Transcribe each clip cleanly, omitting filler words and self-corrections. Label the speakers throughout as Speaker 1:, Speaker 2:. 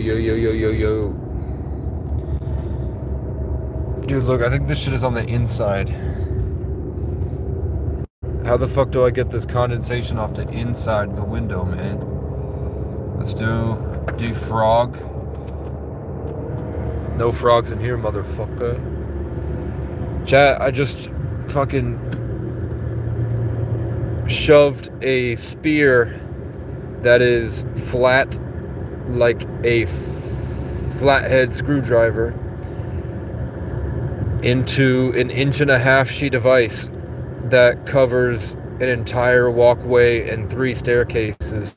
Speaker 1: yo, yo, yo, yo, yo. Dude, look, I think this shit is on the inside. How the fuck do I get this condensation off the inside the window, man? Let's do defrog. No frogs in here, motherfucker. Chat, I just fucking shoved a spear that is flat like a flathead screwdriver into an 1.5-inch sheet of ice that covers an entire walkway and 3 staircases,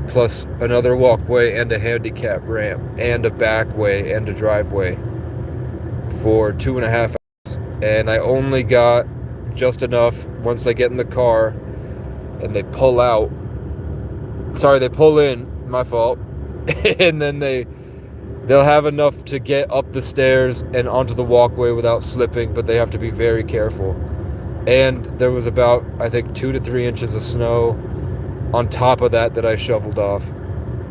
Speaker 1: plus another walkway and a handicap ramp and a back way and a driveway for 2.5 hours. And I only got just enough once I get in the car and they pull out. Sorry, they pull in, my fault. And then they'll have enough to get up the stairs and onto the walkway without slipping, but they have to be very careful. And there was about, I think, 2 to 3 inches of snow on top of that I shoveled off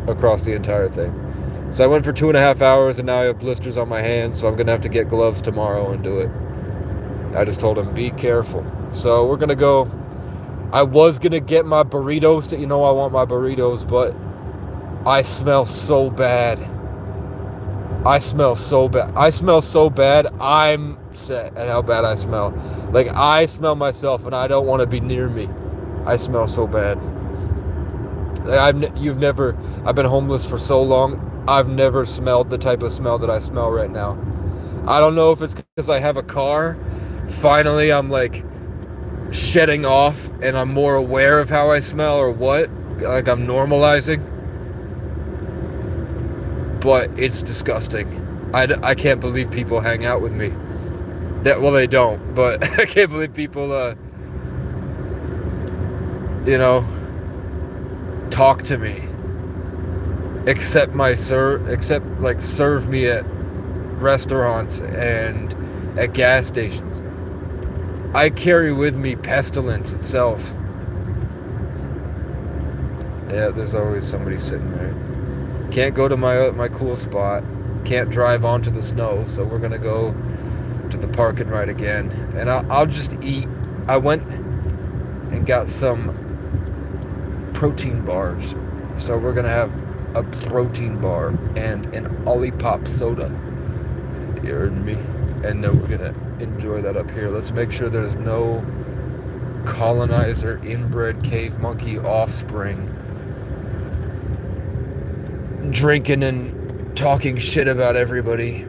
Speaker 1: across the entire thing. So I went for 2.5 hours, and now I have blisters on my hands, so I'm going to have to get gloves tomorrow and do it. I just told him, be careful. So we're going to go. I was going to get my burritos. I want my burritos, but I smell so bad. I smell so bad. I'm upset at how bad I smell. Like, I smell myself, and I don't want to be near me. I smell so bad. I've been homeless for so long. I've never smelled the type of smell that I smell right now. I don't know if it's because I have a car. Finally, I'm like shedding off, and I'm more aware of how I smell, or what. Like, I'm normalizing. But it's disgusting. I can't believe people hang out with me. Well, they don't, but I can't believe people, talk to me. Except serve me at restaurants and at gas stations. I carry with me pestilence itself. Yeah, there's always somebody sitting there. Can't go to my cool spot. Can't drive onto the snow, so we're gonna go to the park and ride again. And I'll just eat. I went and got some protein bars, so we're gonna have a protein bar and an Olipop soda. You heard me? And then we're gonna enjoy that up here. Let's make sure there's no colonizer, inbred cave monkey offspring drinking and talking shit about everybody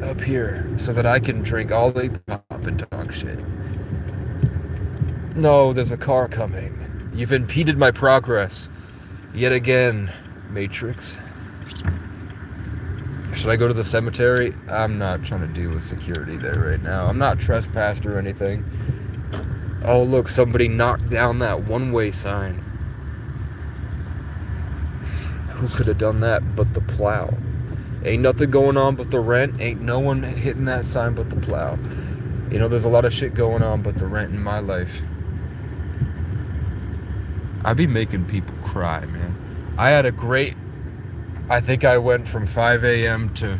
Speaker 1: up here, so that I can drink Olipop and talk shit. No, there's a car coming. You've impeded my progress yet again, Matrix. Should I go to the cemetery? I'm not trying to deal with security there right now. I'm not trespassed or anything. Oh, look, somebody knocked down that one-way sign. Who could have done that but the plow? Ain't nothing going on but the rent. Ain't no one hitting that sign but the plow. There's a lot of shit going on but the rent in my life. I be making people cry, man. I think I went from 5 a.m. to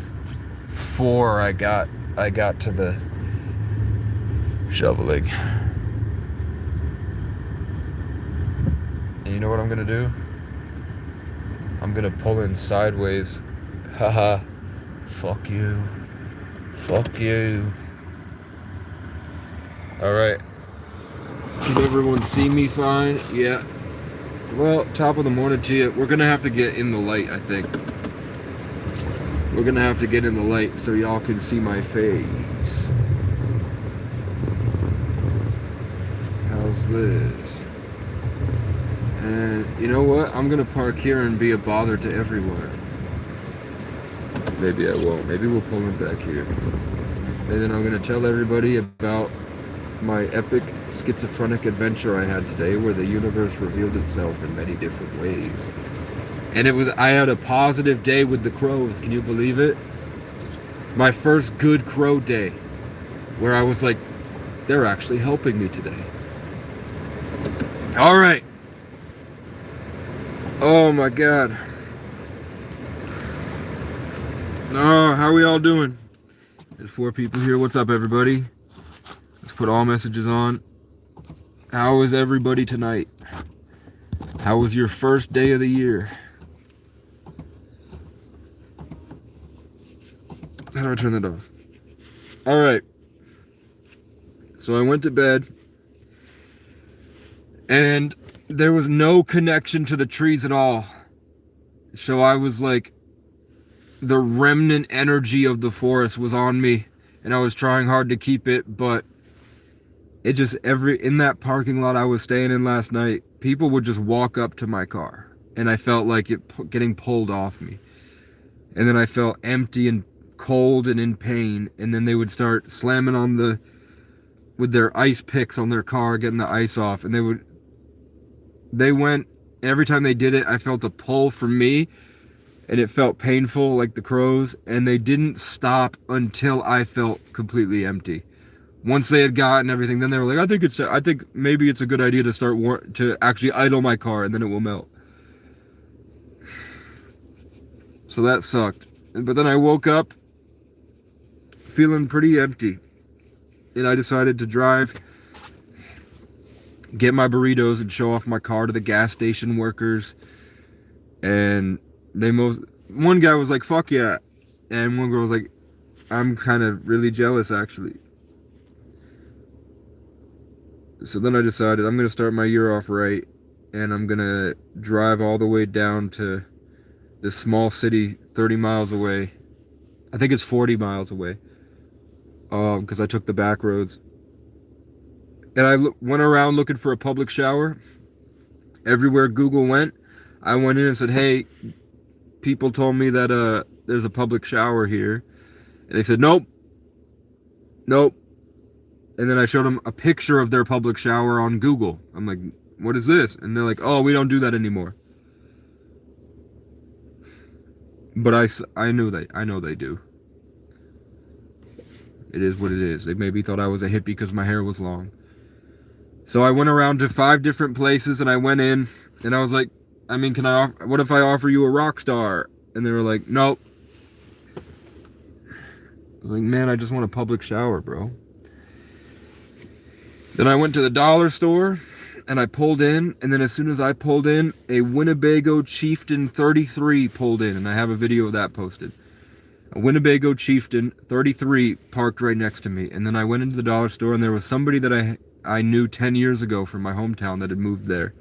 Speaker 1: 4. I got to the shoveling. And you know what I'm gonna do? I'm gonna pull in sideways. Haha. Fuck you. Fuck you. Alright. Can everyone see me fine? Yeah. Well, top of the morning to you. We're gonna have to get in the light, I think. We're gonna have to get in the light so y'all can see my face. How's this? And you know what? I'm gonna park here and be a bother to everyone. Maybe I won't. Maybe we'll pull in back here. And then I'm gonna tell everybody about my epic schizophrenic adventure I had today, where the universe revealed itself in many different ways. And I had a positive day with the crows. Can you believe it? My first good crow day, where I was like, they're actually helping me today. All right. Oh my God. Oh, how are we all doing? There's 4 people here. What's up, everybody? Let's put all messages on. How is everybody tonight? How was your first day of the year? How do I turn that off? Alright. So I went to bed, and there was no connection to the trees at all. So I was like, the remnant energy of the forest was on me, and I was trying hard to keep it, but it just, in that parking lot I was staying in last night, people would just walk up to my car, and I felt like it getting pulled off me. And then I felt empty and cold and in pain, and then they would start slamming on with their ice picks on their car, getting the ice off, and every time they did it, I felt a pull from me, and it felt painful like the crows, and they didn't stop until I felt completely empty. Once they had gotten everything, then they were like, I think maybe it's a good idea to actually idle my car, and then it will melt. So that sucked. But then I woke up feeling pretty empty, and I decided to drive, get my burritos, and show off my car to the gas station workers. And one guy was like, fuck yeah, and one girl was like, I'm kind of really jealous actually. So then I decided I'm gonna start my year off right, and I'm gonna drive all the way down to this small city 30 miles away. I think it's 40 miles away, because I took the back roads. And I went around looking for a public shower. Everywhere Google went, I went in and said, hey, people told me that there's a public shower here. And they said, nope. And then I showed them a picture of their public shower on Google. I'm like, what is this? And they're like, oh, we don't do that anymore. But I know they do. It is what it is. They maybe thought I was a hippie because my hair was long. So I went around to 5 different places, and I went in, and I was like, I mean, what if I offer you a rock star? And they were like, nope. I was like, man, I just want a public shower, bro. Then I went to the dollar store, and I pulled in, and then as soon as I pulled in, a Winnebago Chieftain 33 pulled in, and I have a video of that posted. A Winnebago Chieftain 33 parked right next to me, and then I went into the dollar store, and there was somebody that I knew 10 years ago from my hometown that had moved there.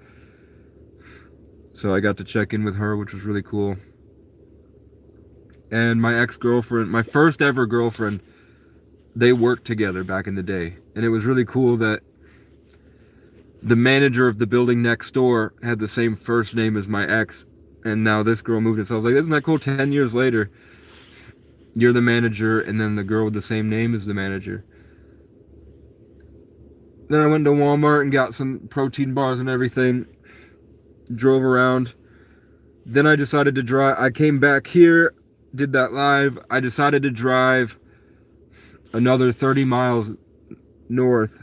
Speaker 1: So I got to check in with her, which was really cool. And my ex-girlfriend, my first ever girlfriend, they worked together back in the day. And it was really cool that the manager of the building next door had the same first name as my ex. And now this girl moved in. So I was like, isn't that cool? 10 years later, you're the manager, and then the girl with the same name is the manager. Then I went to Walmart and got some protein bars and everything. Drove around. Then I decided to drive. I came back here, did that live. I decided to drive another 30 miles north.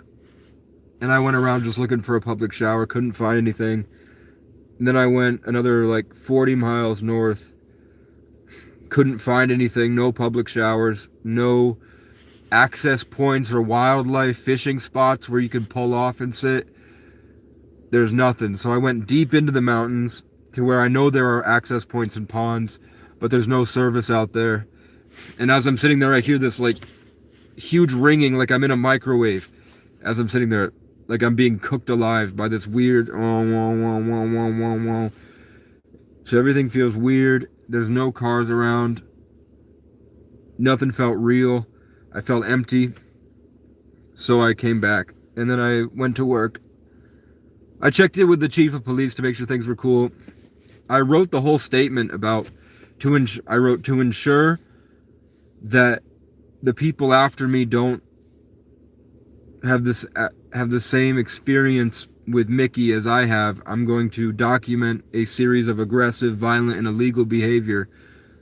Speaker 1: And I went around just looking for a public shower. Couldn't find anything. And then I went another like 40 miles north. Couldn't find anything. No public showers. No access points or wildlife fishing spots where you could pull off and sit. There's nothing. So I went deep into the mountains to where I know there are access points and ponds, but there's no service out there. And as I'm sitting there, I hear this like huge ringing, like I'm in a microwave. As I'm sitting there, like I'm being cooked alive by this weird So everything feels weird. There's no cars around. Nothing felt real. I felt empty. So I came back. And then I went to work. I checked in with the chief of police to make sure things were cool. I wrote the whole statement about to ensure that the people after me don't have the same experience with Mickey as I have. I'm going to document a series of aggressive, violent, and illegal behavior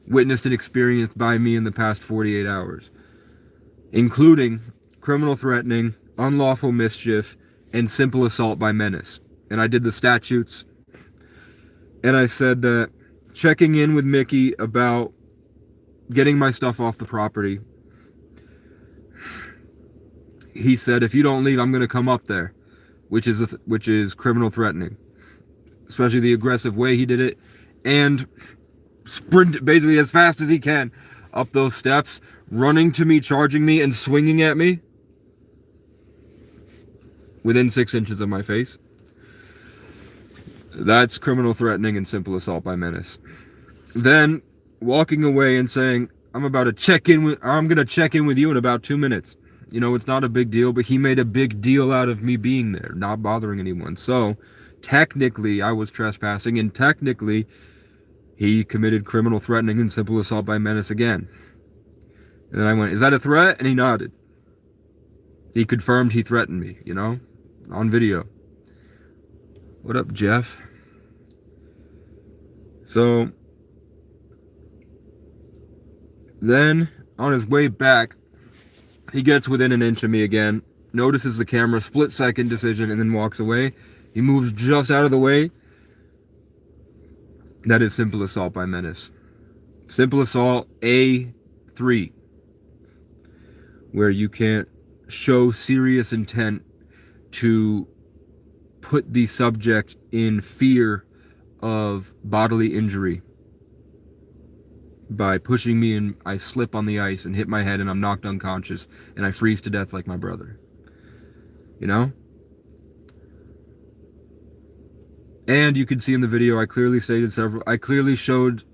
Speaker 1: witnessed and experienced by me in the past 48 hours, including criminal threatening, unlawful mischief, and simple assault by menace. And I did the statutes. And I said that checking in with Mickey about getting my stuff off the property. He said, if you don't leave, I'm going to come up there, which is criminal threatening, especially the aggressive way he did it, and sprint basically as fast as he can up those steps, running to me, charging me, and swinging at me within 6 inches of my face. That's criminal threatening and simple assault by menace. Then walking away and saying, I'm going to check in with you in about 2 minutes. You know, it's not a big deal, but he made a big deal out of me being there, not bothering anyone. So technically I was trespassing, and technically he committed criminal threatening and simple assault by menace again. And then I went, is that a threat? And he nodded. He confirmed he threatened me, you know, on video. What up, Jeff? So then on his way back, he gets within an inch of me again, notices the camera, split-second decision, and then walks away. He moves just out of the way. That is simple assault by menace. Simple assault A3, where you can't show serious intent to put the subject in fear of bodily injury by pushing me, and I slip on the ice and hit my head and I'm knocked unconscious and I freeze to death like my brother. You know? And you can see in the video I clearly showed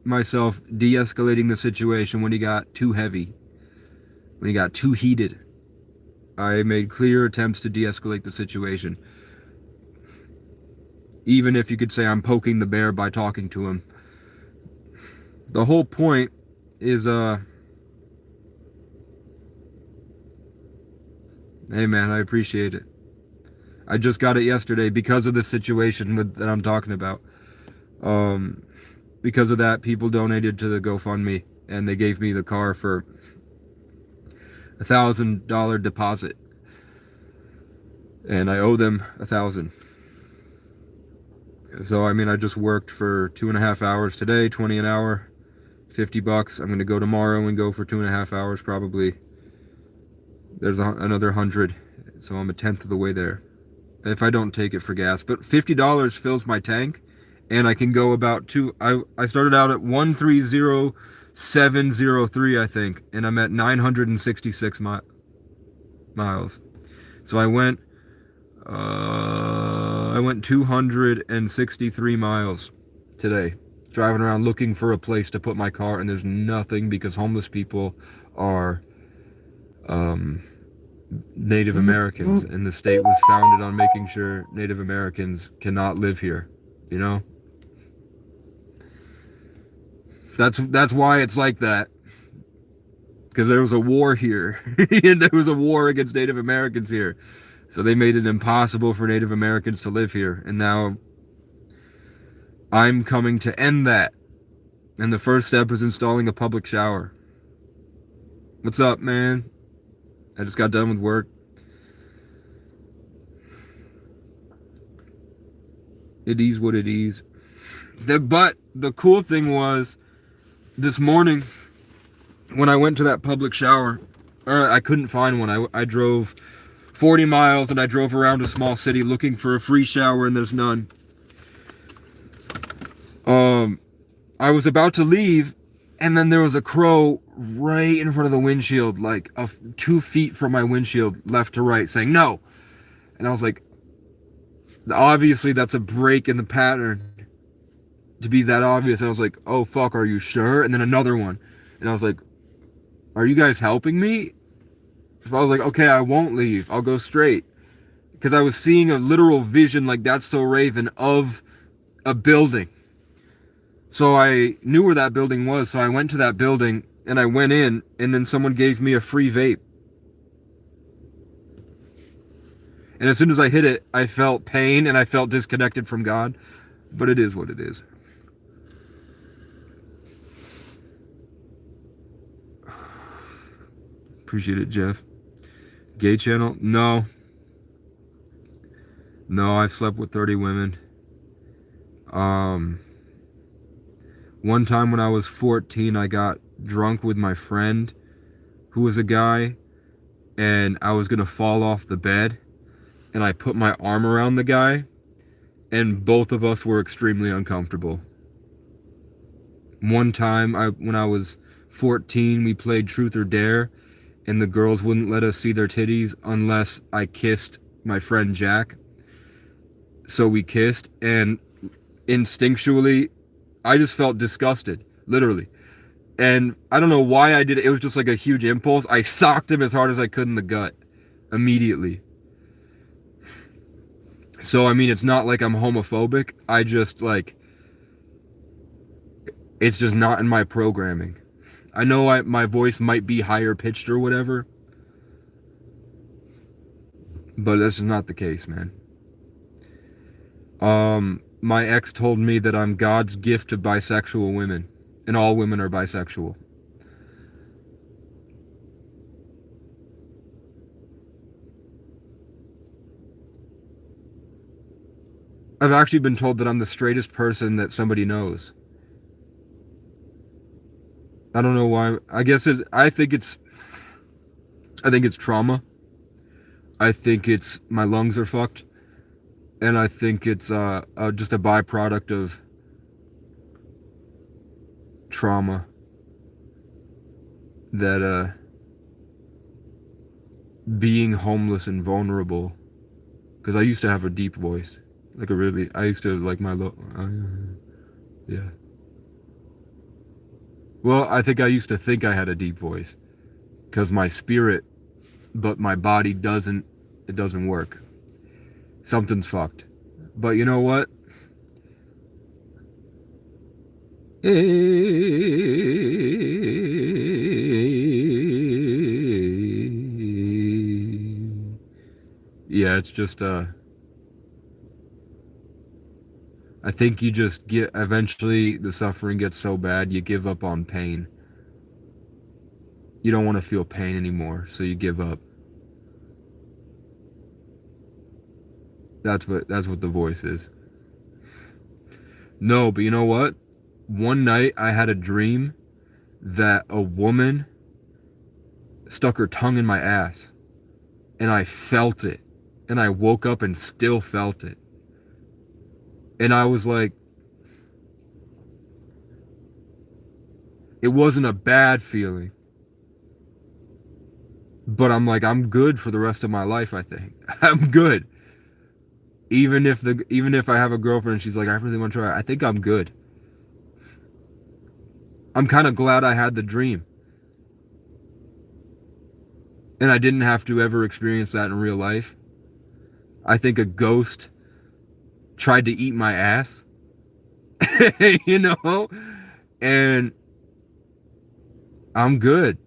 Speaker 1: myself de-escalating the situation when he got too heavy, when he got too heated. I made clear attempts to de-escalate the situation. Even if you could say I'm poking the bear by talking to him. The whole point is, hey man, I appreciate it. I just got it yesterday because of the situation that I'm talking about. Because of that, people donated to the GoFundMe, and they gave me the car for $1,000 deposit. And I owe them $1,000. So, I mean, I just worked for 2.5 hours today, 20 an hour. $50. I'm going to go tomorrow and go for 2.5 hours probably. There's another 100, so I'm 1/10 of the way there. If I don't take it for gas. But $50 fills my tank, and I can go about I started out at 130,703, I think, and I'm at 966 miles. So I went 263 miles today, driving around looking for a place to put my car, and there's nothing because homeless people are Native Americans, and the state was founded on making sure Native Americans cannot live here, you know? That's why it's like that. Because there was a war here, and there was a war against Native Americans here. So they made it impossible for Native Americans to live here, and now I'm coming to end that. And the first step is installing a public shower. What's up, man? I just got done with work. It is what it is. But the cool thing was, this morning, when I went to that public shower, I couldn't find one. I drove 40 miles and I drove around a small city looking for a free shower, and there's none. I was about to leave, and then there was a crow right in front of the windshield, like 2 feet from my windshield, left to right, saying no. And I was like, obviously that's a break in the pattern to be that obvious. I was like, oh fuck, are you sure? And then another one, and I was like, are you guys helping me? So I was like, okay, I won't leave, I'll go straight, because I was seeing a literal vision, like That's So Raven, of a building. So I knew where that building was, so I went to that building, and I went in, and then someone gave me a free vape. And as soon as I hit it, I felt pain, and I felt disconnected from God. But it is what it is. Appreciate it, Jeff. Gay channel? No. No, I've slept with 30 women. One time when I was 14, I got drunk with my friend who was a guy, and I was gonna fall off the bed, and I put my arm around the guy, and both of us were extremely uncomfortable. One time, when I was 14, we played Truth or Dare, and the girls wouldn't let us see their titties unless I kissed my friend Jack. So we kissed, and instinctually, I just felt disgusted, literally. And I don't know why I did it. It was just like a huge impulse. I socked him as hard as I could in the gut immediately. So, I mean, it's not like I'm homophobic. I just, like, it's just not in my programming. I know my voice might be higher pitched or whatever, but that's just not the case, man. My ex told me that I'm God's gift to bisexual women, and all women are bisexual. I've actually been told that I'm the straightest person that somebody knows. I don't know why. I think it's trauma. I think it's my lungs are fucked, and I think it's just a byproduct of trauma that being homeless and vulnerable, because I used to have a deep voice, like a really, I used to like my yeah. Well, I think I used to think I had a deep voice because my spirit, but my body doesn't, it doesn't work. Something's fucked. But you know what? Yeah, it's just I think you just get, eventually the suffering gets so bad you give up on pain. You don't want to feel pain anymore, so you give up. That's what the voice is. No, but you know what? One night I had a dream that a woman stuck her tongue in my ass, and I felt it. And I woke up and still felt it. And I was like, it wasn't a bad feeling. But I'm like, I'm good for the rest of my life, I think. I'm good. Even if I have a girlfriend and she's like, I really want to try, I think I'm good. I'm kind of glad I had the dream. And I didn't have to ever experience that in real life. I think a ghost tried to eat my ass. You know? And I'm good.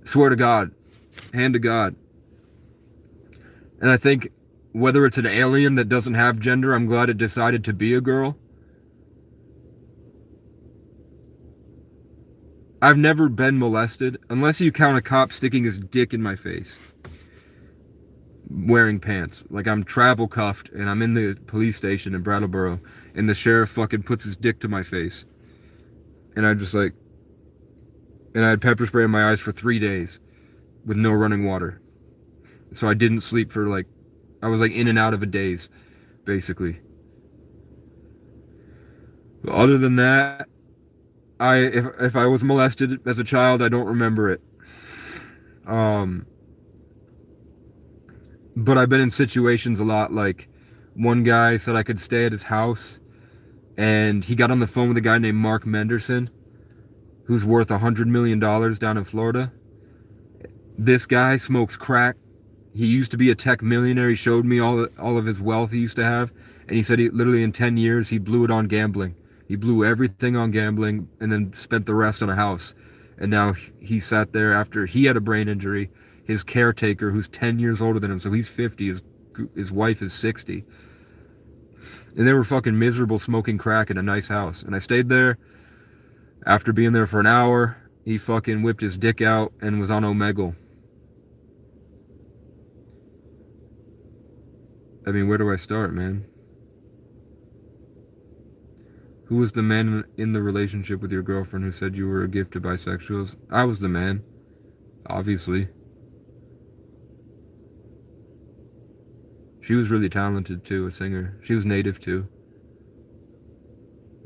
Speaker 1: Swear to God. Hand to God. And I think whether it's an alien that doesn't have gender, I'm glad it decided to be a girl. I've never been molested, unless you count a cop sticking his dick in my face. Wearing pants. Like I'm travel cuffed and I'm in the police station in Brattleboro and the sheriff fucking puts his dick to my face. And I just like, and I had pepper spray in my eyes for 3 days with no running water. So I didn't sleep for like, I was like in and out of a daze, basically. But other than that, if I was molested as a child, I don't remember it. But I've been in situations a lot, like one guy said I could stay at his house, and he got on the phone with a guy named Mark Menderson, who's worth $100 million down in Florida. This guy smokes crack. He used to be a tech millionaire. He showed me all of his wealth he used to have, and he said he literally in 10 years he blew it on gambling. He blew everything on gambling and then spent the rest on a house. And now he sat there after he had a brain injury. His caretaker, who's 10 years older than him, so he's 50, his wife is 60. And they were fucking miserable smoking crack in a nice house. And I stayed there. After being there for an hour, he fucking whipped his dick out and was on Omegle. I mean, where do I start, man? Who was the man in the relationship with your girlfriend who said you were a gift to bisexuals? I was the man, obviously. She was really talented too, a singer. She was native too.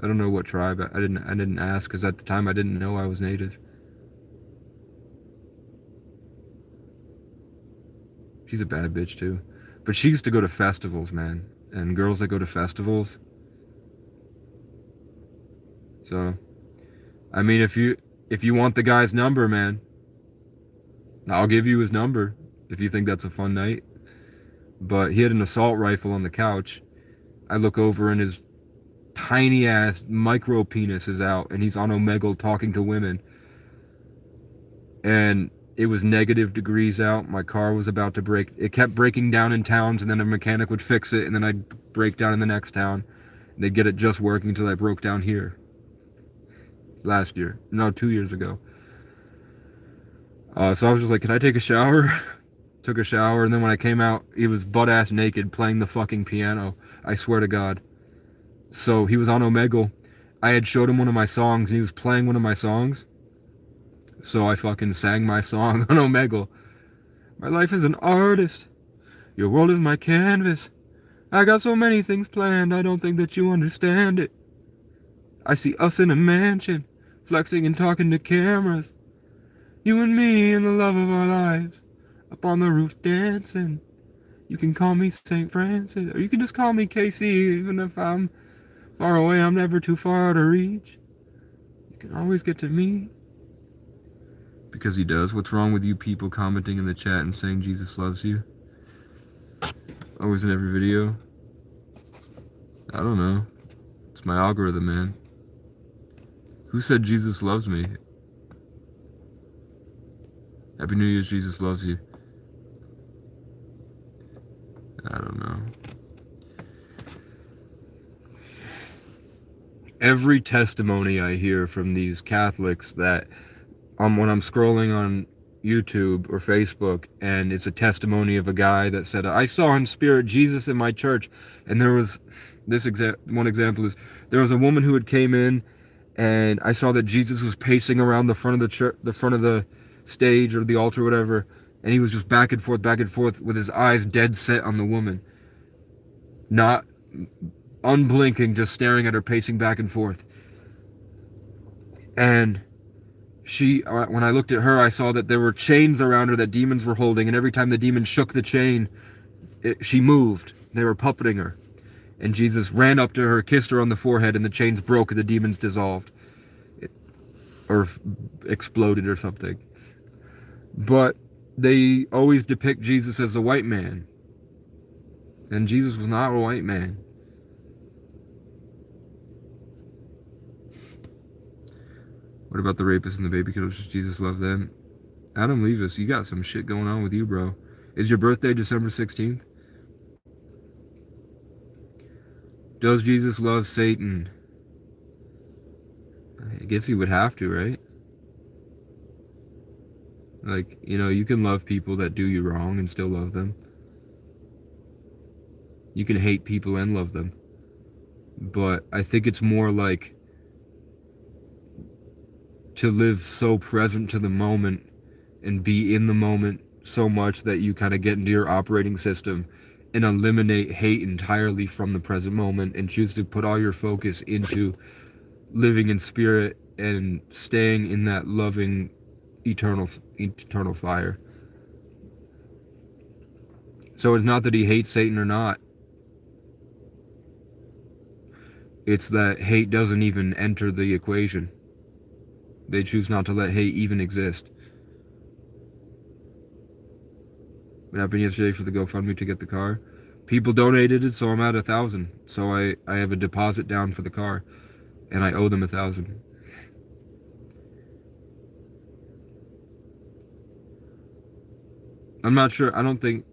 Speaker 1: I don't know what tribe. I didn't ask because at the time I didn't know I was native. She's a bad bitch too. But she used to go to festivals, man. And girls that go to festivals. So, I mean, if you want the guy's number, man, I'll give you his number if you think that's a fun night. But he had an assault rifle on the couch. I look over and his tiny ass micro penis is out and he's on Omegle talking to women. And it was -degrees out. My car was about to break. It kept breaking down in towns and then a mechanic would fix it and then I'd break down in the next town. They'd get it just working until I broke down here. Last year. No, 2 years ago. So I was just like, can I take a shower? Took a shower, and then when I came out, he was butt-ass naked playing the fucking piano. I swear to God. So he was on Omegle. I had showed him one of my songs, and he was playing one of my songs. So I fucking sang my song on Omegle. My life is an artist. Your world is my canvas. I got so many things planned, I don't think that you understand it. I see us in a mansion, flexing and talking to cameras. You and me and the love of our lives, up on the roof dancing. You can call me St. Francis, or you can just call me Casey, even if I'm far away, I'm never too far to reach. You can always get to me. Because he does. What's wrong with you people commenting in the chat and saying Jesus loves you? Always in every video. I don't know. It's my algorithm, man. Who said Jesus loves me? Happy New Year's, Jesus loves you. I don't know. Every testimony I hear from these Catholics that when I'm scrolling on YouTube or Facebook and it's a testimony of a guy that said, I saw in spirit Jesus in my church. And there was one example is there was a woman who had came in and I saw that Jesus was pacing around the front of the church, the front of the stage or the altar or whatever, and he was just back and forth with his eyes dead set on the woman, not unblinking, just staring at her, pacing back and forth. And she, when I looked at her, I saw that there were chains around her that demons were holding, and every time the demon shook the chain, she moved. They were puppeting her. And Jesus ran up to her, kissed her on the forehead, and the chains broke and the demons dissolved. Or exploded or something. But they always depict Jesus as a white man. And Jesus was not a white man. What about the rapists and the baby killers? Does Jesus love them? Adam Levis, you got some shit going on with you, bro. Is your birthday December 16th? Does Jesus love Satan? I guess he would have to, right? Like, you know, you can love people that do you wrong and still love them. You can hate people and love them. But I think it's more like to live so present to the moment and be in the moment so much that you kind of get into your operating system and eliminate hate entirely from the present moment and choose to put all your focus into living in spirit and staying in that loving eternal fire. So it's not that he hates Satan or not. It's that hate doesn't even enter the equation. They choose not to let hate even exist. What happened yesterday for the GoFundMe to get the car? People donated it, so I'm at 1,000. So I have a deposit down for the car, and I owe them 1,000. I'm not sure. I don't think.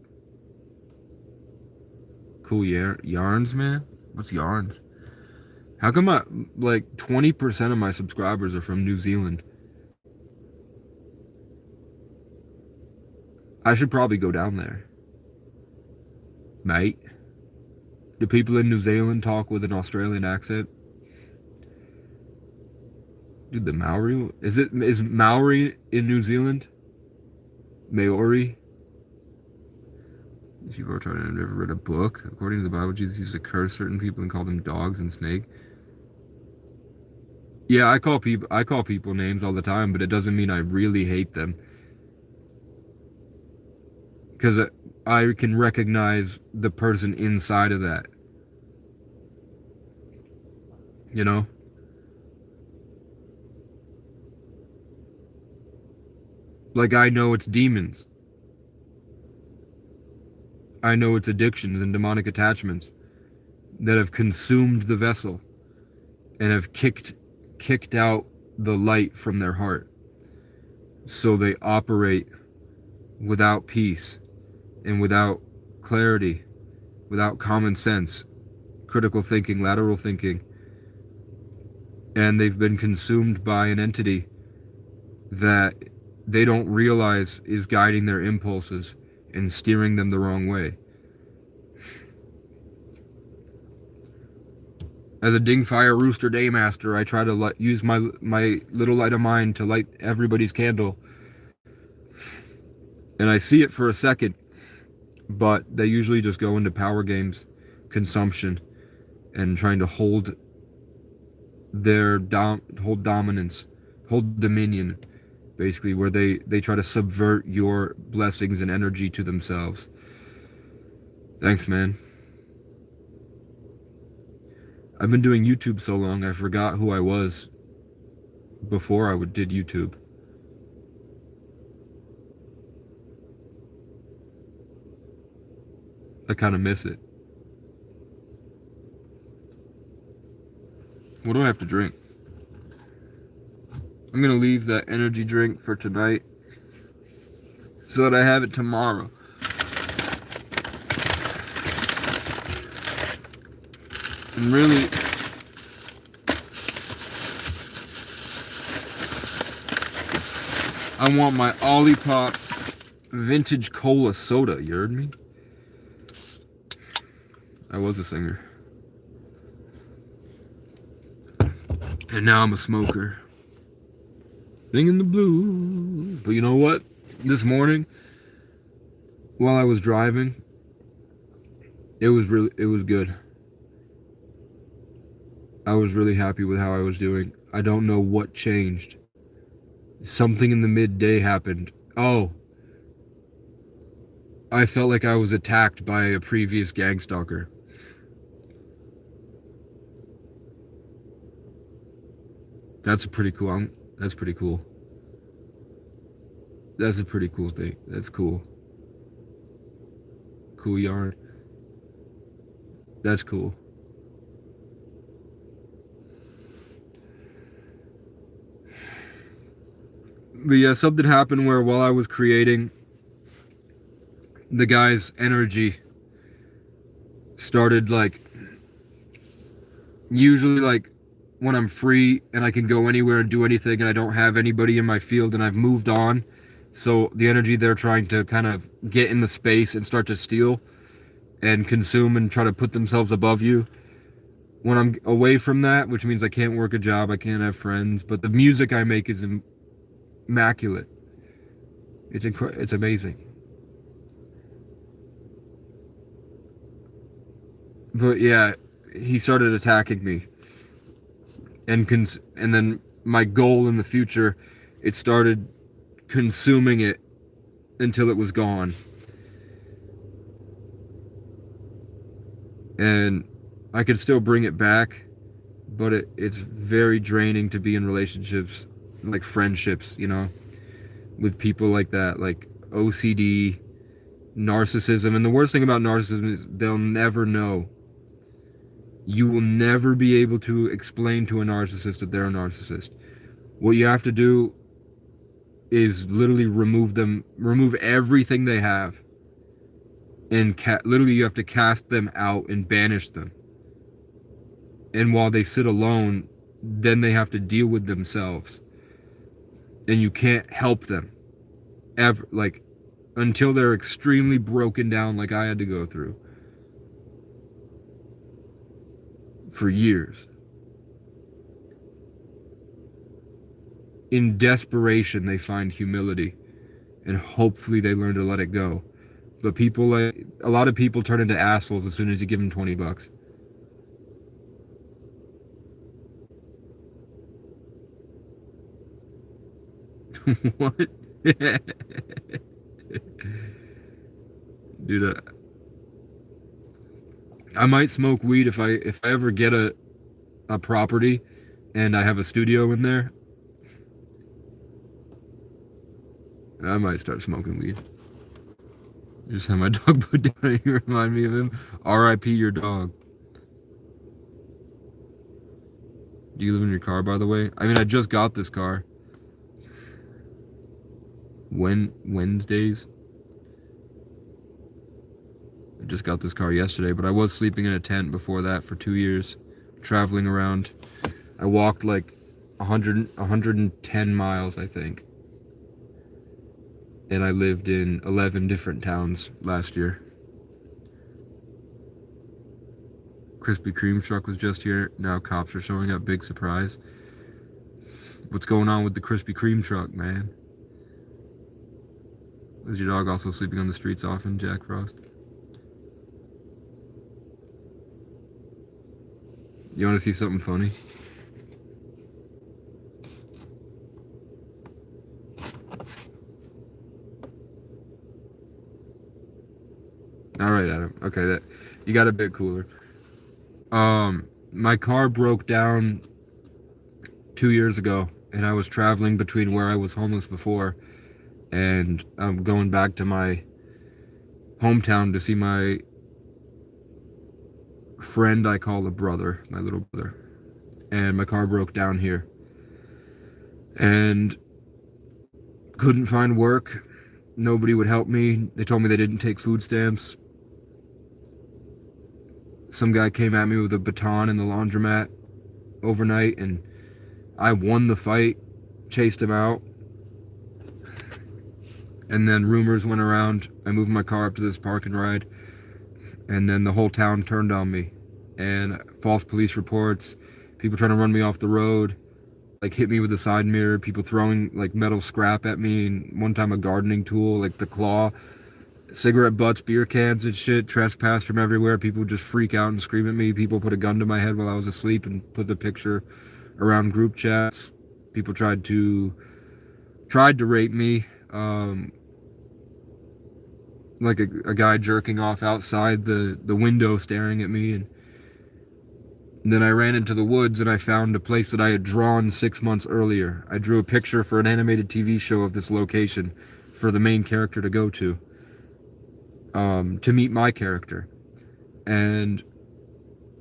Speaker 1: Cool yarns, man. What's yarns? How come like 20% of my subscribers are from New Zealand? I should probably go down there. Mate, do people in New Zealand talk with an Australian accent? Dude, the Maori? Is Maori in New Zealand? Maori? People are trying to. I've never read a book. According to the Bible, Jesus used to curse certain people and call them dogs and snake. Yeah, I call people names all the time, but it doesn't mean I really hate them. Because I can recognize the person inside of that. You know? Like, I know it's demons. I know it's addictions and demonic attachments that have consumed the vessel and have kicked out the light from their heart. So they operate without peace and without clarity, without common sense, critical thinking, lateral thinking. And they've been consumed by an entity that they don't realize is guiding their impulses and steering them the wrong way. As a Dingfire Rooster Daymaster, I try to use my little light of mine to light everybody's candle. And I see it for a second, but they usually just go into power games, consumption, and trying to hold their hold dominance, hold dominion, basically, where they try to subvert your blessings and energy to themselves. Thanks, man. I've been doing YouTube so long, I forgot who I was before I did YouTube. I kind of miss it. What do I have to drink? I'm going to leave that energy drink for tonight so that I have it tomorrow. And really, I want my Olipop vintage cola soda, you heard me? I was a singer. And now I'm a smoker. Singing the blues. But you know what? This morning, while I was driving, it was good. I was really happy with how I was doing. I don't know what changed. Something in the midday happened. Oh. I felt like I was attacked by a previous gang stalker. That's pretty cool. That's pretty cool. That's a pretty cool thing. That's cool. Cool yarn. That's cool. But yeah, something happened where while I was creating, the guy's energy started usually when I'm free and I can go anywhere and do anything and I don't have anybody in my field and I've moved on. So the energy they're trying to kind of get in the space and start to steal and consume and try to put themselves above you. When I'm away from that, which means I can't work a job, I can't have friends, but the music I make is immaculate. It's amazing. But yeah, he started attacking me. And then my goal in the future, it started consuming it until it was gone. And I could still bring it back, but it's very draining to be in relationships, like friendships, with people like that, like OCD, narcissism. And the worst thing about narcissism is they'll never know. You will never be able to explain to a narcissist that they're a narcissist. What you have to do is literally remove everything they have. And literally you have to cast them out and banish them. And while they sit alone, then they have to deal with themselves. And you can't help them ever, until they're extremely broken down like I had to go through for years. in desperation, they find humility, and hopefully they learn to let it go. But people, like a lot of people, turn into assholes as soon as you give them $20. What? Dude, I might smoke weed if I ever get a property and I have a studio in there. I might start smoking weed. Just have my dog put down. You remind me of him. R.I.P. your dog. Do you live in your car, by the way? I mean, I just got this car. Wednesdays? I just got this car yesterday, but I was sleeping in a tent before that for 2 years, traveling around. I walked like 110 miles, I think. And I lived in 11 different towns last year. Krispy Kreme truck was just here. Now cops are showing up. Big surprise. What's going on with the Krispy Kreme truck, man? Is your dog also sleeping on the streets often, Jack Frost? You want to see something funny? All right, Adam. Okay, that you got a bit cooler. My car broke down 2 years ago, and I was traveling between where I was homeless before and I'm going back to my hometown to see my friend I call a brother, my little brother. And my car broke down here. And couldn't find work. Nobody would help me. They told me they didn't take food stamps. Some guy came at me with a baton in the laundromat overnight, and I won the fight, chased him out. And then rumors went around. I moved my car up to this park and ride, and then the whole town turned on me. And false police reports, people trying to run me off the road, like hit me with a side mirror, people throwing like metal scrap at me, and one time a gardening tool, like the claw, cigarette butts, beer cans and shit, trespass from everywhere. People would just freak out and scream at me. People put a gun to my head while I was asleep and put the picture around group chats. People tried to rape me. Like a guy jerking off outside the window staring at me. And then I ran into the woods and I found a place that I had drawn 6 months earlier. I drew a picture for an animated TV show of this location for the main character to go to meet my character. And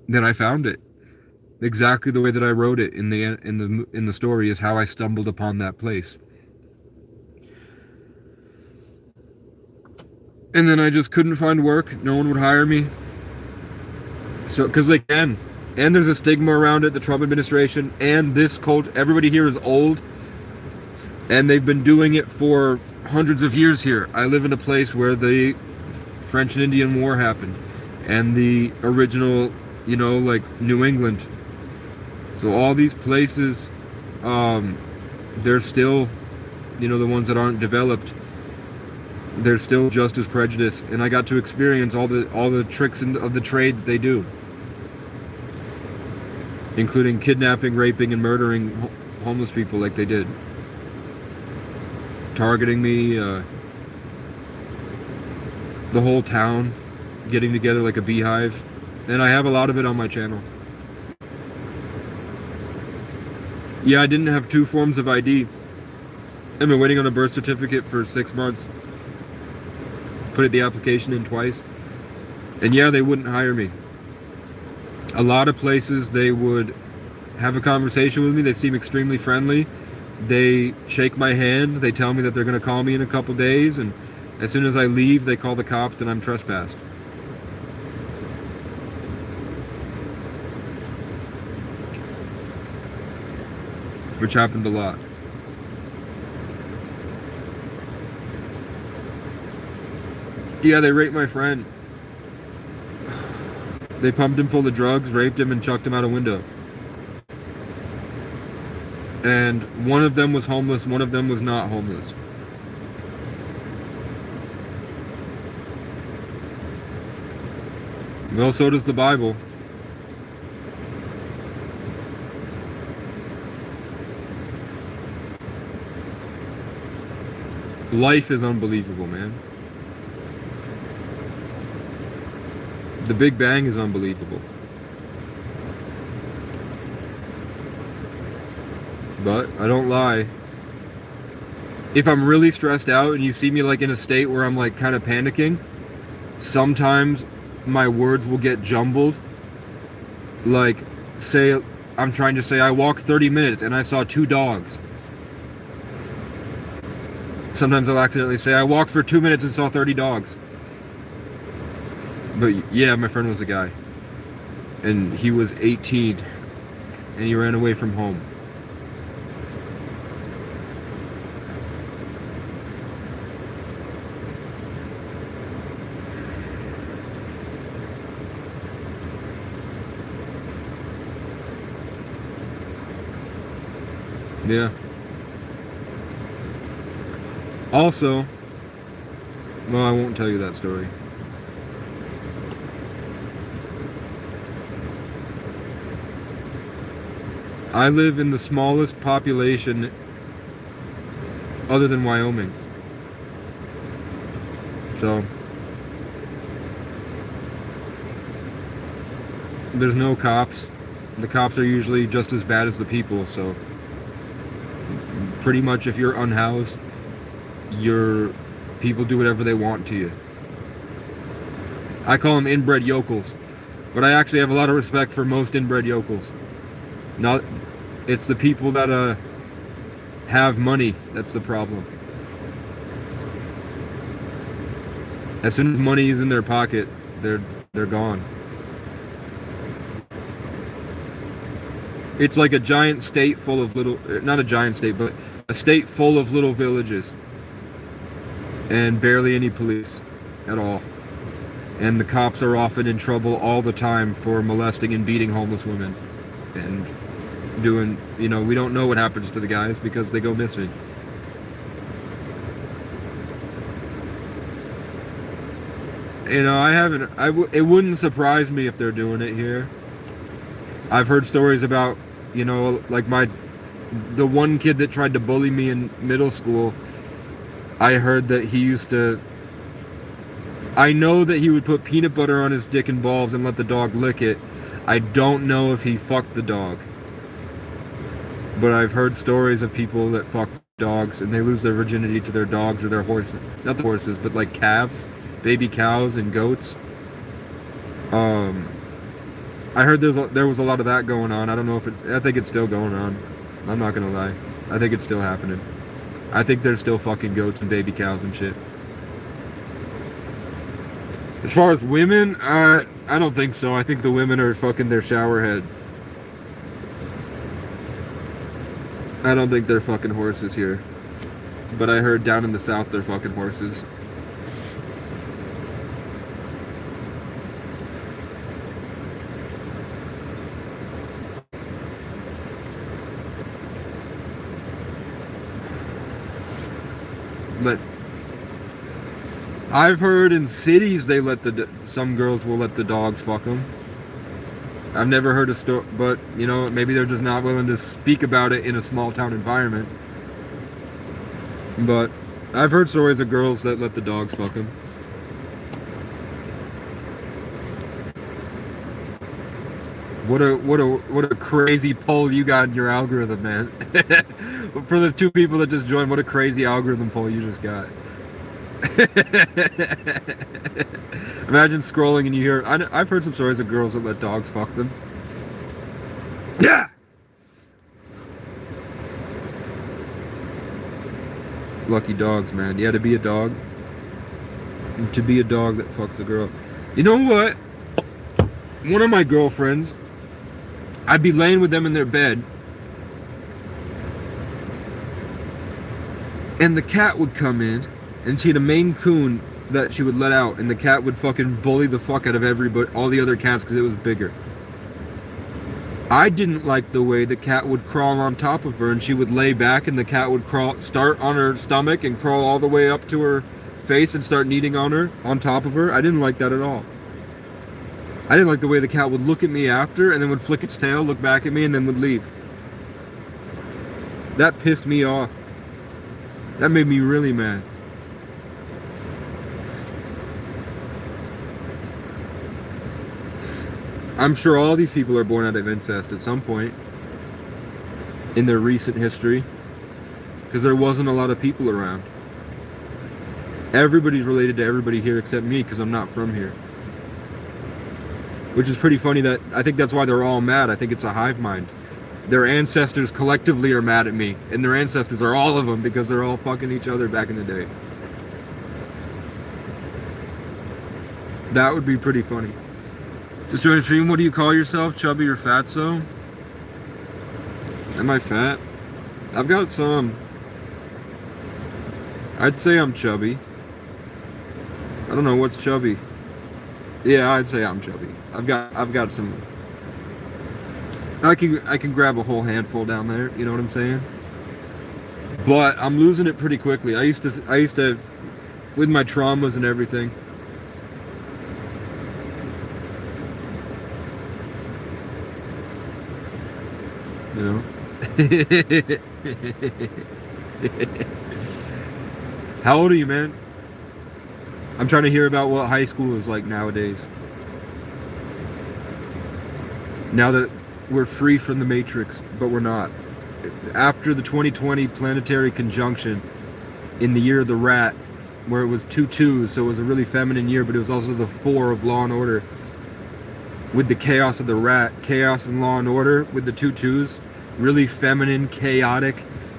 Speaker 1: then I found it. Exactly the way that I wrote it in the story is how I stumbled upon that place. And then I just couldn't find work. No one would hire me. So, because they can. And there's a stigma around it, the Trump administration, and this cult. Everybody here is old, and they've been doing it for hundreds of years here. I live in a place where the French and Indian War happened, and the original, like New England. So all these places, they're still, the ones that aren't developed, they're still just as prejudiced. And I got to experience all the tricks of the trade that they do, including kidnapping, raping, and murdering homeless people like they did. Targeting me, the whole town getting together like a beehive. And I have a lot of it on my channel. Yeah, I didn't have 2 forms of ID. I've been waiting on a birth certificate for 6 months. Put the application in twice. And yeah, they wouldn't hire me. A lot of places, they would have a conversation with me. They seem extremely friendly. They shake my hand. They tell me that they're going to call me in a couple days. And as soon as I leave, they call the cops and I'm trespassed. Which happened a lot. Yeah, they raped my friend. They pumped him full of drugs, raped him, and chucked him out a window. And one of them was homeless, one of them was not homeless. Well, so does the Bible. Life is unbelievable, man. The Big Bang is unbelievable. But I don't lie. If I'm really stressed out and you see me like in a state where I'm like kind of panicking, sometimes my words will get jumbled. Like, say, I'm trying to say I walked 30 minutes and I saw 2 dogs. Sometimes I'll accidentally say I walked for 2 minutes and saw 30 dogs. But yeah, my friend was a guy. And he was 18. And he ran away from home. Yeah. Also, well, I won't tell you that story. I live in the smallest population other than Wyoming. So, there's no cops. The cops are usually just as bad as the people, so pretty much if you're unhoused, people do whatever they want to you. I call them inbred yokels, but I actually have a lot of respect for most inbred yokels. Not, it's the people that have money that's the problem. As soon as money is in their pocket, they're gone. It's like a giant state full of little, not a giant state, but a state full of little villages. And barely any police at all. And the cops are often in trouble all the time for molesting and beating homeless women. And doing, we don't know what happens to the guys because they go missing. It wouldn't surprise me if they're doing it here. I've heard stories about, like the one kid that tried to bully me in middle school. I heard that I know that he would put peanut butter on his dick and balls and let the dog lick it. I don't know if he fucked the dog. But I've heard stories of people that fuck dogs and they lose their virginity to their dogs or their horses. Not the horses, but like calves, baby cows and goats. I heard there was a lot of that going on. I don't know I think it's still going on. I'm not gonna lie. I think it's still happening. I think they're still fucking goats and baby cows and shit. As far as women, I don't think so. I think the women are fucking their shower head. I don't think they're fucking horses here. But I heard down in the south they're fucking horses. But I've heard in cities they some girls will let the dogs fuck them. I've never heard a story, but maybe they're just not willing to speak about it in a small town environment. But I've heard stories of girls that let the dogs fuck them. What a crazy poll you got in your algorithm, man. For the 2 people that just joined, what a crazy algorithm poll you just got. Imagine scrolling and you hear, I've heard some stories of girls that let dogs fuck them. Yeah. Lucky dogs, man. Yeah, to be a dog. And to be a dog that fucks a girl. You know what? One of my girlfriends, I'd be laying with them in their bed, and the cat would come in, and she had a Maine Coon that she would let out, and the cat would fucking bully the fuck out of all the other cats because it was bigger. I didn't like the way the cat would crawl on top of her, and she would lay back, and the cat would start on her stomach and crawl all the way up to her face and start kneading on top of her. I didn't like that at all. I didn't like the way the cat would look at me after, and then would flick its tail, look back at me, and then would leave. That pissed me off. That made me really mad. I'm sure all these people are born out of incest at some point in their recent history, because there wasn't a lot of people around. Everybody's related to everybody here except me, because I'm not from here. Which is pretty funny. That I think that's why they're all mad. I think it's a hive mind. Their ancestors collectively are mad at me, and their ancestors are all of them, because they're all fucking each other back in the day. That would be pretty funny. Just joined a stream. What do you call yourself? Chubby or fatso? Am I fat? I've got some. I'd say I'm chubby. I don't know what's chubby. Yeah, I'd say I'm chubby. I've got some. I can grab a whole handful down there. You know what I'm saying? But I'm losing it pretty quickly. I used to, with my traumas and everything. You know? How old are you, man? I'm trying to hear about what high school is like nowadays. Now that we're free from the Matrix, but we're not. After the 2020 planetary conjunction in the year of the rat, where it was 2-2, so it was a really feminine year, but it was also the 4 of Law and Order. With the chaos of the rat, chaos and Law and Order with the 2-2s, really feminine, chaotic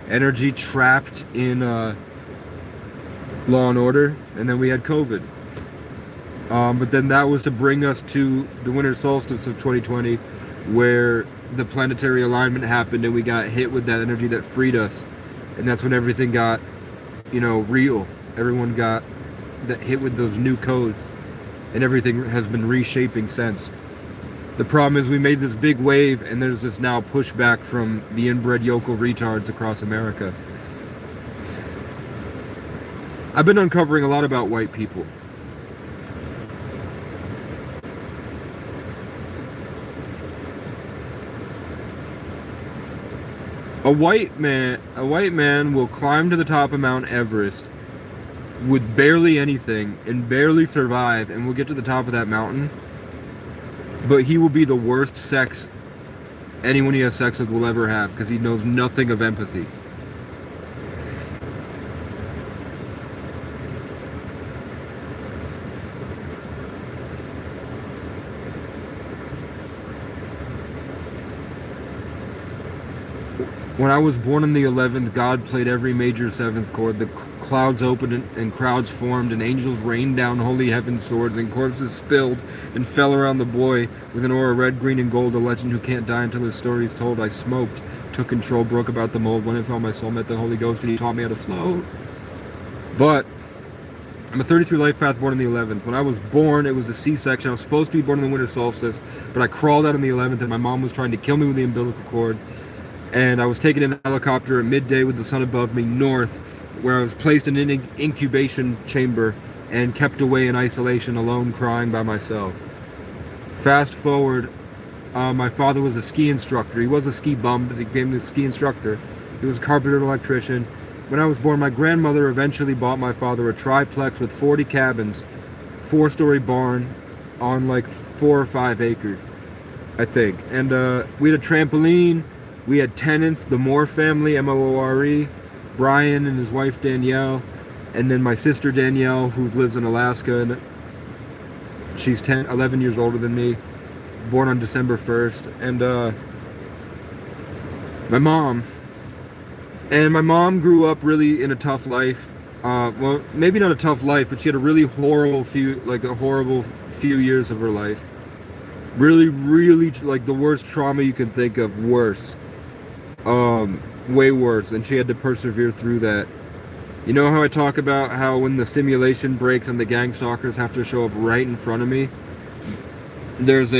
Speaker 1: energy trapped in Law and Order, and then we had COVID. But then that was to bring us to the winter solstice of 2020, where the planetary alignment happened and we got hit with that energy that freed us. And that's when everything got, real. Everyone got hit with those new codes, and everything has been reshaping since. The problem is we made this big wave, and there's this now pushback from the inbred yokel retards across America. I've been uncovering a lot about white people. A white man will climb to the top of Mount Everest with barely anything and barely survive, and will get to the top of that mountain. But he will be the worst sex anyone he has sex with will ever have, because he knows nothing of empathy. When I was born on the 11th, God played every major 7th chord. The clouds opened and crowds formed, and angels rained down holy heaven swords, and corpses spilled and fell around the boy with an aura red, green, and gold, a legend who can't die until his story is told. I smoked, took control, broke about the mold. When it fell, my soul met the Holy Ghost, and he taught me how to float. But I'm a 33 life path, born on the 11th. When I was born, it was a C-section. I was supposed to be born in the winter solstice, but I crawled out on the 11th, and my mom was trying to kill me with the umbilical cord. And I was taken in a helicopter at midday with the sun above me north, where I was placed in an incubation chamber and kept away in isolation, alone, crying by myself. Fast forward, my father was a ski instructor. He was a ski bum, but he became a ski instructor. He was a carpenter and electrician. When I was born, my grandmother eventually bought my father a triplex with 40 cabins, 4-story barn on like 4 or 5 acres, I think. And we had a trampoline. We had tenants, the Moore family, M-O-O-R-E, Brian and his wife Danielle, and then my sister Danielle, who lives in Alaska, and she's 11 years older than me, born on December 1st, and my mom. And my mom grew up really in a tough life. Well, maybe not a tough life, but she had a really horrible few years of her life. Really, really, like the worst trauma you can think of, worse. Way worse, and she had to persevere through that. You know how I talk about how when the simulation breaks and the gang stalkers have to show up right in front of me? There's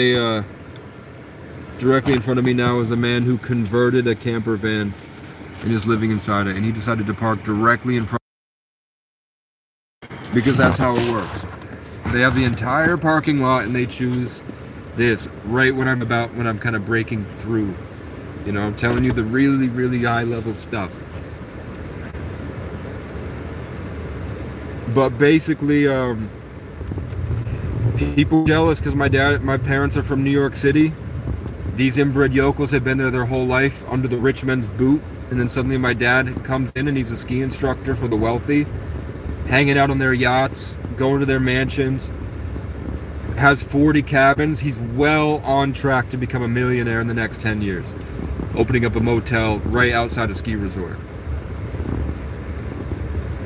Speaker 1: Directly in front of me now is a man who converted a camper van and is living inside it, and he decided to park directly in front because that's how it works. They have the entire parking lot and they choose this right when I'm kind of breaking through. You know, I'm telling you the really, really high level stuff. But basically, people are jealous because my parents are from New York City. These inbred yokels have been there their whole life under the rich man's boot, and then suddenly my dad comes in and he's a ski instructor for the wealthy, hanging out on their yachts, going to their mansions, has 40 cabins. He's well on track to become a millionaire in the next 10 years, opening up a motel right outside a ski resort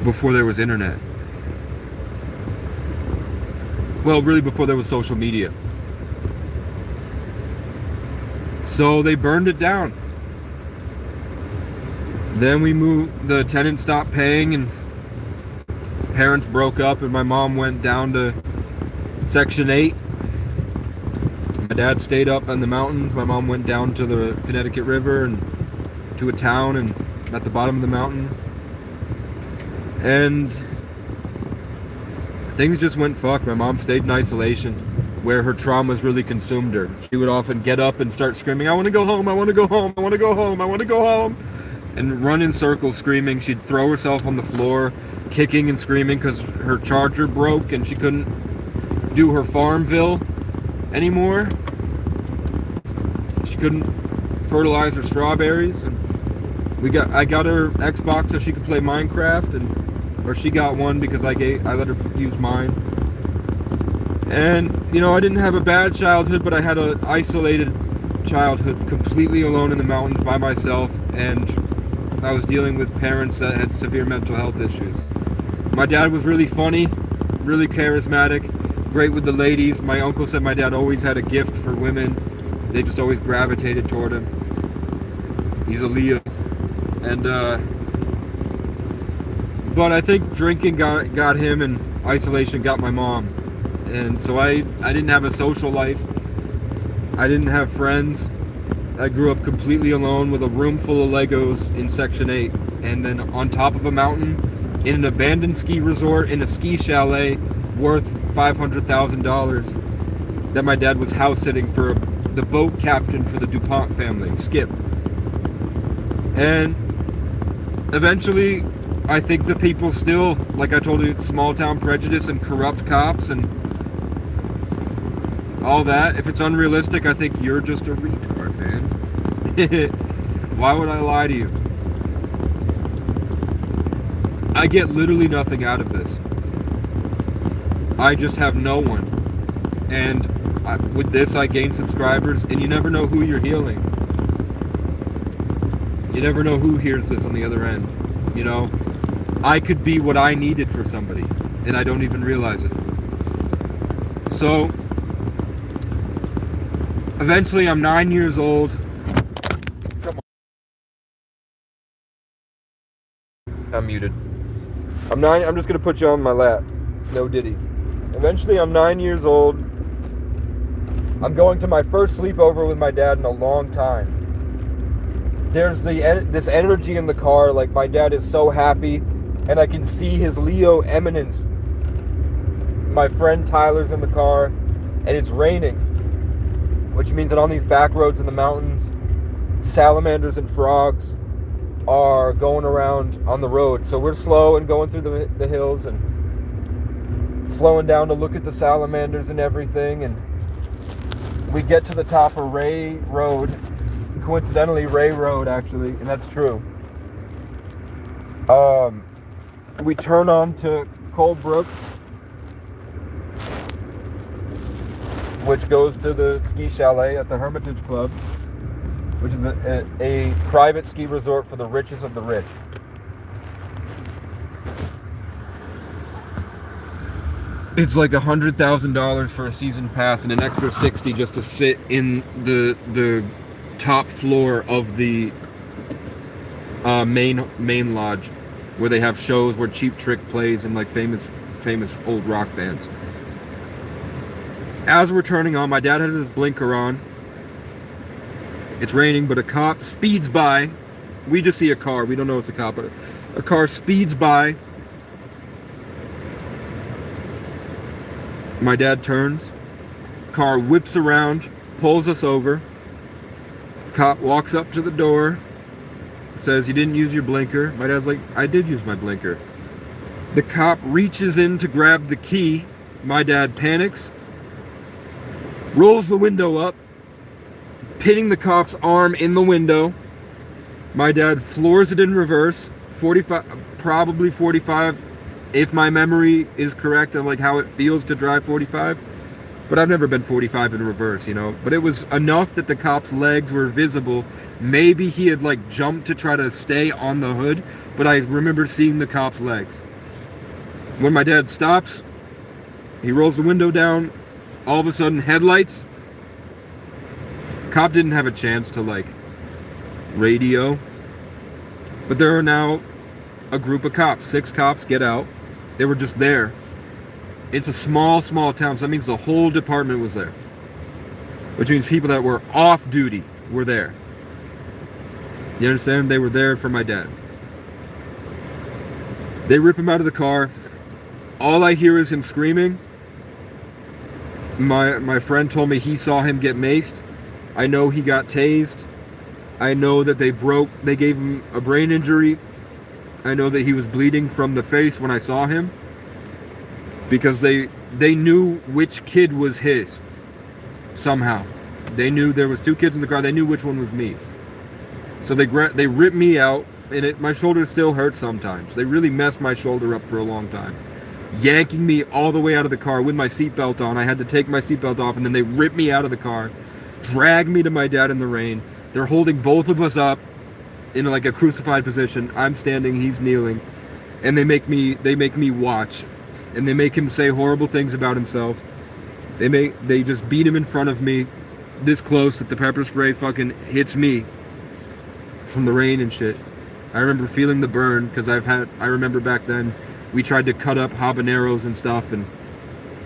Speaker 1: before there was internet. Well, really before there was social media. So they burned it down. Then we moved, the tenant stopped paying and parents broke up and my mom went down to Section 8. My dad stayed up in the mountains. My mom went down to the Connecticut River and to a town and at the bottom of the mountain. And things just went fucked. My mom stayed in isolation where her traumas really consumed her. She would often get up and start screaming, I want to go home, I want to go home, I want to go home, I want to go home, and run in circles screaming. She'd throw herself on the floor, kicking and screaming because her charger broke and she couldn't do her Farmville anymore. She couldn't fertilize her strawberries, and I got her Xbox so she could play Minecraft, or she got one because I let her use mine. And you know, I didn't have a bad childhood, but I had an isolated childhood, completely alone in the mountains by myself, and I was dealing with parents that had severe mental health issues. My dad was really funny, really charismatic, great with the ladies. My uncle said my dad always had a gift for women. They just always gravitated toward him. He's a Leo. And but I think drinking got him, and isolation got my mom. And so I didn't have a social life. I didn't have friends. I grew up completely alone with a room full of Legos in Section 8, and then on top of a mountain in an abandoned ski resort in a ski chalet worth $500,000 that my dad was house sitting for the boat captain for the DuPont family, Skip. And eventually, I think the people still, like I told you, small town prejudice and corrupt cops and all that. If it's unrealistic, I think you're just a retard, man. Why would I lie to you? I get literally nothing out of this. I just have no one. And with this, I gain subscribers, and you never know who you're healing. You never know who hears this on the other end. You know, I could be what I needed for somebody, and I don't even realize it. So, eventually I'm 9 years old. Come on. I'm muted. I'm just gonna put you on my lap. No diddy. Eventually I'm 9 years old. I'm going to my first sleepover with my dad in a long time. There's this energy in the car, like my dad is so happy, and I can see his Leo eminence. My friend Tyler's in the car, and it's raining, which means that on these back roads in the mountains, salamanders and frogs are going around on the road. So we're slow and going through the hills and slowing down to look at the salamanders and everything, and we get to the top of Ray Road. Coincidentally, Ray Road, actually, and that's true. We turn on to Colebrook, which goes to the ski chalet at the Hermitage Club, which is a private ski resort for the richest of the rich. It's like $100,000 for a season pass and an extra $60 just to sit in the top floor of the main lodge, where they have shows where Cheap Trick plays and like famous old rock bands. As we're turning on, my dad had his blinker on, It's raining, but a cop speeds by. We just see a car. We don't know it's a cop, but a car speeds by. My dad turns. Car whips around, pulls us over. Cop walks up to the door, says, "You didn't use your blinker." My dad's like, "I did use my blinker." The cop reaches in to grab the key. My dad panics, rolls the window up, pinning the cop's arm in the window. My dad floors it in reverse, 45, probably 45, if my memory is correct of like how it feels to drive 45. But I've never been 45 in reverse, you know. But it was enough that the cop's legs were visible. Maybe he had like jumped to try to stay on the hood, but I remember seeing the cop's legs. When my dad stops, he rolls the window down. All of a sudden, headlights. Cop didn't have a chance to like radio. But there are now a group of cops. 6 cops get out. They were just there. It's a small town, so that means the whole department was there. Which means people that were off duty were there. You understand? They were there for my dad. They rip him out of the car. All I hear is him screaming. My friend told me he saw him get maced. I know he got tased. I know that they gave him a brain injury. I know that he was bleeding from the face when I saw him. Because they knew which kid was his. Somehow. They knew there was 2 kids in the car. They knew which one was me. So they ripped me out, and my shoulder still hurts sometimes. They really messed my shoulder up for a long time. Yanking me all the way out of the car with my seatbelt on. I had to take my seatbelt off, and then they ripped me out of the car, dragged me to my dad in the rain. They're holding both of us up in like a crucified position. I'm standing, he's kneeling, and they make me watch. And they make him say horrible things about himself. They just beat him in front of me, this close that the pepper spray fucking hits me from the rain and shit. I remember feeling the burn because I remember back then we tried to cut up habaneros and stuff, and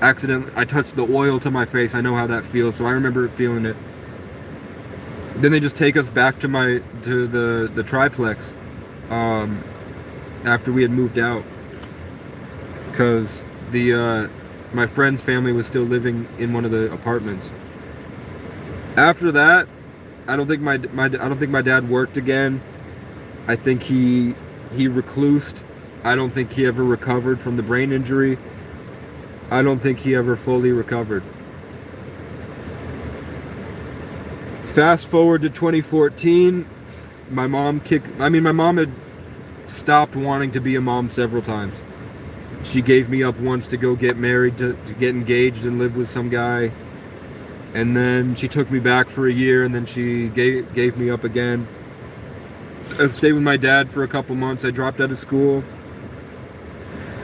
Speaker 1: accidentally I touched the oil to my face. I know how that feels, so I remember feeling it. Then they just take us back to the triplex after we had moved out. Because my friend's family was still living in one of the apartments. After that, I don't think my dad worked again. I think he reclused. I don't think he ever recovered from the brain injury. I don't think he ever fully recovered. Fast forward to 2014, my mom had stopped wanting to be a mom several times. She gave me up once to go get married, to get engaged and live with some guy. And then she took me back for a year, and then she gave me up again. I stayed with my dad for a couple months. I dropped out of school.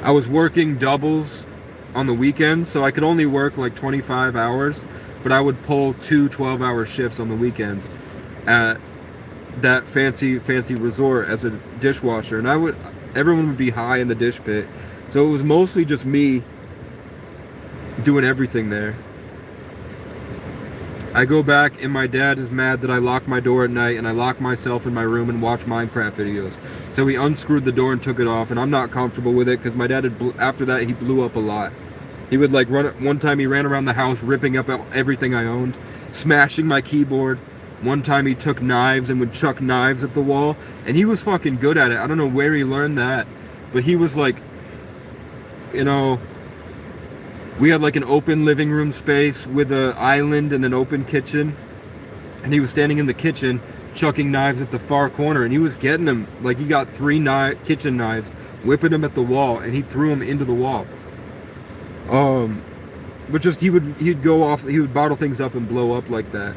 Speaker 1: I was working doubles on the weekends, so I could only work like 25 hours, but I would pull 2 12-hour shifts on the weekends at that fancy resort as a dishwasher. And everyone would be high in the dish pit. So it was mostly just me doing everything there. I go back and my dad is mad that I lock my door at night and I lock myself in my room and watch Minecraft videos. So he unscrewed the door and took it off, and I'm not comfortable with it because my dad after that he blew up a lot. He would like one time he ran around the house ripping up everything I owned, smashing my keyboard. One time he took knives and would chuck knives at the wall, and he was fucking good at it. I don't know where he learned that, but he was like, you know, we had like an open living room space with an island and an open kitchen, and he was standing in the kitchen chucking knives at the far corner, and he was getting them. Like he got 3 kitchen knives, whipping them at the wall, and he threw them into the wall. But just he would go off, he would bottle things up and blow up like that.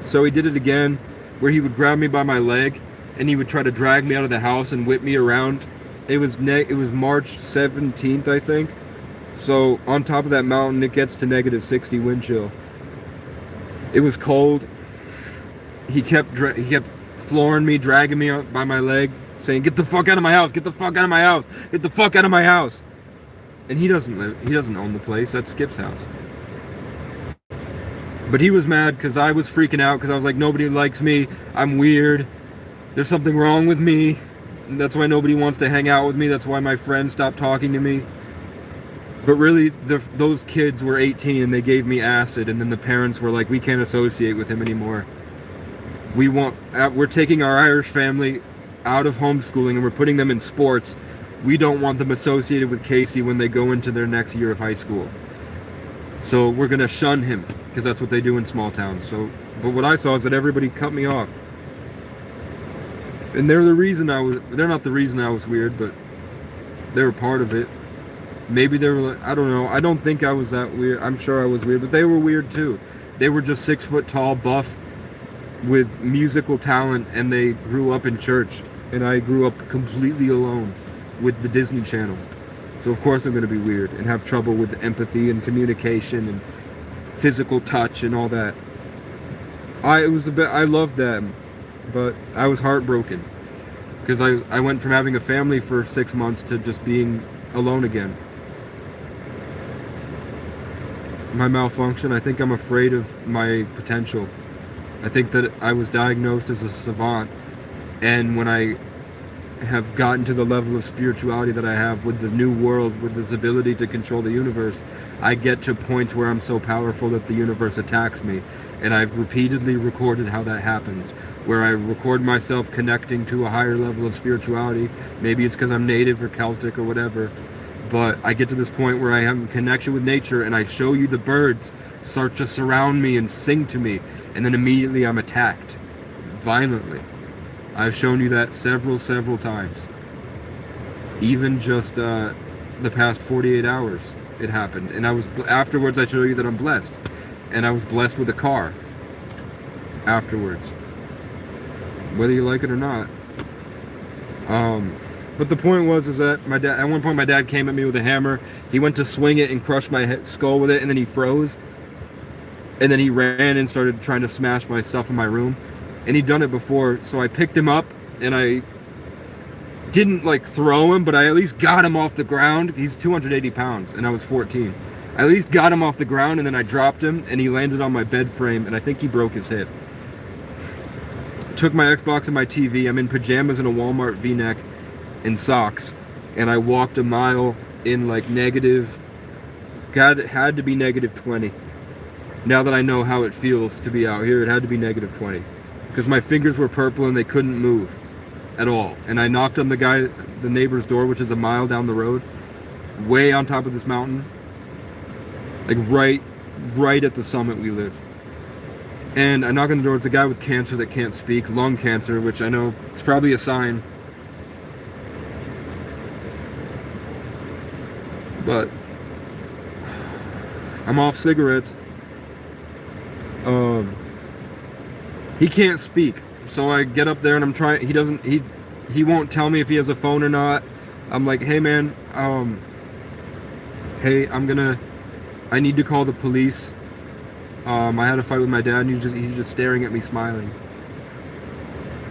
Speaker 1: So he did it again, where he would grab me by my leg, and he would try to drag me out of the house and whip me around. It was March 17th, I think. So on top of that mountain, it gets to -60 wind chill. It was cold. He kept flooring me, dragging me out by my leg, saying, "Get the fuck out of my house! Get the fuck out of my house! Get the fuck out of my house!" And he doesn't own the place. That's Skip's house.
Speaker 2: But he was mad because I was freaking out because I was like, nobody likes me. I'm weird. There's something wrong with me. And that's why nobody wants to hang out with me. That's why my friends stopped talking to me. But really, those kids were 18 and they gave me acid. And then the parents were like, we can't associate with him anymore. We're taking our Irish family out of homeschooling and we're putting them in sports. We don't want them associated with Casey when they go into their next year of high school. So we're gonna shun him because that's what they do in small towns. So, but what I saw is that everybody cut me off, and they're the reason I was. They're not the reason I was weird, but they were part of it. Maybe they were. Like, I don't know. I don't think I was that weird. I'm sure I was weird, but they were weird too. They were just 6 foot tall, buff, with musical talent, and they grew up in church, and I grew up completely alone with the Disney Channel. So of course I'm going to be weird and have trouble with empathy and communication and physical touch and all that. I loved them, but I was heartbroken because I went from having a family for 6 months to just being alone again. My malfunction, I think I'm afraid of my potential. I think that I was diagnosed as a savant, and when I have gotten to the level of spirituality that I have with the new world, with this ability to control the universe, I get to points where I'm so powerful that the universe attacks me. And I've repeatedly recorded how that happens, where I record myself connecting to a higher level of spirituality. Maybe it's because I'm native or Celtic or whatever, but I get to this point where I have a connection with nature and I show you the birds start to surround me and sing to me, and then immediately I'm attacked violently. I've shown you that several times. Even just the past 48 hours, it happened. And afterwards I show you that I'm blessed. And I was blessed with a car afterwards. Whether you like it or not. But the point is that my dad, at one point my dad came at me with a hammer. He went to swing it and crush my skull with it, and then he froze. And then he ran and started trying to smash my stuff in my room. And he'd done it before, so I picked him up and I didn't like throw him, but I at least got him off the ground. He's 280 pounds and I was 14. I at least got him off the ground, and then I dropped him and he landed on my bed frame, and I think he broke his hip. Took my Xbox and my TV. I'm in pajamas and a Walmart V-neck and socks, and I walked a mile in like negative, had to be negative 20. Now that I know how it feels to be out here, it had to be negative 20. Because my fingers were purple and they couldn't move at all. And I knocked on the neighbor's door, which is a mile down the road, way on top of this mountain, like right at the summit we live. And I knock on the door. It's a guy with cancer that can't speak, lung cancer, which I know it's probably a sign. But I'm off cigarettes. He can't speak, so I get up there and I'm trying. He won't tell me if he has a phone or not. I'm like, hey man, hey, I need to call the police. I had a fight with my dad, and he's just staring at me, smiling,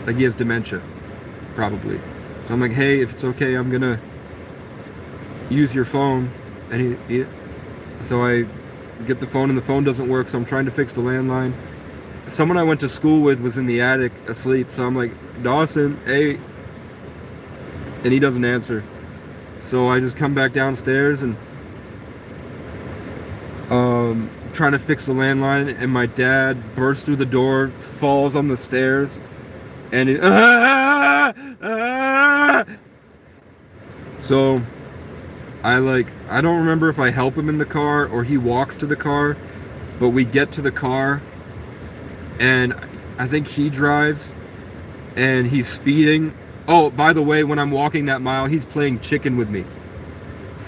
Speaker 2: like he has dementia, probably. So I'm like, hey, if it's okay, I'm gonna use your phone. And so I get the phone, and the phone doesn't work. So I'm trying to fix the landline. Someone I went to school with was in the attic asleep, so I'm like, Dawson, hey, and he doesn't answer. So I just come back downstairs and trying to fix the landline, and my dad bursts through the door, falls on the stairs, and so I don't remember if I help him in the car or he walks to the car, but we get to the car. And I think he drives, and he's speeding. Oh, by the way, when I'm walking that mile, he's playing chicken with me.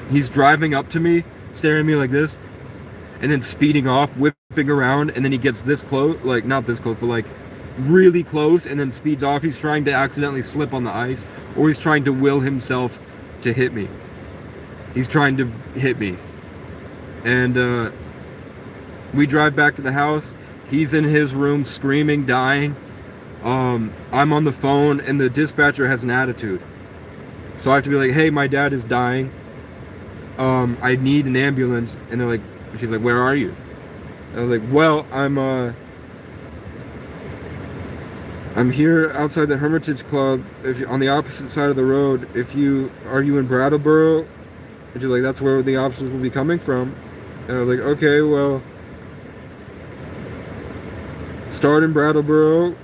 Speaker 2: He's driving up to me, staring at me like this, and then speeding off, whipping around, and then he gets this close, like not this close, but like really close, and then speeds off. He's trying to accidentally slip on the ice, or he's trying to will himself to hit me. He's trying to hit me. And we drive back to the house. He's in his room screaming, dying. I'm on the phone, and the dispatcher has an attitude. So I have to be like, hey, my dad is dying. I need an ambulance. And she's like, where are you? I was like, well, I'm here outside the Hermitage Club. If you on the opposite side of the road, are you in Brattleboro? And she's like, that's where the officers will be coming from. And I was like, okay, well, start in Brattleboro.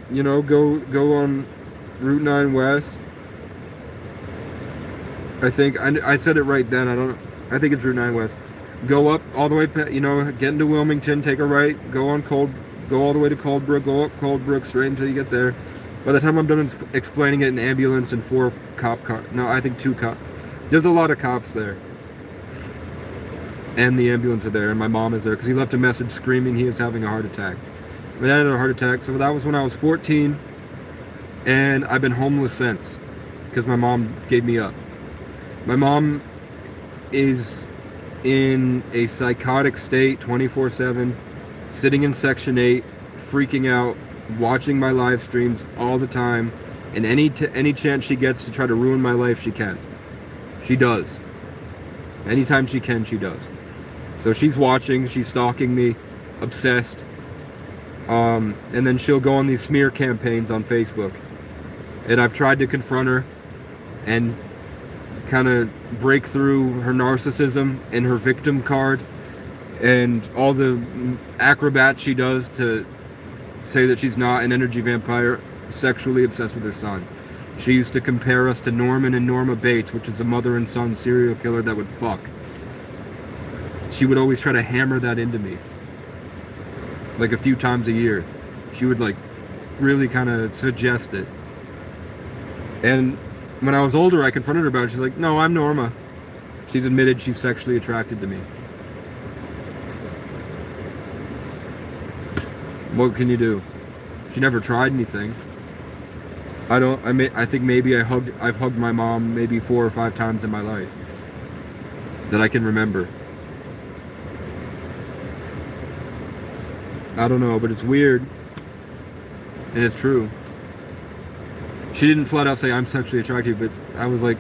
Speaker 2: You know, go on Route 9 West. I think I said it right then. I think it's Route 9 West. Go up all the way, get into Wilmington, take a right, go all the way to Coldbrook, go up Coldbrook straight until you get there. By the time I'm done explaining it, an ambulance and 4 cop cars. No, I think 2 cops. There's a lot of cops there. And the ambulance are there, and my mom is there, because he left a message screaming he is having a heart attack. My dad had a heart attack, so that was when I was 14, and I've been homeless since, because my mom gave me up. My mom is in a psychotic state 24/7, sitting in Section 8, freaking out, watching my live streams all the time, and any chance she gets to try to ruin my life, she can. She does. Anytime she can, she does. So she's watching, she's stalking me, obsessed, and then she'll go on these smear campaigns on Facebook. And I've tried to confront her and kind of break through her narcissism and her victim card and all the acrobats she does to say that she's not an energy vampire sexually obsessed with her son. She used to compare us to Norman and Norma Bates, which is a mother and son serial killer that would fuck. She would always try to hammer that into me, like a few times a year. She would like really kind of suggest it. And when I was older, I confronted her about it. She's like, no, I'm Norma. She's admitted she's sexually attracted to me. What can you do? She never tried anything. I think maybe I've hugged my mom maybe 4 or 5 times in my life that I can remember. I don't know, but it's weird. And it's true. She didn't flat out say I'm sexually attracted, but I was like,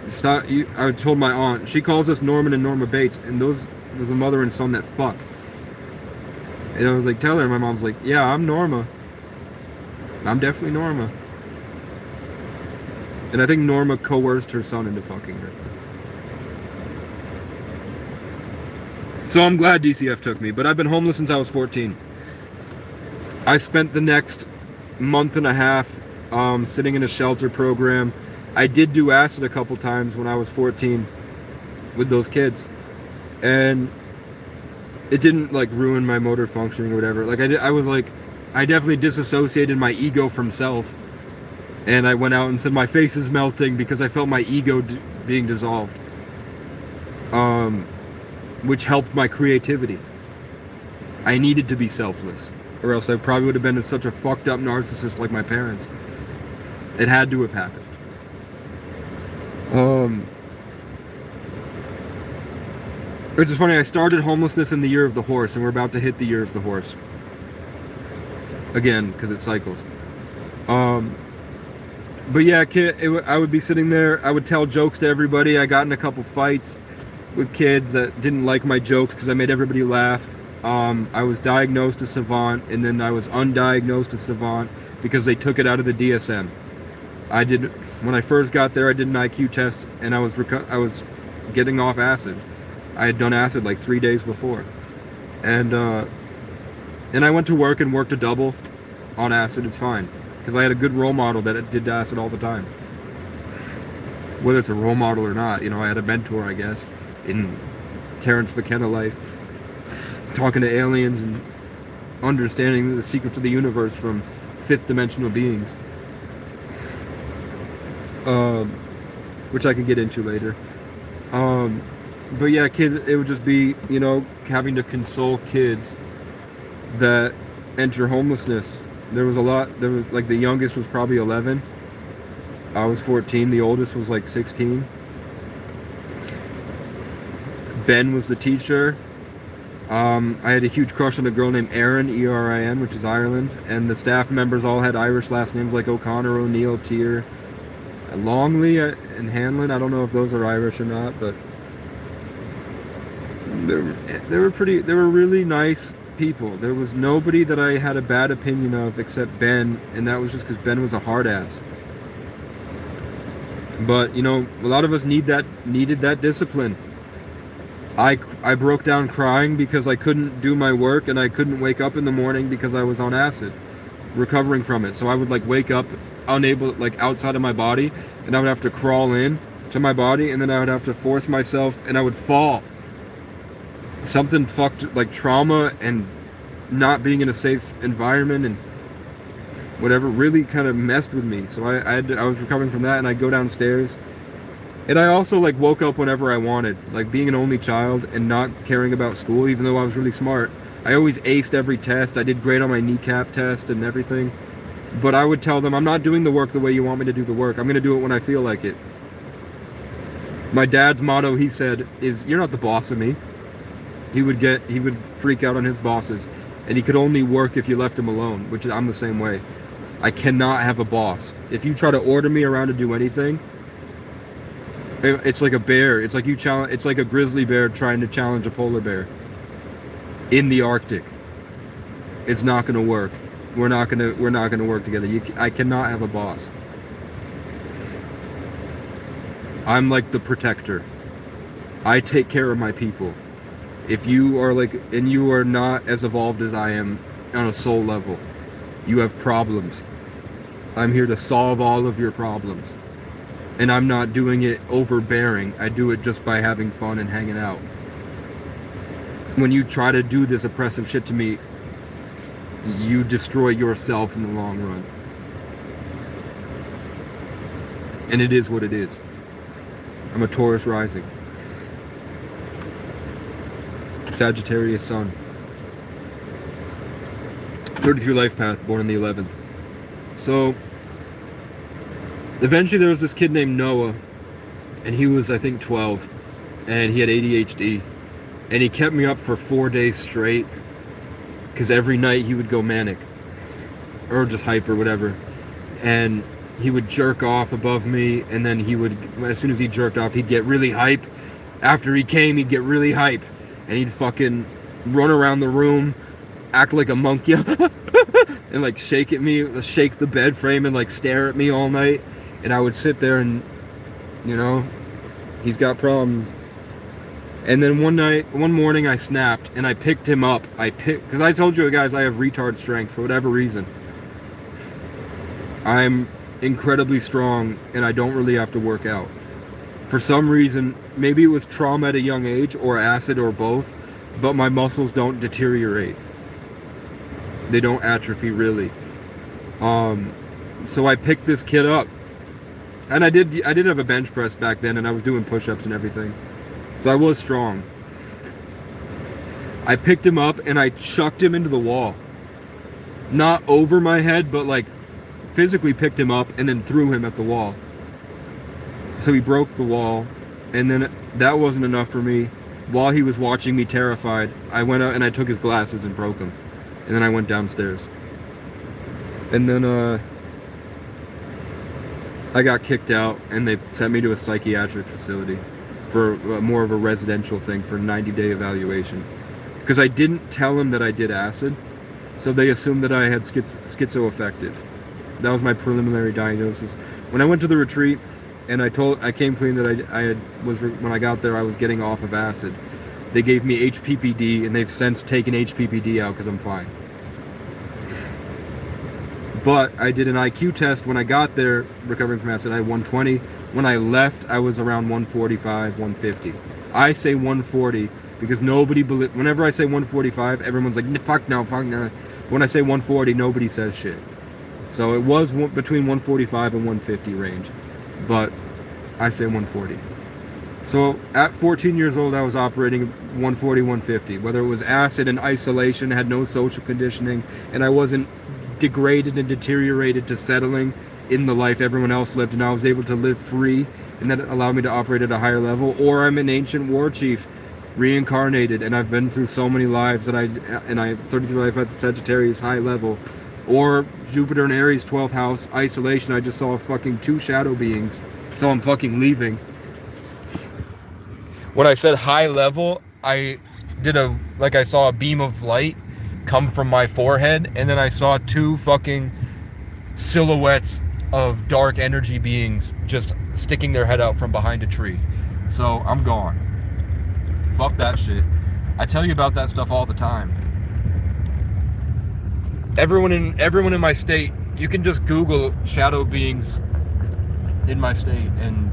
Speaker 2: stop. I told my aunt, she calls us Norman and Norma Bates, and those was a mother and son that fuck. And I was like, tell her. And my mom's like, yeah, I'm Norma. I'm definitely Norma. And I think Norma coerced her son into fucking her. So I'm glad DCF took me, but I've been homeless since I was 14. I spent the next month and a half sitting in a shelter program. I did do acid a couple times when I was 14 with those kids, and it didn't like ruin my motor functioning or whatever. Like I definitely disassociated my ego from self, and I went out and said my face is melting because I felt my ego being dissolved, which helped my creativity. I needed to be selfless, or else I probably would have been such a fucked up narcissist like my parents. It had to have happened. Which is funny, I started homelessness in the year of the horse, and we're about to hit the year of the horse. Again, because it cycles. But yeah, I would be sitting there, I would tell jokes to everybody. I got in a couple fights with kids that didn't like my jokes because I made everybody laugh. I was diagnosed a savant, and then I was undiagnosed a savant because they took it out of the DSM. When I first got there, I did an IQ test, and I was getting off acid. I had done acid like 3 days before, and I went to work and worked a double on acid. It's fine because I had a good role model that did acid all the time. Whether it's a role model or not, I had a mentor, I guess, in Terrence McKenna life, talking to aliens and understanding the secrets of the universe from fifth dimensional beings. Which I can get into later. But yeah, kids, it would just be, having to console kids that enter homelessness. There was like the youngest was probably 11. I was 14. The oldest was like 16. Ben was the teacher. I had a huge crush on a girl named Erin, E-R-I-N, which is Ireland. And the staff members all had Irish last names like O'Connor, O'Neill, Tier, Longley, and Hanlon. I don't know if those are Irish or not, but They were really nice people. There was nobody that I had a bad opinion of except Ben, and that was just because Ben was a hard ass. But you know, a lot of us needed that discipline. I broke down crying because I couldn't do my work and I couldn't wake up in the morning because I was on acid, recovering from it. So I would like wake up unable, like outside of my body, and I would have to crawl in to my body, and then I would have to force myself, and I would fall. Something fucked, like trauma and not being in a safe environment and whatever really kind of messed with me. So I was recovering from that, and I'd go downstairs. And I also like woke up whenever I wanted, like being an only child and not caring about school, even though I was really smart. I always aced every test. I did great on my kneecap test and everything. But I would tell them, I'm not doing the work the way you want me to do the work. I'm going to do it when I feel like it. My dad's motto, he said, is you're not the boss of me. He would freak out on his bosses, and he could only work if you left him alone, which I'm the same way. I cannot have a boss. If you try to order me around to do anything, it's like a bear. It's like it's like a grizzly bear trying to challenge a polar bear in the Arctic. It's not going to work. We're not going to work together. I cannot have a boss. I'm like the protector. I take care of my people. If you are and you are not as evolved as I am on a soul level, you have problems. I'm here to solve all of your problems. And I'm not doing it overbearing. I do it just by having fun and hanging out. When you try to do this oppressive shit to me, you destroy yourself in the long run. And it is what it is. I'm a Taurus rising. Sagittarius sun. 33 life path, born on the 11th. So eventually there was this kid named Noah, and he was I think 12, and he had ADHD, and he kept me up for 4 days straight because every night he would go manic or just hyper, whatever, and he would jerk off above me, and then he would, as soon as he jerked off, he'd get really hype. After he came, he'd get really hype, and he'd fucking run around the room, act like a monkey and like shake at me, shake the bed frame and like stare at me all night. And I would sit there and, you know, he's got problems. And then one morning I snapped and I picked him up. Because I told you guys I have retard strength for whatever reason. I'm incredibly strong and I don't really have to work out. For some reason, maybe it was trauma at a young age or acid or both, but my muscles don't deteriorate. They don't atrophy really. So I picked this kid up. And I did have a bench press back then, and I was doing push-ups and everything. So I was strong. I picked him up and I chucked him into the wall. Not over my head, but like physically picked him up and then threw him at the wall. So he broke the wall, and then that wasn't enough for me. While he was watching me terrified, I went out and I took his glasses and broke them. And then I went downstairs. And then I got kicked out, and they sent me to a psychiatric facility for more of a residential thing for a 90-day evaluation. Because I didn't tell them that I did acid, so they assumed that I had schizoaffective. That was my preliminary diagnosis. When I went to the retreat, and I came clean that when I got there, I was getting off of acid. They gave me HPPD, and they've since taken HPPD out because I'm fine. But I did an IQ test when I got there, recovering from acid. I had 120. When I left, I was around 145, 150. I say 140 because whenever I say 145, everyone's like, fuck no. When I say 140, nobody says shit. So it was between 145 and 150 range. But I say 140. So at 14 years old, I was operating 140, 150. Whether it was acid and isolation, had no social conditioning, and I wasn't degraded and deteriorated to settling in the life everyone else lived, and I was able to live free, and that allowed me to operate at a higher level. Or I'm an ancient war chief, reincarnated, and I've been through so many lives that I 33 life at the Sagittarius high level. Or Jupiter and Aries 12th house, isolation. I just saw fucking 2 shadow beings, so I'm fucking leaving. When I said high level,
Speaker 1: I I saw a beam of light come from my forehead, and then I saw two fucking silhouettes of dark energy beings just sticking their head out from behind a tree. So I'm gone. Fuck that shit. I tell you about that stuff all the time. Everyone in my state, you can just Google shadow beings in my state, and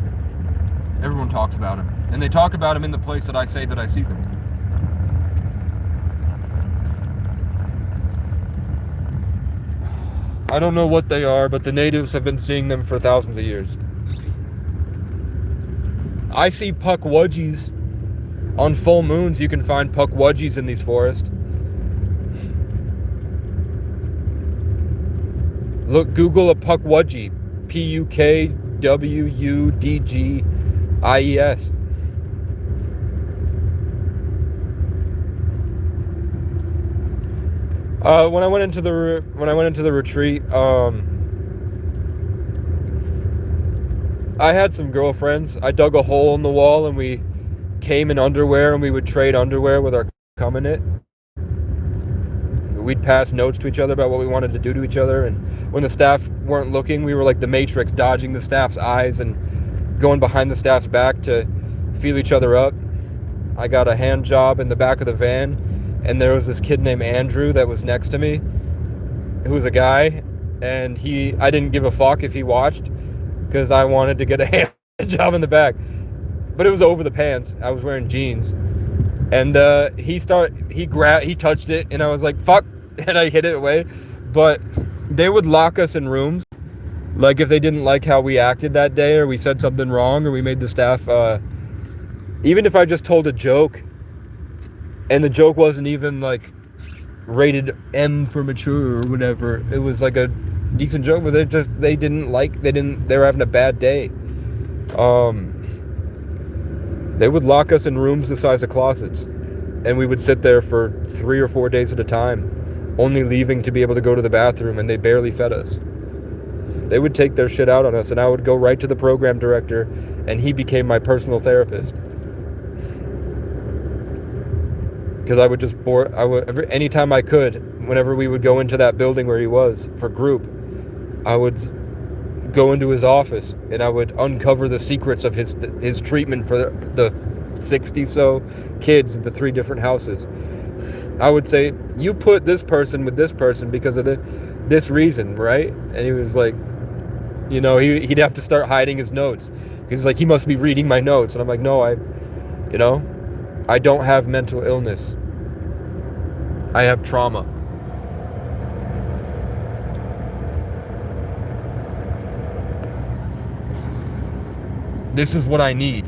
Speaker 1: everyone talks about them. And they talk about them in the place that I say that I see them. I don't know what they are, but the natives have been seeing them for thousands of years. I see puckwudgies. On full moons, you can find puckwudgies in these forests. Look, Google a puckwudgie. Pukwudgies. When I went into the retreat, I had some girlfriends. I dug a hole in the wall, and we came in underwear, and we would trade underwear with our cum in it. We'd pass notes to each other about what we wanted to do to each other, and when the staff weren't looking, we were like the Matrix, dodging the staff's eyes and going behind the staff's back to feel each other up. I got a hand job in the back of the van, and there was this kid named Andrew that was next to me, who was a guy, and I didn't give a fuck if he watched, because I wanted to get a hand job in the back. But it was over the pants. I was wearing jeans. And he touched it, and I was like, fuck, and I hid it away. But they would lock us in rooms, like if they didn't like how we acted that day, or we said something wrong, or we made the staff, even if I just told a joke, and the joke wasn't even like rated M for mature or whatever, it was like a decent joke, but they were having a bad day. They would lock us in rooms the size of closets, and we would sit there for 3 or 4 days at a time, only leaving to be able to go to the bathroom, and they barely fed us. They would take their shit out on us, and I would go right to the program director, and he became my personal therapist. Because I would just anytime I could, whenever we would go into that building where he was for group, I would go into his office, and I would uncover the secrets of his treatment for the 60 so kids in the 3 different houses. I would say, you put this person with this person because of this reason, right? And he was like, he'd have to start hiding his notes, because like, he must be reading my notes. And I'm like, no, I don't have mental illness. I have trauma. This is what I need.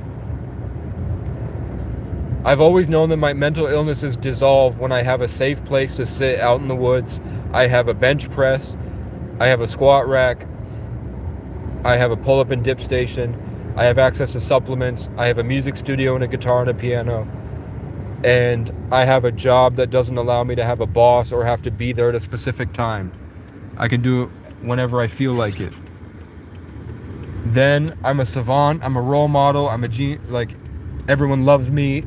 Speaker 1: I've always known that my mental illnesses dissolve when I have a safe place to sit out in the woods. I have a bench press. I have a squat rack. I have a pull-up and dip station. I have access to supplements. I have a music studio and a guitar and a piano. And I have a job that doesn't allow me to have a boss or have to be there at a specific time. I can do it whenever I feel like it. Then I'm a savant. I'm a role model. Everyone loves me.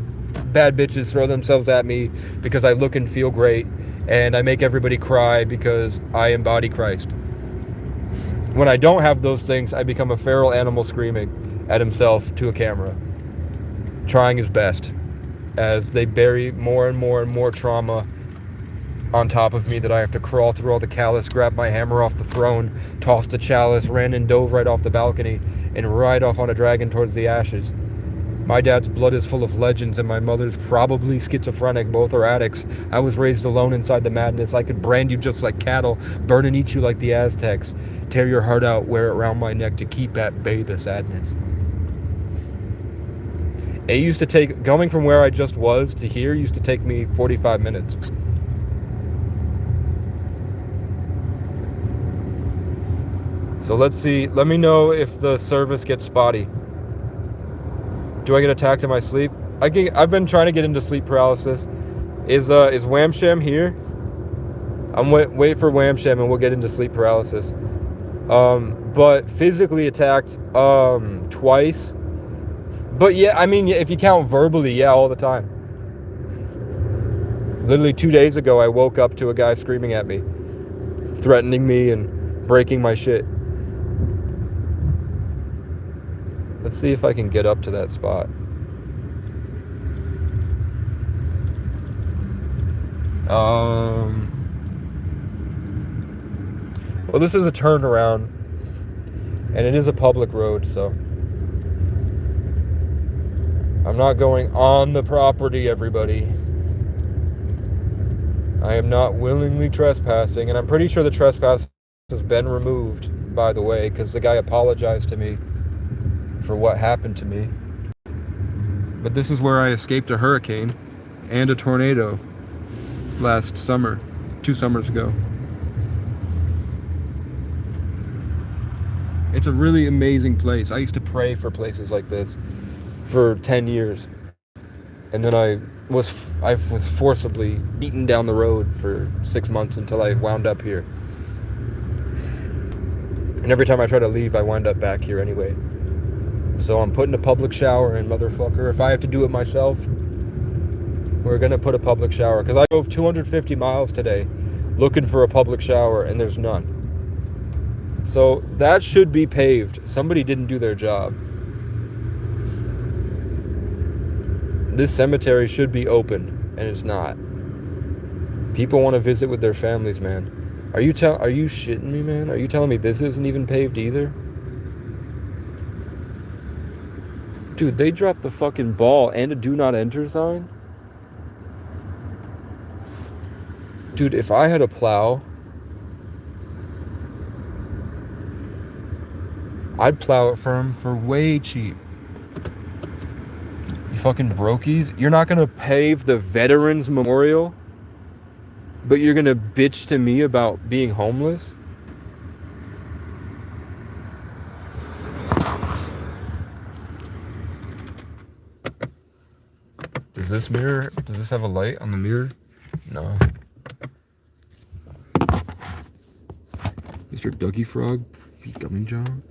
Speaker 1: Bad bitches throw themselves at me because I look and feel great. And I make everybody cry because I embody Christ. When I don't have those things, I become a feral animal screaming at himself to a camera, trying his best, as they bury more and more and more trauma on top of me that I have to crawl through all the callus, grab my hammer off the throne, toss the chalice, ran and dove right off the balcony, and ride off on a dragon towards the ashes. My dad's blood is full of legends, and my mother's probably schizophrenic. Both are addicts. I was raised alone inside the madness. I could brand you just like cattle, burn and eat you like the Aztecs, tear your heart out, wear it around my neck to keep at bay the sadness. It used to take, going from where I just was to here, used to take me 45 minutes. So let's see, let me know if the service gets spotty. Do I get attacked in my sleep? I've been trying to get into sleep paralysis. Is Whamsham here? I'm wait for Whamsham and we'll get into sleep paralysis. But physically attacked twice. But yeah, I mean, if you count verbally, yeah, all the time. Literally 2 days ago, I woke up to a guy screaming at me, threatening me and breaking my shit. Let's see if I can get up to that spot. Well, this is a turnaround, and it is a public road, so I'm not going on the property, everybody. I am not willingly trespassing, and I'm pretty sure the trespass has been removed, by the way, because the guy apologized to me for what happened to me. But this is where I escaped a hurricane and a tornado last summer, 2 summers ago. It's a really amazing place. I used to pray for places like this for 10 years. And then I was forcibly beaten down the road for 6 months until I wound up here. And every time I try to leave, I wind up back here anyway. So I'm putting a public shower in, motherfucker. If I have to do it myself, we're gonna put a public shower. Because I drove 250 miles today looking for a public shower, and there's none. So that should be paved. Somebody didn't do their job. This cemetery should be open, and it's not. People want to visit with their families, man. Are you shitting me, man? Are you telling me this isn't even paved either? Dude, they dropped the fucking ball and a do not enter sign? Dude, if I had a plow, I'd plow it for him for way cheap. You fucking brokies. You're not gonna pave the Veterans Memorial, but you're gonna bitch to me about being homeless? Does this have a light on the mirror? No. Mr. Dougie Frog, Pete Gummy John.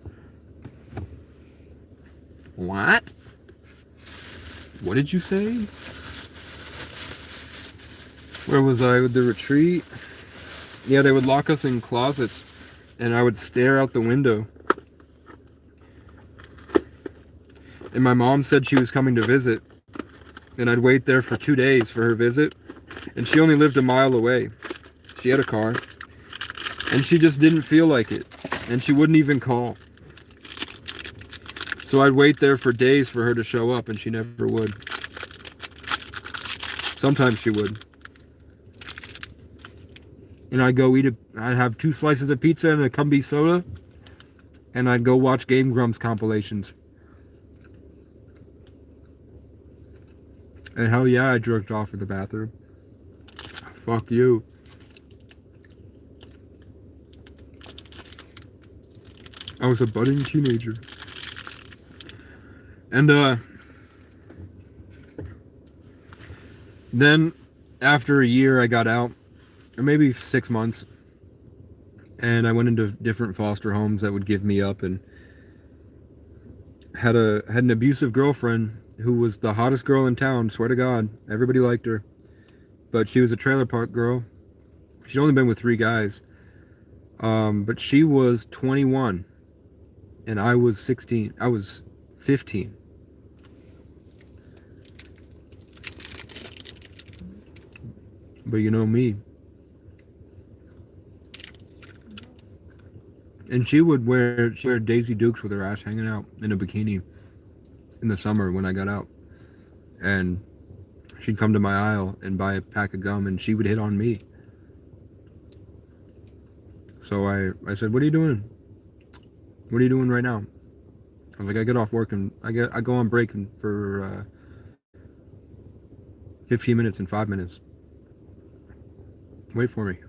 Speaker 1: What? What did you say? Where was I with the retreat? Yeah, they would lock us in closets, and I would stare out the window. And my mom said she was coming to visit, and I'd wait there for 2 days for her visit, and she only lived a mile away. She had a car, and she just didn't feel like it, and she wouldn't even call. So I'd wait there for days for her to show up, and she never would. Sometimes she would. And I'd have 2 slices of pizza and a Cumby soda, and I'd go watch Game Grumps compilations. And hell yeah, I jerked off in the bathroom. Fuck you. I was a budding teenager. And then after a year I got out, or maybe 6 months, and I went into different foster homes that would give me up, and had an abusive girlfriend who was the hottest girl in town, swear to God. Everybody liked her. But she was a trailer park girl. She'd only been with 3 guys. But she was 21 and I was 16. I was 15. But you know me. And she would wear Daisy Dukes with her ass hanging out in a bikini in the summer when I got out. And she'd come to my aisle and buy a pack of gum, and she would hit on me. So I said, "What are you doing? What are you doing right now?" I was like, "I get off work and I go on break for 15 minutes and 5 minutes. Wait for me."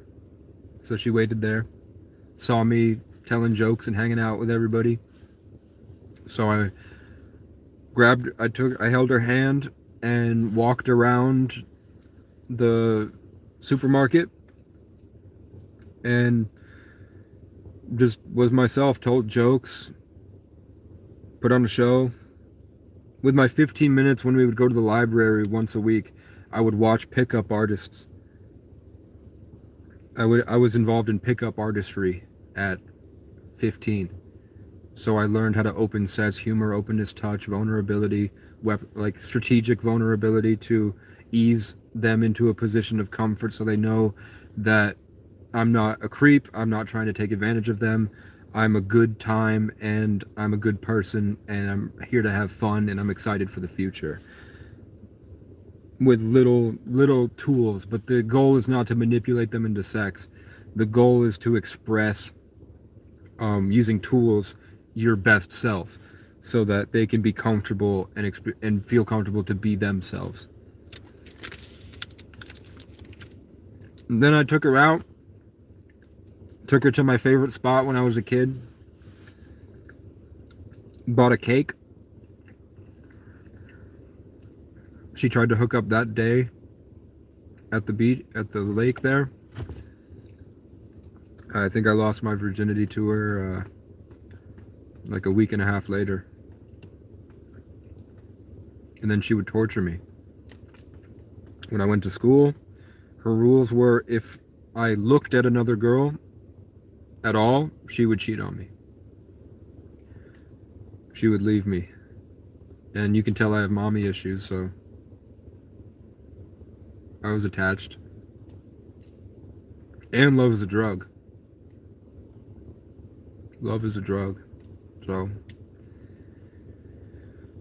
Speaker 1: So she waited there, saw me telling jokes and hanging out with everybody. So I held her hand and walked around the supermarket and just was myself, told jokes, put on a show. With my 15 minutes when we would go to the library once a week, I would watch pickup artists
Speaker 2: I was involved in pickup artistry at 15. So I learned how to open sets, humor, openness, touch, vulnerability, like strategic vulnerability to ease them into a position of comfort so they know that I'm not a creep, I'm not trying to take advantage of them. I'm a good time and I'm a good person and I'm here to have fun and I'm excited for the future. With little tools, but the goal is not to manipulate them into sex. The goal is to express using tools your best self so that they can be comfortable and feel comfortable to be themselves. And then I took her out, took her to my favorite spot when I was a kid, bought a cake. She tried to hook up that day at the beach, at the lake there. I think I lost my virginity to her like a week and a half later. And then she would torture me. When I went to school, her rules were if I looked at another girl at all, she would cheat on me. She would leave me. And you can tell I have mommy issues, so I was attached. And love is a drug. Love is a drug. So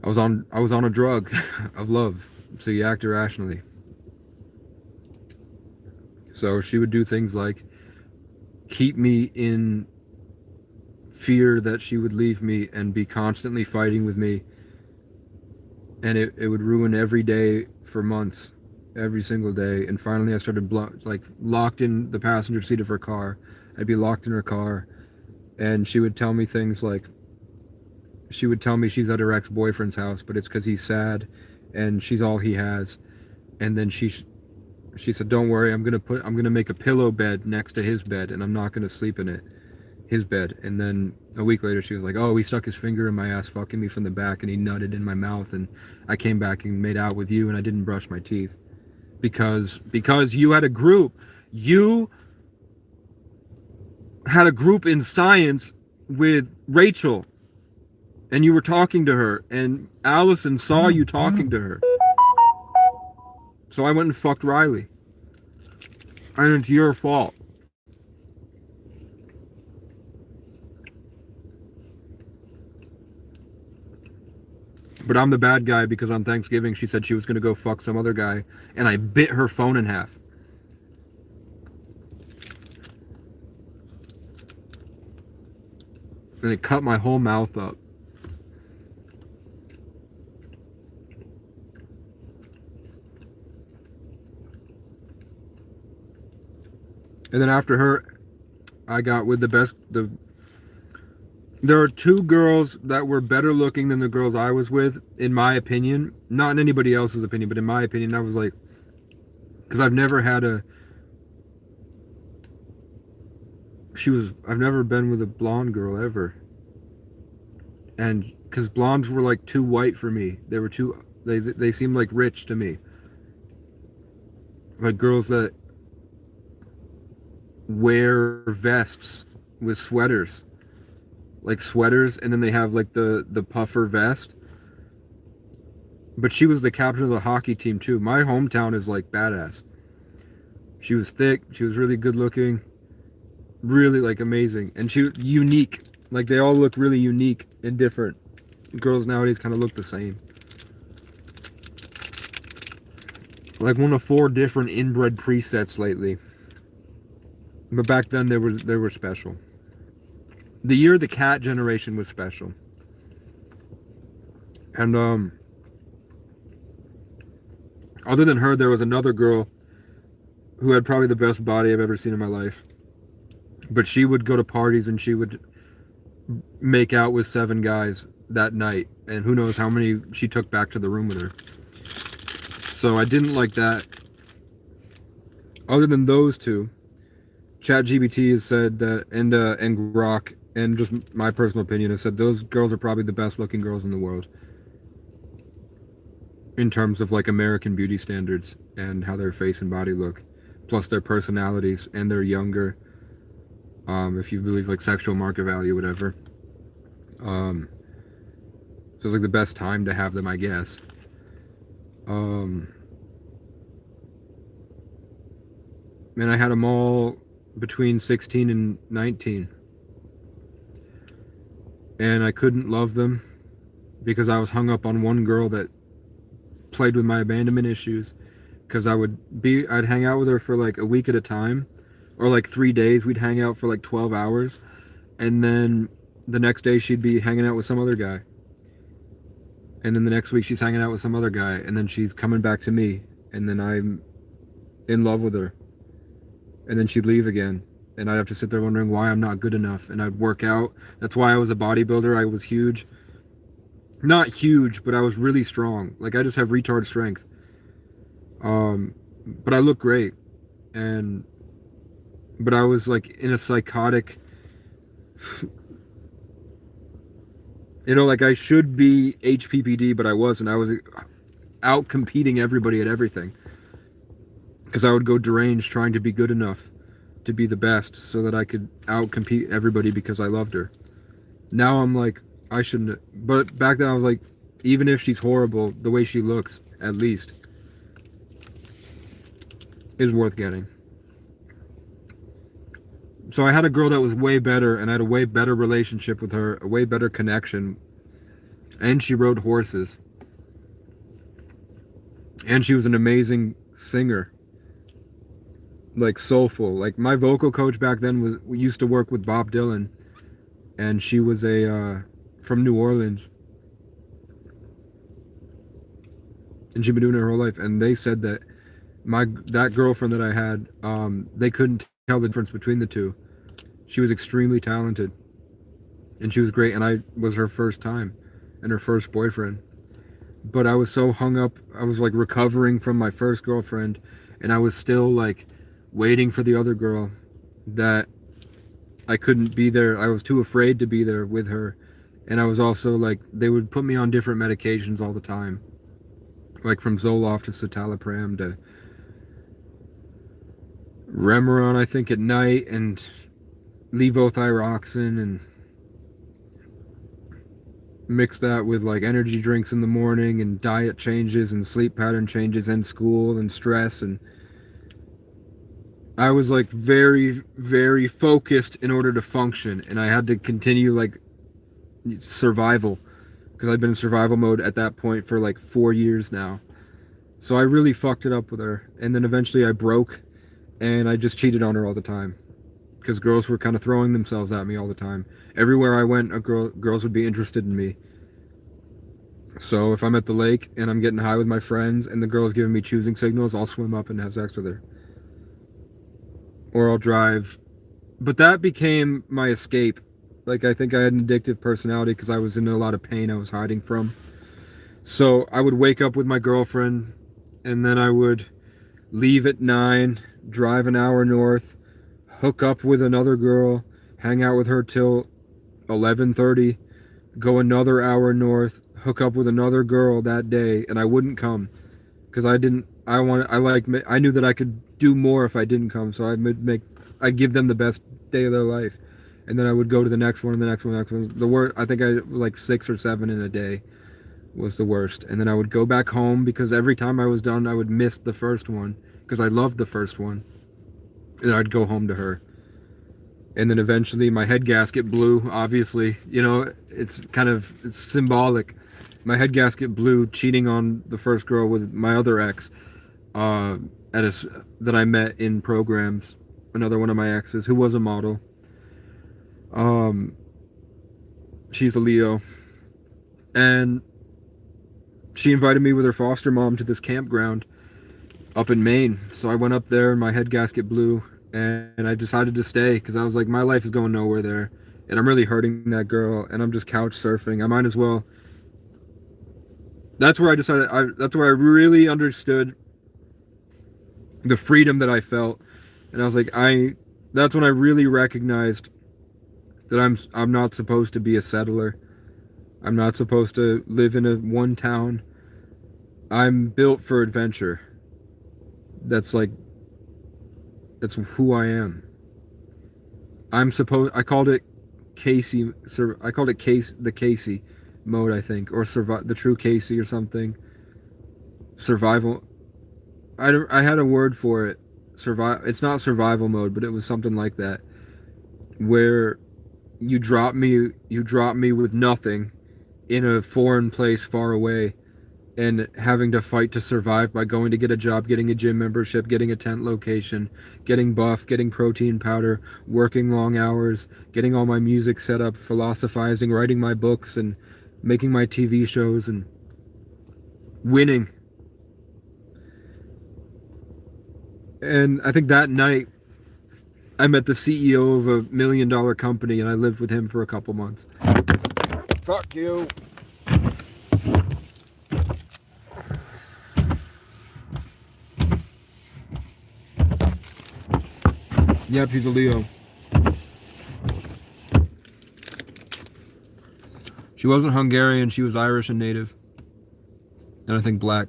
Speaker 2: I was on a drug of love. So you act irrationally. So she would do things like keep me in fear that she would leave me and be constantly fighting with me. And it would ruin every day for months, every single day. And finally I started locked in the passenger seat of her car. I'd be locked in her car and she would tell me things like, she would tell me she's at her ex-boyfriend's house, but it's because he's sad and she's all he has. And then she said, don't worry, I'm gonna make a pillow bed next to his bed and I'm not gonna sleep in it, his bed. And then a week later she was like, oh, he stuck his finger in my ass fucking me from the back and he nutted in my mouth and I came back and made out with you and I didn't brush my teeth. Because you had a group. You had a group in science with Rachel and you were talking to her and Allison saw you talking to her. So I went and fucked Riley. And it's your fault. But I'm the bad guy because on Thanksgiving she said she was going to go fuck some other guy and I bit her phone in half. And it cut my whole mouth up. And then after her, I got with there are two girls that were better looking than the girls I was with, in my opinion. Not in anybody else's opinion, but in my opinion, I was like, because I've never been with a blonde girl ever. And because blondes were like too white for me. They seemed like rich to me. Like girls that wear vests with sweaters, and then they have like the puffer vest. But she was the captain of the hockey team too. My hometown is like badass. She was thick, she was really good looking, really like amazing, and she was unique. Like they all look really unique and different. Girls nowadays kind of look the same. Like one of 4 different inbred presets lately. But back then they were special. The year the cat generation was special. And other than her, there was another girl who had probably the best body I've ever seen in my life. But she would go to parties and she would make out with 7 guys that night. And who knows how many she took back to the room with her. So I didn't like that. Other than those two, ChatGPT has said that, and Grok, and just my personal opinion, has said those girls are probably the best looking girls in the world. In terms of like American beauty standards and how their face and body look. plus their personalities, and they're younger. If you believe like sexual market value, whatever. Um, so it's like the best time to have them, I guess. Um, and I had them all between 16 and 19. And I couldn't love them because I was hung up on one girl that played with my abandonment issues. Because I'd hang out with her for like a week at a time, or like 3 days. We'd hang out for like 12 hours. And then the next day she'd be hanging out with some other guy. And then the next week she's hanging out with some other guy. And then she's coming back to me. And then I'm in love with her. And then she'd leave again. And I'd have to sit there wondering why I'm not good enough. And I'd work out. That's why I was a bodybuilder. I was huge. Not huge, but I was really strong. Like, I just have retard strength. But I look great. But I was like in a psychotic, like I should be HPPD, but I wasn't. I was out competing everybody at everything. Because I would go deranged trying to be good enough to be the best so that I could out compete everybody because I loved her. Now I'm like, I shouldn't. But back then I was like, even if she's horrible, the way she looks, at least, is worth getting. So I had a girl that was way better, and I had a way better relationship with her, a way better connection. And she rode horses. And she was an amazing singer. Like, soulful. Like, my vocal coach back then we used to work with Bob Dylan. And she was from New Orleans. And she'd been doing it her whole life. And they said that that girlfriend that I had, they couldn't tell the difference between the two. She was extremely talented. And she was great. And I was her first time. And her first boyfriend. But I was so hung up. I was like recovering from my first girlfriend. And I was still like waiting for the other girl that I couldn't be there. I was too afraid to be there with her. And I was also like, they would put me on different medications all the time. Like from Zoloft to citalopram to Remeron, I think, at night, and levothyroxine, and mix that with like energy drinks in the morning and diet changes and sleep pattern changes and school and stress. And I was like very, very focused in order to function, and I had to continue like survival because I'd been in survival mode at that point for like 4 years now. So I really fucked it up with her, and then eventually I broke, and I just cheated on her all the time because girls were kind of throwing themselves at me all the time. Everywhere I went, girls would be interested in me. So if I'm at the lake and I'm getting high with my friends and the girl's giving me choosing signals, I'll swim up and have sex with her. Or I'll drive. But that became my escape. Like, I think I had an addictive personality because I was in a lot of pain I was hiding from. So I would wake up with my girlfriend, and then I would leave at 9, drive an hour north, hook up with another girl, hang out with her till 11:30, go another hour north, hook up with another girl that day, and I wouldn't come because I knew that I could do more if I didn't come. So I'd give them the best day of their life, and then I would go to the next one and the next one, The worst, I think I like 6 or 7 in a day was the worst. And then I would go back home because every time I was done, I would miss the first one because I loved the first one. And I'd go home to her. And then eventually my head gasket blew, obviously. It's symbolic. My head gasket blew cheating on the first girl with my other ex that I met in programs. Another one of my exes who was a model. She's a Leo. And she invited me with her foster mom to this campground up in Maine. So I went up there and my head gasket blew, and I decided to stay because I was like, my life is going nowhere there, and I'm really hurting that girl, and I'm just couch surfing. I might as well. That's where I decided. That's where I really understood the freedom that I felt, and I was like, That's when I really recognized that I'm not supposed to be a settler. I'm not supposed to live in one town. I'm built for adventure. That's like It's who I am. I called it Casey. I called it the Casey mode, I think, or the true Casey or something. Survival. I had a word for it. It's not survival mode, but it was something like that, where you drop me with nothing in a foreign place far away, and having to fight to survive by going to get a job, getting a gym membership, getting a tent location, getting buff, getting protein powder, working long hours, getting all my music set up, philosophizing, writing my books, and making my TV shows, and winning. And I think that night I met the CEO of a $1 million company, and I lived with him for a couple months. Fuck you. Yep, she's a Leo. She wasn't Hungarian, she was Irish and native. And I think black.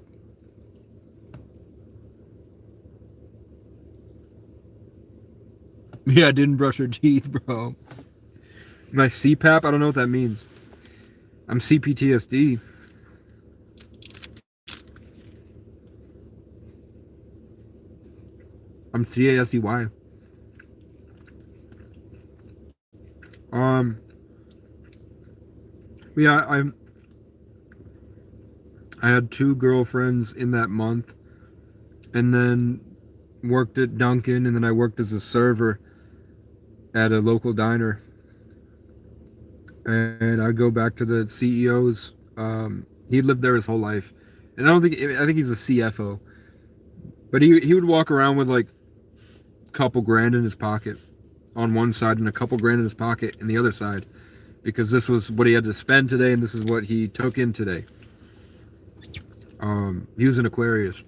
Speaker 2: Yeah, I didn't brush her teeth, bro. My CPAP, I don't know what that means. I'm CPTSD. I'm CASEY. Yeah, I had 2 girlfriends in that month, and then worked at Dunkin', and then I worked as a server at a local diner. And I'd go back to the CEO's. He lived there his whole life, and I think he's a CFO, but he would walk around with like a couple grand in his pocket on one side and a couple grand in his pocket in the other side, because this was what he had to spend today, and this is what he took in today. He was an Aquarius.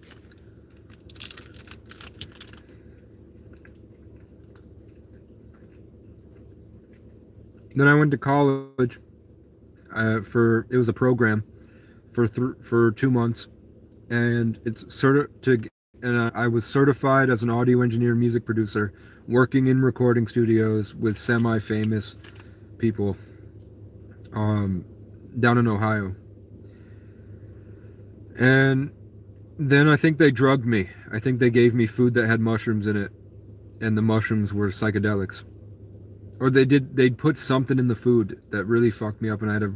Speaker 2: Then I went to college it was a program for 2 months, and I was certified as an audio engineer and music producer, working in recording studios with semi-famous people down in Ohio. And then I think they drugged me. I think they gave me food that had mushrooms in it, and the mushrooms were psychedelics. Or they'd put something in the food that really fucked me up, and I had a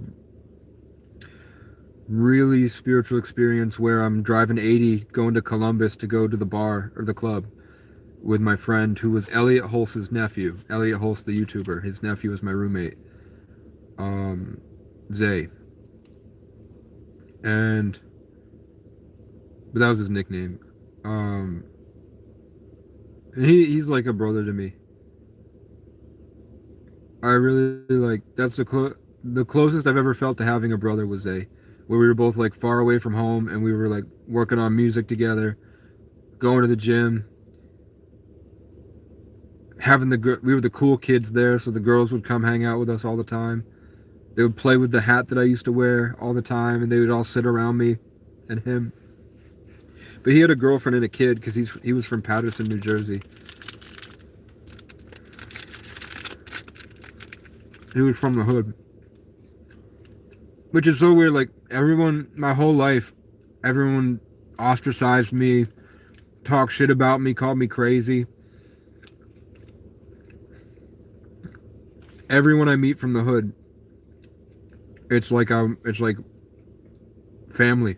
Speaker 2: really spiritual experience where I'm driving 80 going to Columbus to go to the bar or the club with my friend who was Elliot Holst's nephew. Elliot Holst, the YouTuber. His nephew was my roommate. Zay. But that was his nickname. And he's like a brother to me. I really that's the closest I've ever felt to having a brother was Zay, where we were both like far away from home, and we were like working on music together, going to the gym, we were the cool kids there, so the girls would come hang out with us all the time. They would play with the hat that I used to wear all the time, and they would all sit around me and him. But he had a girlfriend and a kid because he was from Paterson, New Jersey. He was from the hood. Which is so weird. Like, my whole life, everyone ostracized me, talked shit about me, called me crazy. Everyone I meet from the hood, it's like family.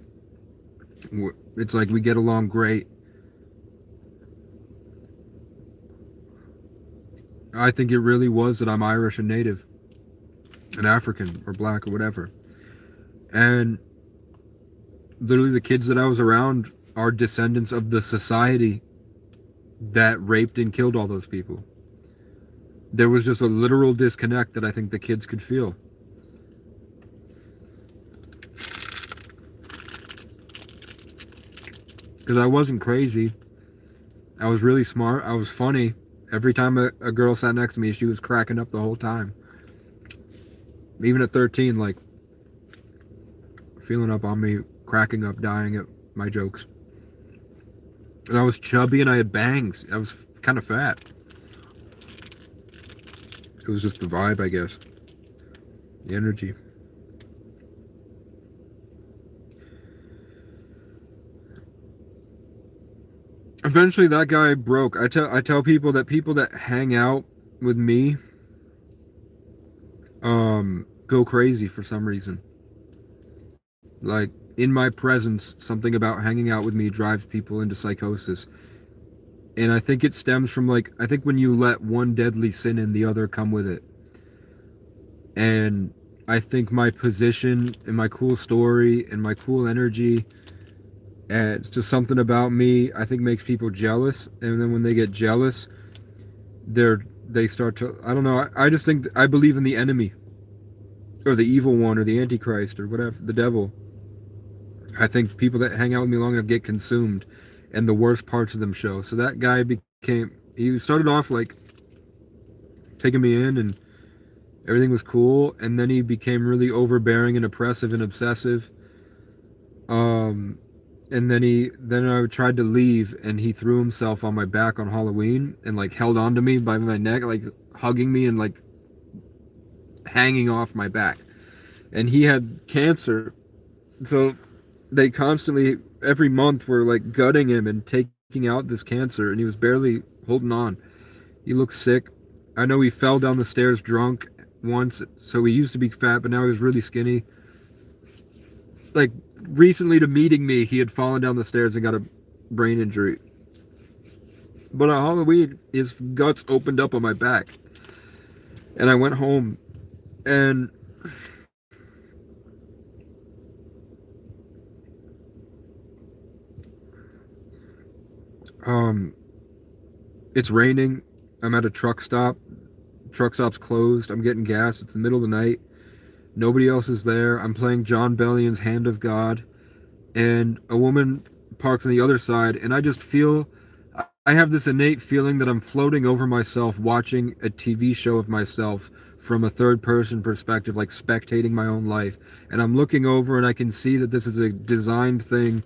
Speaker 2: It's like we get along great. I think it really was that I'm Irish and native, and African or black or whatever. And literally the kids that I was around are descendants of the society that raped and killed all those people. There was just a literal disconnect that I think the kids could feel. Because I wasn't crazy. I was really smart. I was funny. Every time a girl sat next to me, she was cracking up the whole time. Even at 13, like, feeling up on me, cracking up, dying at my jokes. And I was chubby and I had bangs. I was kind of fat. It was just the vibe, I guess. The energy. Eventually that guy broke. I tell people that hang out with me go crazy for some reason. Like in my presence, something about hanging out with me drives people into psychosis. And I think it stems from like I think when you let one deadly sin in, the other come with it. And I think my position and my cool story and my cool energy and it's just something about me I think makes people jealous. And then when they get jealous, they start to I don't know, I just think I believe in the enemy or the evil one or the antichrist or whatever, the devil. I think people that hang out with me long enough get consumed and the worst parts of them show. So that guy he started off like taking me in and everything was cool, and then he became really overbearing and oppressive and obsessive. And then I tried to leave, and he threw himself on my back on Halloween and like held onto me by my neck, like hugging me and like hanging off my back. And he had cancer, so they constantly every month were like gutting him and taking out this cancer, and he was barely holding on. He looked sick. I know he fell down the stairs drunk once, so he used to be fat, but now he was really skinny. Like recently to meeting me, he had fallen down the stairs and got a brain injury. But on Halloween, his guts opened up on my back. And I went home and it's raining. I'm at a truck stop. Truck stop's closed. I'm getting gas. It's the middle of the night. Nobody else is there. I'm playing John Bellion's Hand of God. And a woman parks on the other side. And I just feel, I have this innate feeling that I'm floating over myself, watching a TV show of myself from a third person perspective, like spectating my own life. And I'm looking over and I can see that this is a designed thing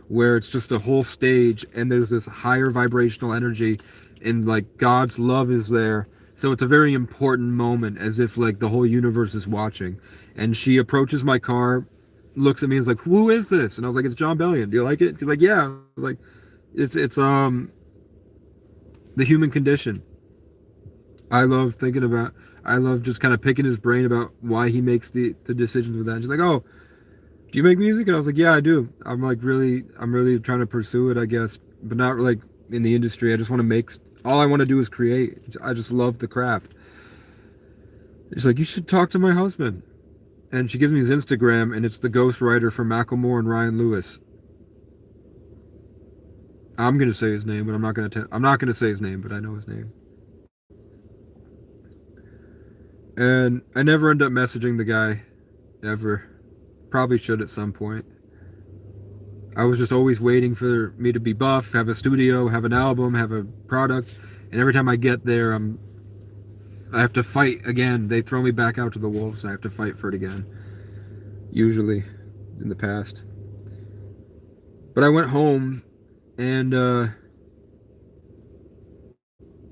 Speaker 2: where it's just a whole stage and there's this higher vibrational energy and like God's love is there. So it's a very important moment, as if like the whole universe is watching. And she approaches my car, looks at me and is like, "Who is this?" And I was like, "It's John Bellion. Do you like it?" She's like, "Yeah." I was like, it's the human condition. I love just kind of picking his brain about why he makes the decisions with that. And she's like, "Oh, do you make music?" And I was like, "Yeah, I do. I'm really trying to pursue it, I guess, but not like in the industry. I just want to make, all I want to do is create. I just love the craft." She's like, "You should talk to my husband." And she gives me his Instagram, and it's the ghostwriter for Macklemore and Ryan Lewis. I'm gonna say his name, but I'm not gonna say his name, but I know his name. And I never end up messaging the guy, ever. Probably should at some point. I was just always waiting for me to be buff, have a studio, have an album, have a product, and every time I get there, I have to fight again. They throw me back out to the wolves, and I have to fight for it again. Usually, in the past. But I went home, and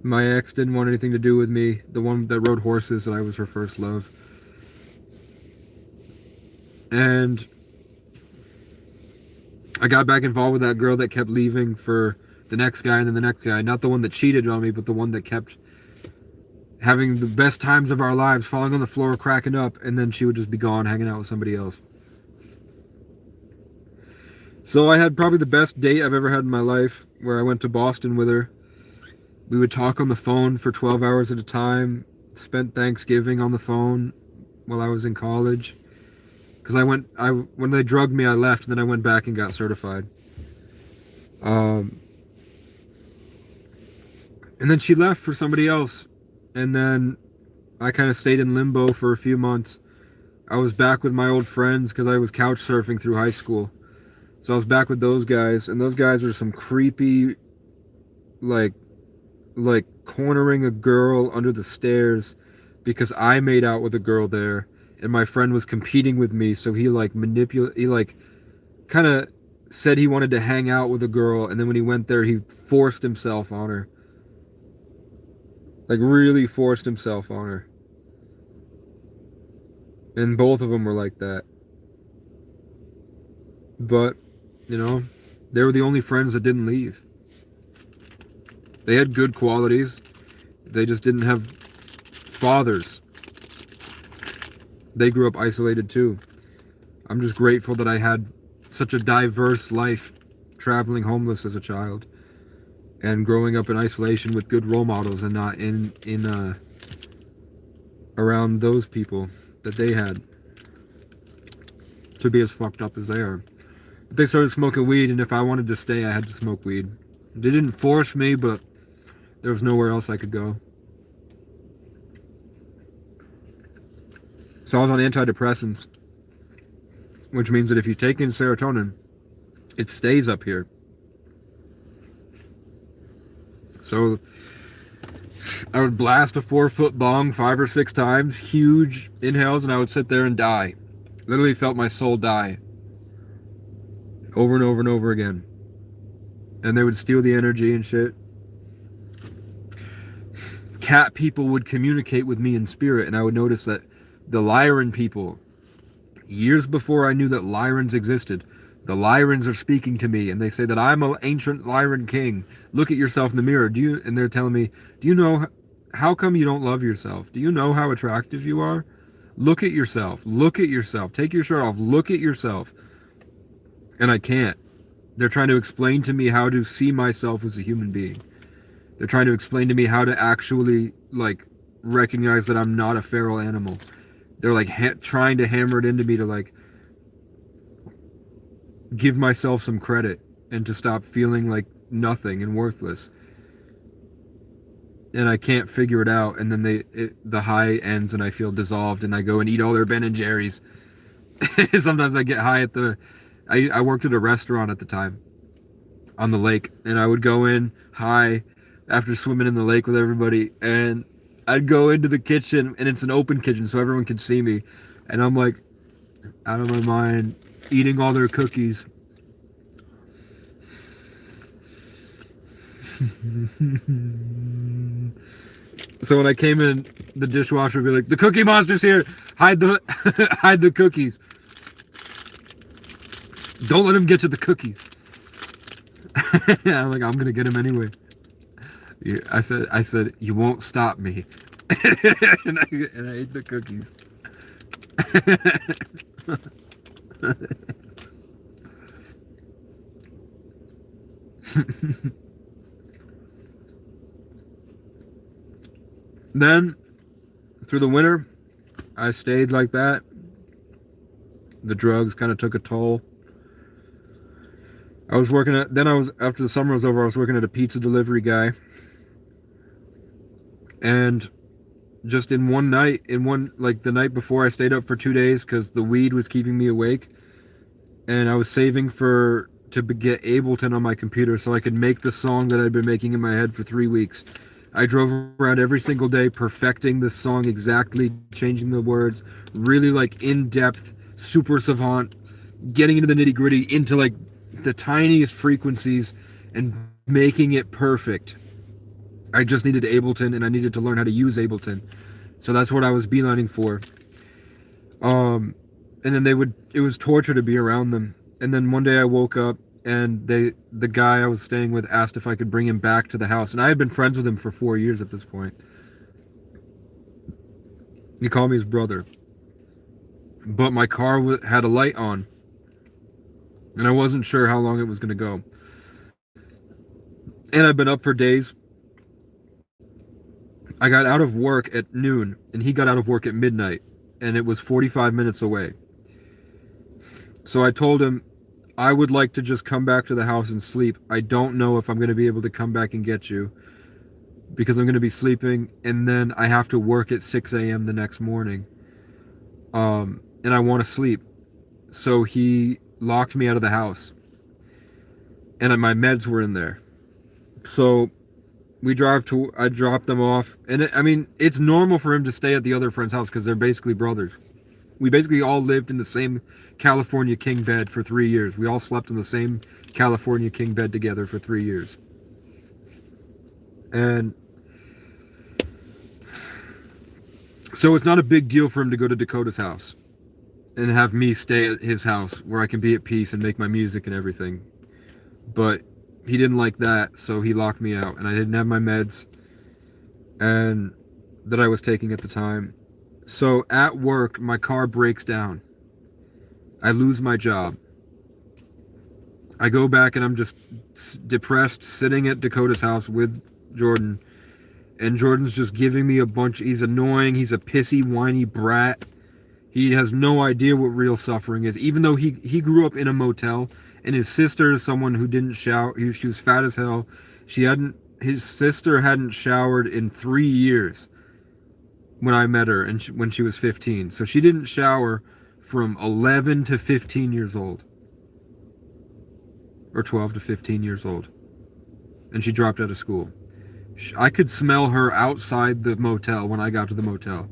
Speaker 2: my ex didn't want anything to do with me. The one that rode horses, and I was her first love. And I got back involved with that girl that kept leaving for the next guy and then the next guy. Not the one that cheated on me, but the one that kept having the best times of our lives, falling on the floor, cracking up, and then she would just be gone, hanging out with somebody else. So I had probably the best date I've ever had in my life, where I went to Boston with her. We would talk on the phone for 12 hours at a time, spent Thanksgiving on the phone while I was in college. Because when they drugged me, I left, and then I went back and got certified. And then she left for somebody else. And then I kind of stayed in limbo for a few months. I was back with my old friends because I was couch surfing through high school. So I was back with those guys, and those guys are some creepy, like cornering a girl under the stairs because I made out with a girl there, and my friend was competing with me, so he kind of said he wanted to hang out with a girl, and then when he went there, he forced himself on her. Like really forced himself on her. And both of them were like that. But, you know, they were the only friends that didn't leave. They had good qualities. They just didn't have fathers. They grew up isolated too. I'm just grateful that I had such a diverse life traveling homeless as a child and growing up in isolation with good role models and not in around those people that they had to be as fucked up as they are. But they started smoking weed, and if I wanted to stay, I had to smoke weed. They didn't force me, but there was nowhere else I could go. So I was on antidepressants, which means that if you take in serotonin, it stays up here. So I would blast a 4-foot bong 5 or 6 times, huge inhales, and I would sit there and die. Literally felt my soul die. Over and over and over again. And they would steal the energy and shit. Cat people would communicate with me in spirit, and I would notice that the Lyran people, years before I knew that Lyrans existed, the Lyrans are speaking to me, and they say that I'm an ancient Lyran king. Look at yourself in the mirror. And they're telling me, do you know, how come you don't love yourself? Do you know how attractive you are? Look at yourself. Look at yourself. Take your shirt off. Look at yourself. And I can't. They're trying to explain to me how to see myself as a human being. They're trying to explain to me how to actually, like, recognize that I'm not a feral animal. They're, like, trying to hammer it into me to, like, give myself some credit and to stop feeling like nothing and worthless. And I can't figure it out. And then the high ends and I feel dissolved and I go and eat all their Ben and Jerry's. Sometimes I get high at I worked at a restaurant at the time on the lake, and I would go in high after swimming in the lake with everybody, and I'd go into the kitchen, and it's an open kitchen so everyone can see me, and I'm like out of my mind eating all their cookies. So when I came in, the dishwasher would be like, the Cookie Monster's here, hide the cookies, don't let him get to the cookies. I'm like, I'm gonna get him anyway. Yeah, I said, you won't stop me. and I ate the cookies. Then, through the winter, I stayed like that. The drugs kind of took a toll. I was working at, after the summer was over, I was working at a pizza delivery guy. And just in one night, like the night before, I stayed up for 2 days because the weed was keeping me awake. And I was saving to get Ableton on my computer so I could make the song that I'd been making in my head for 3 weeks. I drove around every single day perfecting the song exactly, changing the words, really like in-depth, super savant, getting into the nitty-gritty, into like the tiniest frequencies and making it perfect. I just needed Ableton and I needed to learn how to use Ableton. So that's what I was beelining for. And then it was torture to be around them. And then one day I woke up and the guy I was staying with asked if I could bring him back to the house. And I had been friends with him for 4 years at this point. He called me his brother. But my car had a light on. And I wasn't sure how long it was going to go. And I've been up for days. I got out of work at noon, and he got out of work at midnight. And it was 45 minutes away. So I told him, I would like to just come back to the house and sleep. I don't know if I'm going to be able to come back and get you. Because I'm going to be sleeping, and then I have to work at 6 a.m. the next morning. And I want to sleep. So he locked me out of the house. And my meds were in there. So I dropped them off. And it's normal for him to stay at the other friend's house because they're basically brothers. We basically all lived in the same California king bed for 3 years. We all slept in the same California king bed together for 3 years. And So it's not a big deal for him to go to Dakota's house and have me stay at his house where I can be at peace and make my music and everything. But he didn't like that, so he locked me out, and I didn't have my meds and that I was taking at the time. So at work, my car breaks down. I lose my job. I go back and I'm just depressed, sitting at Dakota's house with Jordan. And Jordan's just giving me a bunch. He's annoying. He's a pissy, whiny brat. He has no idea what real suffering is. Even though he grew up in a motel, and his sister is someone who didn't shower. She was fat as hell. His sister hadn't showered in 3 years when I met her, and when she was 15. So she didn't shower from 11 to 15 years old. Or 12 to 15 years old. And she dropped out of school. I could smell her outside the motel when I got to the motel.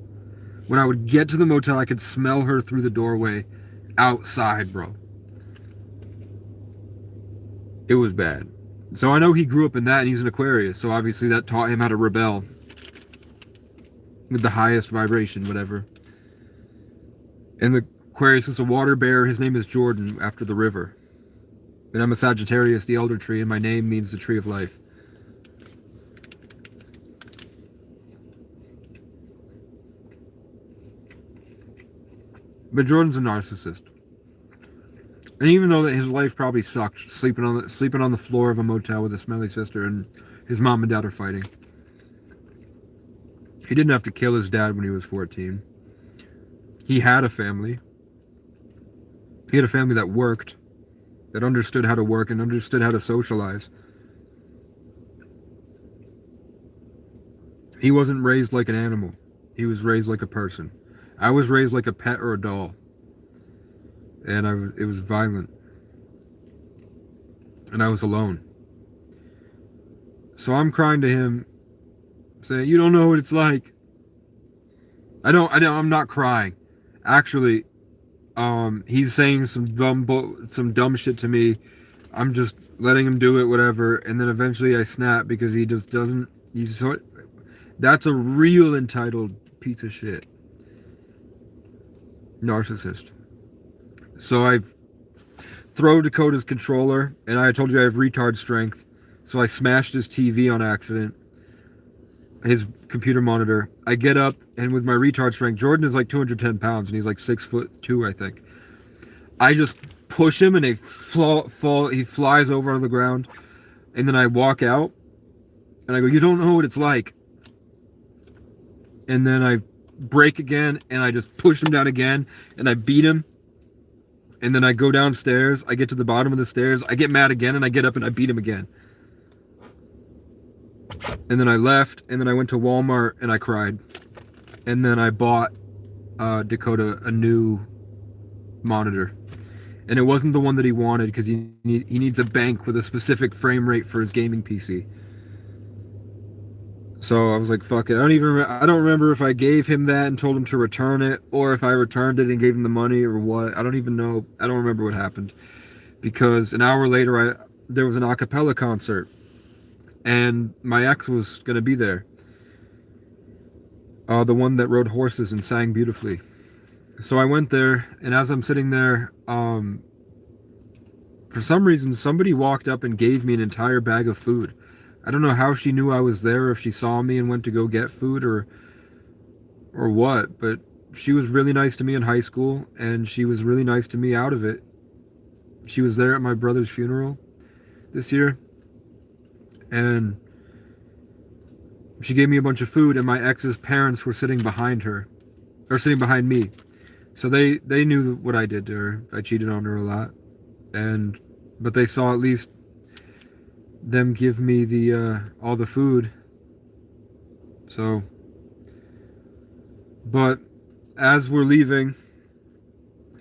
Speaker 2: When I would get to the motel, I could smell her through the doorway outside, bro. It was bad. So I know he grew up in that, and he's an Aquarius, so obviously that taught him how to rebel with the highest vibration, whatever. And the Aquarius is a water bearer. His name is Jordan, after the river. And I'm a Sagittarius, the elder tree, and my name means the tree of life. But Jordan's a narcissist. And even though that his life probably sucked, sleeping on the floor of a motel with a smelly sister, and his mom and dad are fighting, he didn't have to kill his dad when he was 14. He had a family. He had a family that worked, that understood how to work and understood how to socialize. He wasn't raised like an animal. He was raised like a person. I was raised like a pet or a doll. And it was violent. And I was alone. So I'm crying to him, saying, "You don't know what it's like." I'm not crying. Actually, he's saying some dumb shit to me. I'm just letting him do it, whatever. And then eventually I snap because he just doesn't. That's a real entitled piece of shit. Narcissist. So I throw Dakota's controller, and I told you I have retard strength. So I smashed his TV on accident. His computer monitor. I get up, and with my retard strength, Jordan is like 210 pounds, and he's like 6'2", I think. I just push him, and he flies over on the ground. And then I walk out, and I go, "You don't know what it's like." And then I break again, and I just push him down again, and I beat him. And then I go downstairs, I get to the bottom of the stairs, I get mad again, and I get up and I beat him again. And then I left, and then I went to Walmart, and I cried. And then I bought Dakota a new monitor. And it wasn't the one that he wanted, because he needs a bank with a specific frame rate for his gaming PC. So I was like, fuck it. I don't remember if I gave him that and told him to return it, or if I returned it and gave him the money, or what. I don't even know. I don't remember what happened. Because an hour later, there was an a cappella concert, and my ex was going to be there. The one that rode horses and sang beautifully. So I went there, and as I'm sitting there, for some reason, somebody walked up and gave me an entire bag of food. I don't know how she knew I was there, if she saw me and went to go get food, or what, but she was really nice to me in high school, and she was really nice to me out of it. She was there at my brother's funeral this year, and she gave me a bunch of food, and my ex's parents were sitting behind me. So they knew what I did to her. I cheated on her a lot, but they saw at least them give me all the food. So, but as we're leaving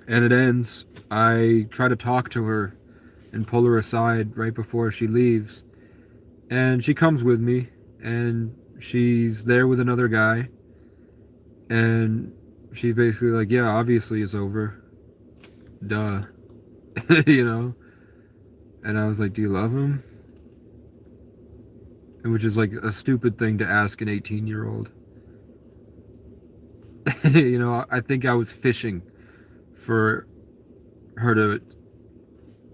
Speaker 2: and it ends, I try to talk to her and pull her aside right before she leaves, and she comes with me, and she's there with another guy, and she's basically like, "Yeah, obviously it's over, duh." You know. And I was like, "Do you love him?" Which is like a stupid thing to ask an 18-year-old. You know, I think I was fishing for her to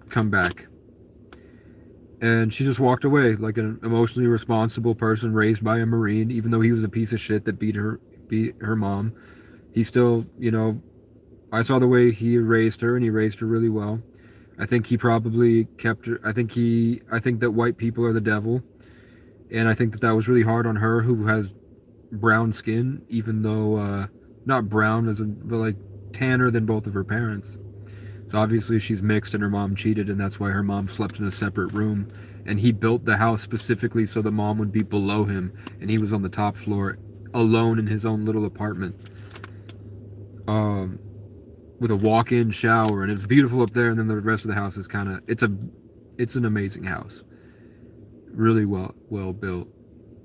Speaker 2: come back. And she just walked away like an emotionally responsible person raised by a Marine, even though he was a piece of shit that beat her mom. He still, you know, I saw the way he raised her, and he raised her really well. I think he probably kept her. I think that white people are the devil, and I think that that was really hard on her, who has brown skin, even though not brown as but like tanner than both of her parents. So obviously she's mixed, and her mom cheated, and that's why her mom slept in a separate room. And he built the house specifically so the mom would be below him, and he was on the top floor, alone in his own little apartment. Um, with a walk-in shower, and it's beautiful up there. And then the rest of the house is kind of it's an amazing house, really well built.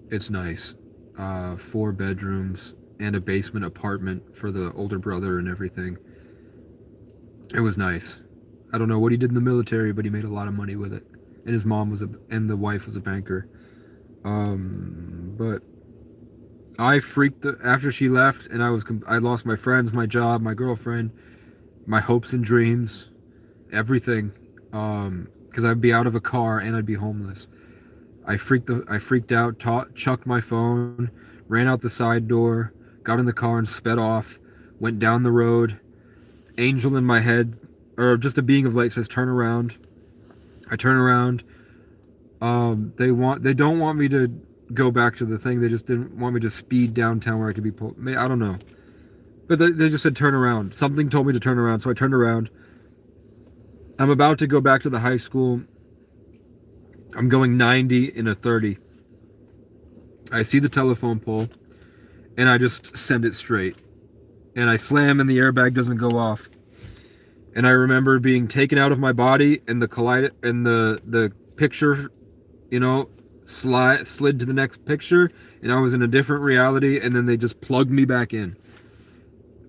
Speaker 2: It's nice, 4 bedrooms and a basement apartment for the older brother and everything. It was nice. I don't know what he did in the military, but he made a lot of money with it. And his mom was and the wife was a banker. But I freaked after she left, and I lost my friends, my job, my girlfriend, my hopes and dreams, everything. Because I'd be out of a car and I'd be homeless. I freaked out, chucked my phone, ran out the side door, got in the car and sped off, went down the road. Angel in my head, or just a being of light, says turn around. I turn around. They don't want me to go back to the thing. They just didn't want me to speed downtown where I could be pulled. I don't know. But they just said turn around. Something told me to turn around, so I turned around. I'm about to go back to the high school. I'm going 90 in a 30. I see the telephone pole, and I just send it straight. And I slam, and the airbag doesn't go off. And I remember being taken out of my body, and the picture, you know, slid to the next picture, and I was in a different reality. And then they just plugged me back in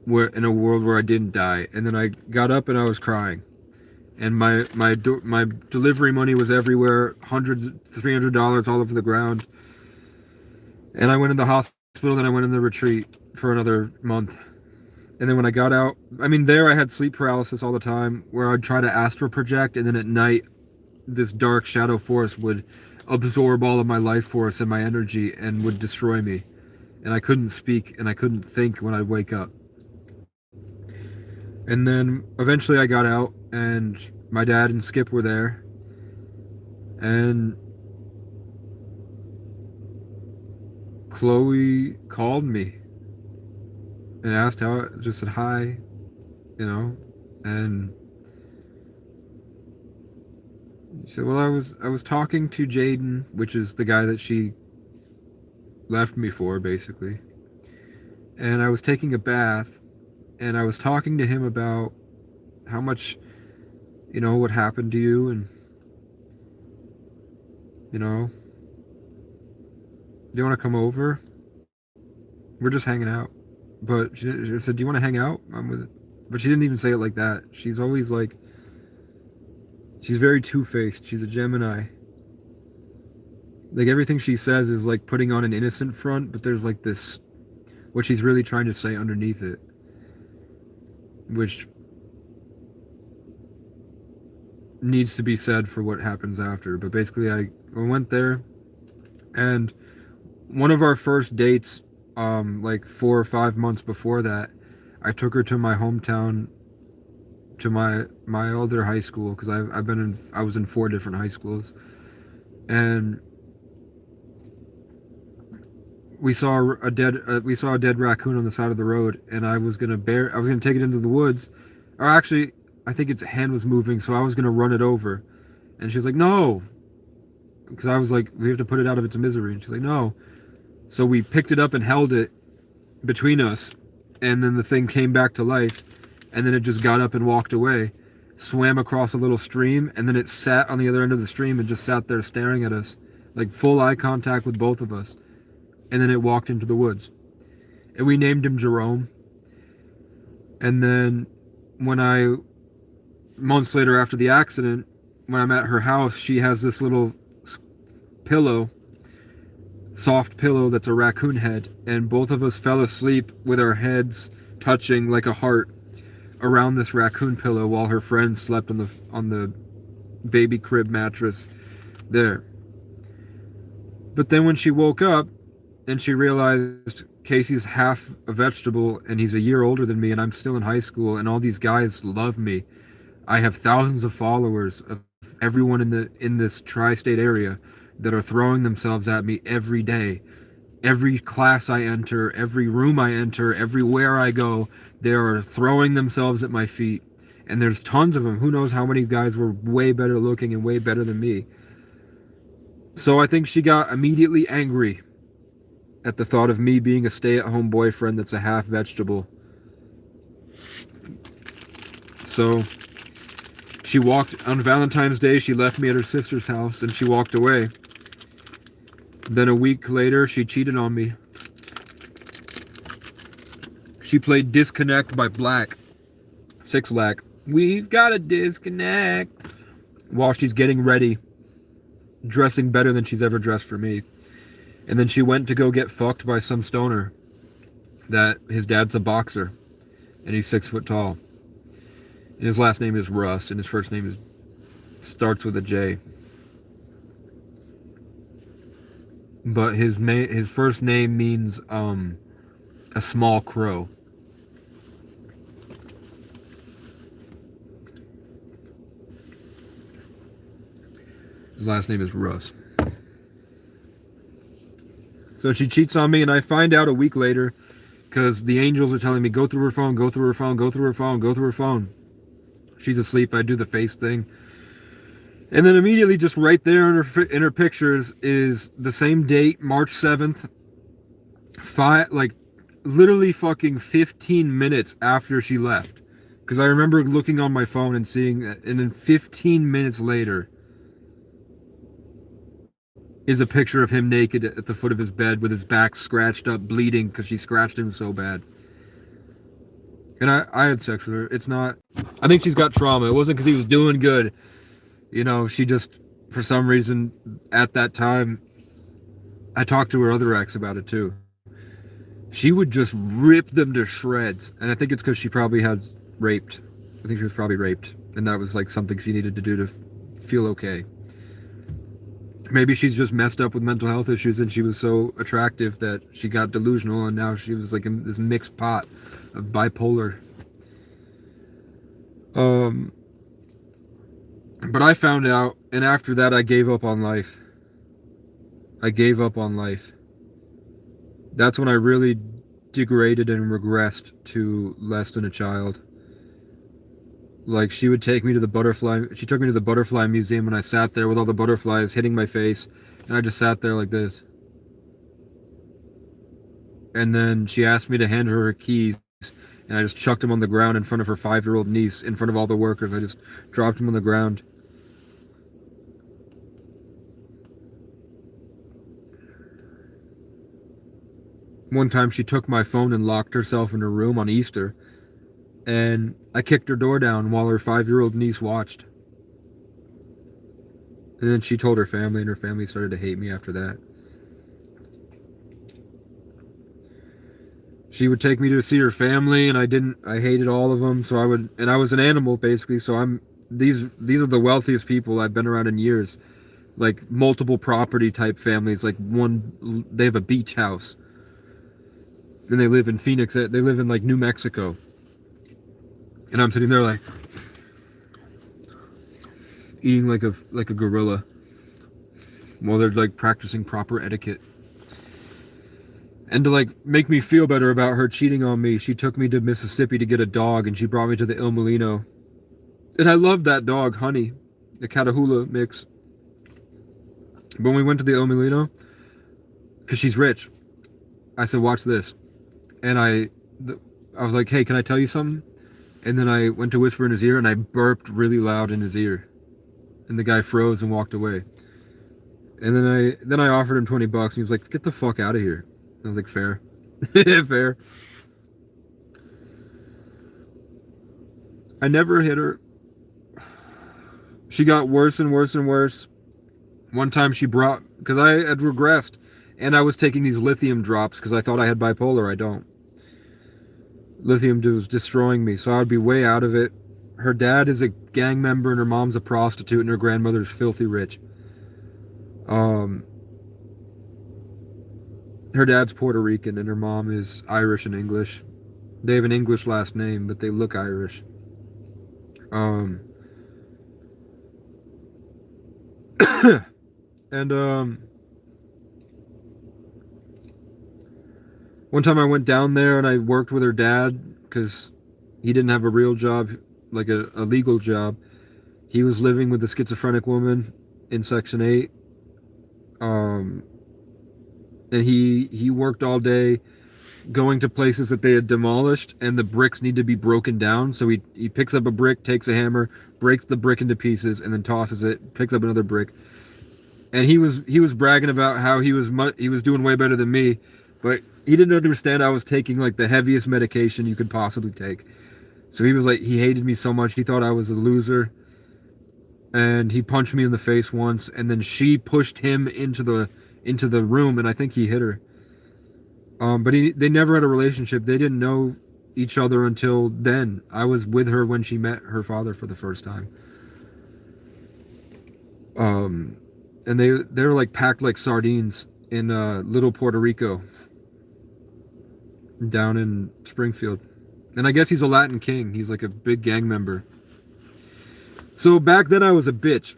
Speaker 2: a world where I didn't die. And then I got up and I was crying. And my delivery money was everywhere, hundreds, $300 all over the ground. And I went in the hospital, then I went in the retreat for another month. And then when I got out, I mean, there I had sleep paralysis all the time, where I'd try to astral project, and then at night, this dark shadow force would absorb all of my life force and my energy and would destroy me. And I couldn't speak and I couldn't think when I'd wake up. And then eventually I got out, and my dad and Skip were there. And Chloe called me and asked how. Just said hi, you know, and she said, "Well, I was talking to Jaden, which is the guy that she left me for, basically, and I was taking a bath, and I was talking to him about how much, you know, what happened to you, and you know, do you want to come over? We're just hanging out." But she said, "Do you want to hang out?" I'm with it. But she didn't even say it like that. She's always like, she's very two-faced. She's a Gemini. Like, everything she says is like putting on an innocent front, but there's like this, what she's really trying to say underneath it. Which needs to be said for what happens after. But basically, I went there, and one of our first dates, like 4 or 5 months before that, I took her to my hometown, to my other high school, because I was in 4 different high schools, and we saw a dead raccoon on the side of the road, and I was gonna take it into the woods, or actually, I think its hand was moving, so I was gonna run it over, and she was like, "No," because I was like, "We have to put it out of its misery," and she's like, "No." So we picked it up and held it between us, and then the thing came back to life, and then it just got up and walked away, swam across a little stream, and then it sat on the other end of the stream and just sat there staring at us, like full eye contact with both of us, and then it walked into the woods. And we named him Jerome. And then months later after the accident, when I'm at her house, she has this little pillow soft pillow that's a raccoon head, and both of us fell asleep with our heads touching like a heart around this raccoon pillow while her friend slept on the baby crib mattress there. But then when she woke up and she realized Casey's half a vegetable and he's a year older than me and I'm still in high school and all these guys love me. I have thousands of followers of everyone in this tri-state area that are throwing themselves at me every day. Every class I enter, every room I enter, everywhere I go, they are throwing themselves at my feet. And there's tons of them. Who knows how many guys were way better looking and way better than me. So I think she got immediately angry at the thought of me being a stay-at-home boyfriend that's a half vegetable. So she walked on Valentine's Day. She left me at her sister's house and she walked away. Then a week later, she cheated on me. She played Disconnect by Black. 6LACK. We've got a disconnect. While she's getting ready. Dressing better than she's ever dressed for me. And then she went to go get fucked by some stoner. That his dad's a boxer. And he's 6 foot tall. And his last name is Russ. And his first name starts with a J. But his first name means a small crow. His last name is Russ. So she cheats on me, and I find out a week later because the angels are telling me, go through her phone, go through her phone, go through her phone, go through her phone. She's asleep. I do the face thing. And then immediately, just right there in her pictures is the same date, March 7th, literally fucking 15 minutes after she left. Because I remember looking on my phone and seeing that, and then 15 minutes later is a picture of him naked at the foot of his bed with his back scratched up, bleeding because she scratched him so bad. And I had sex with her. It's not... I think she's got trauma. It wasn't because he was doing good. You know, she just, for some reason, at that time, I talked to her other ex about it too. She would just rip them to shreds. And I think it's because she probably has raped. I think she was probably raped. And that was like something she needed to do to feel okay. Maybe she's just messed up with mental health issues and she was so attractive that she got delusional and now she was like in this mixed pot of bipolar. But I found out, and after that I gave up on life. I gave up on life. That's when I really degraded and regressed to less than a child. Like, she would take me to the butterfly... She took me to the butterfly museum and I sat there with all the butterflies hitting my face. And I just sat there like this. And then she asked me to hand her her keys. And I just chucked them on the ground in front of her 5-year-old niece, in front of all the workers. I just dropped them on the ground. One time she took my phone and locked herself in her room on Easter. And I kicked her door down while her 5-year-old niece watched. And then she told her family, and her family started to hate me after that. She would take me to see her family, and I hated all of them, so I was an animal, basically, so these are the wealthiest people I've been around in years. Like, multiple property type families, like they have a beach house. And they live in Phoenix, they live in, like, New Mexico. And I'm sitting there, like, eating like a gorilla while they're, like, practicing proper etiquette. And to, like, make me feel better about her cheating on me, she took me to Mississippi to get a dog, and she brought me to the Il Molino. And I loved that dog, Honey, the Catahoula mix. But when we went to the Il Molino, because she's rich, I said, watch this. And I was like, hey, can I tell you something? And then I went to whisper in his ear, and I burped really loud in his ear. And the guy froze and walked away. And then I offered him $20, and he was like, get the fuck out of here. I was like, fair. Fair. I never hit her. She got worse and worse and worse. One time she brought... Because I had regressed. And I was taking these lithium drops because I thought I had bipolar. I don't. Lithium was destroying me, so I would be way out of it. Her dad is a gang member and her mom's a prostitute and her grandmother's filthy rich. Her dad's Puerto Rican and her mom is Irish and English. They have an English last name, but they look Irish. And one time I went down there and I worked with her dad because he didn't have a real job, like a legal job. He was living with a schizophrenic woman in Section 8. And he worked all day going to places that they had demolished and the bricks need to be broken down. So he picks up a brick, takes a hammer, breaks the brick into pieces, and then tosses it, picks up another brick. And he was bragging about how he was doing way better than me, but he didn't understand I was taking like the heaviest medication you could possibly take. So he was like, he hated me so much, he thought I was a loser. And he punched me in the face once, and then she pushed him into the room, and I think he hit her. But they never had a relationship. They didn't know each other until then. I was with her when she met her father for the first time. And they're like packed like sardines in little Puerto Rico, down in Springfield. And I guess he's a Latin king. He's like a big gang member. So back then I was a bitch.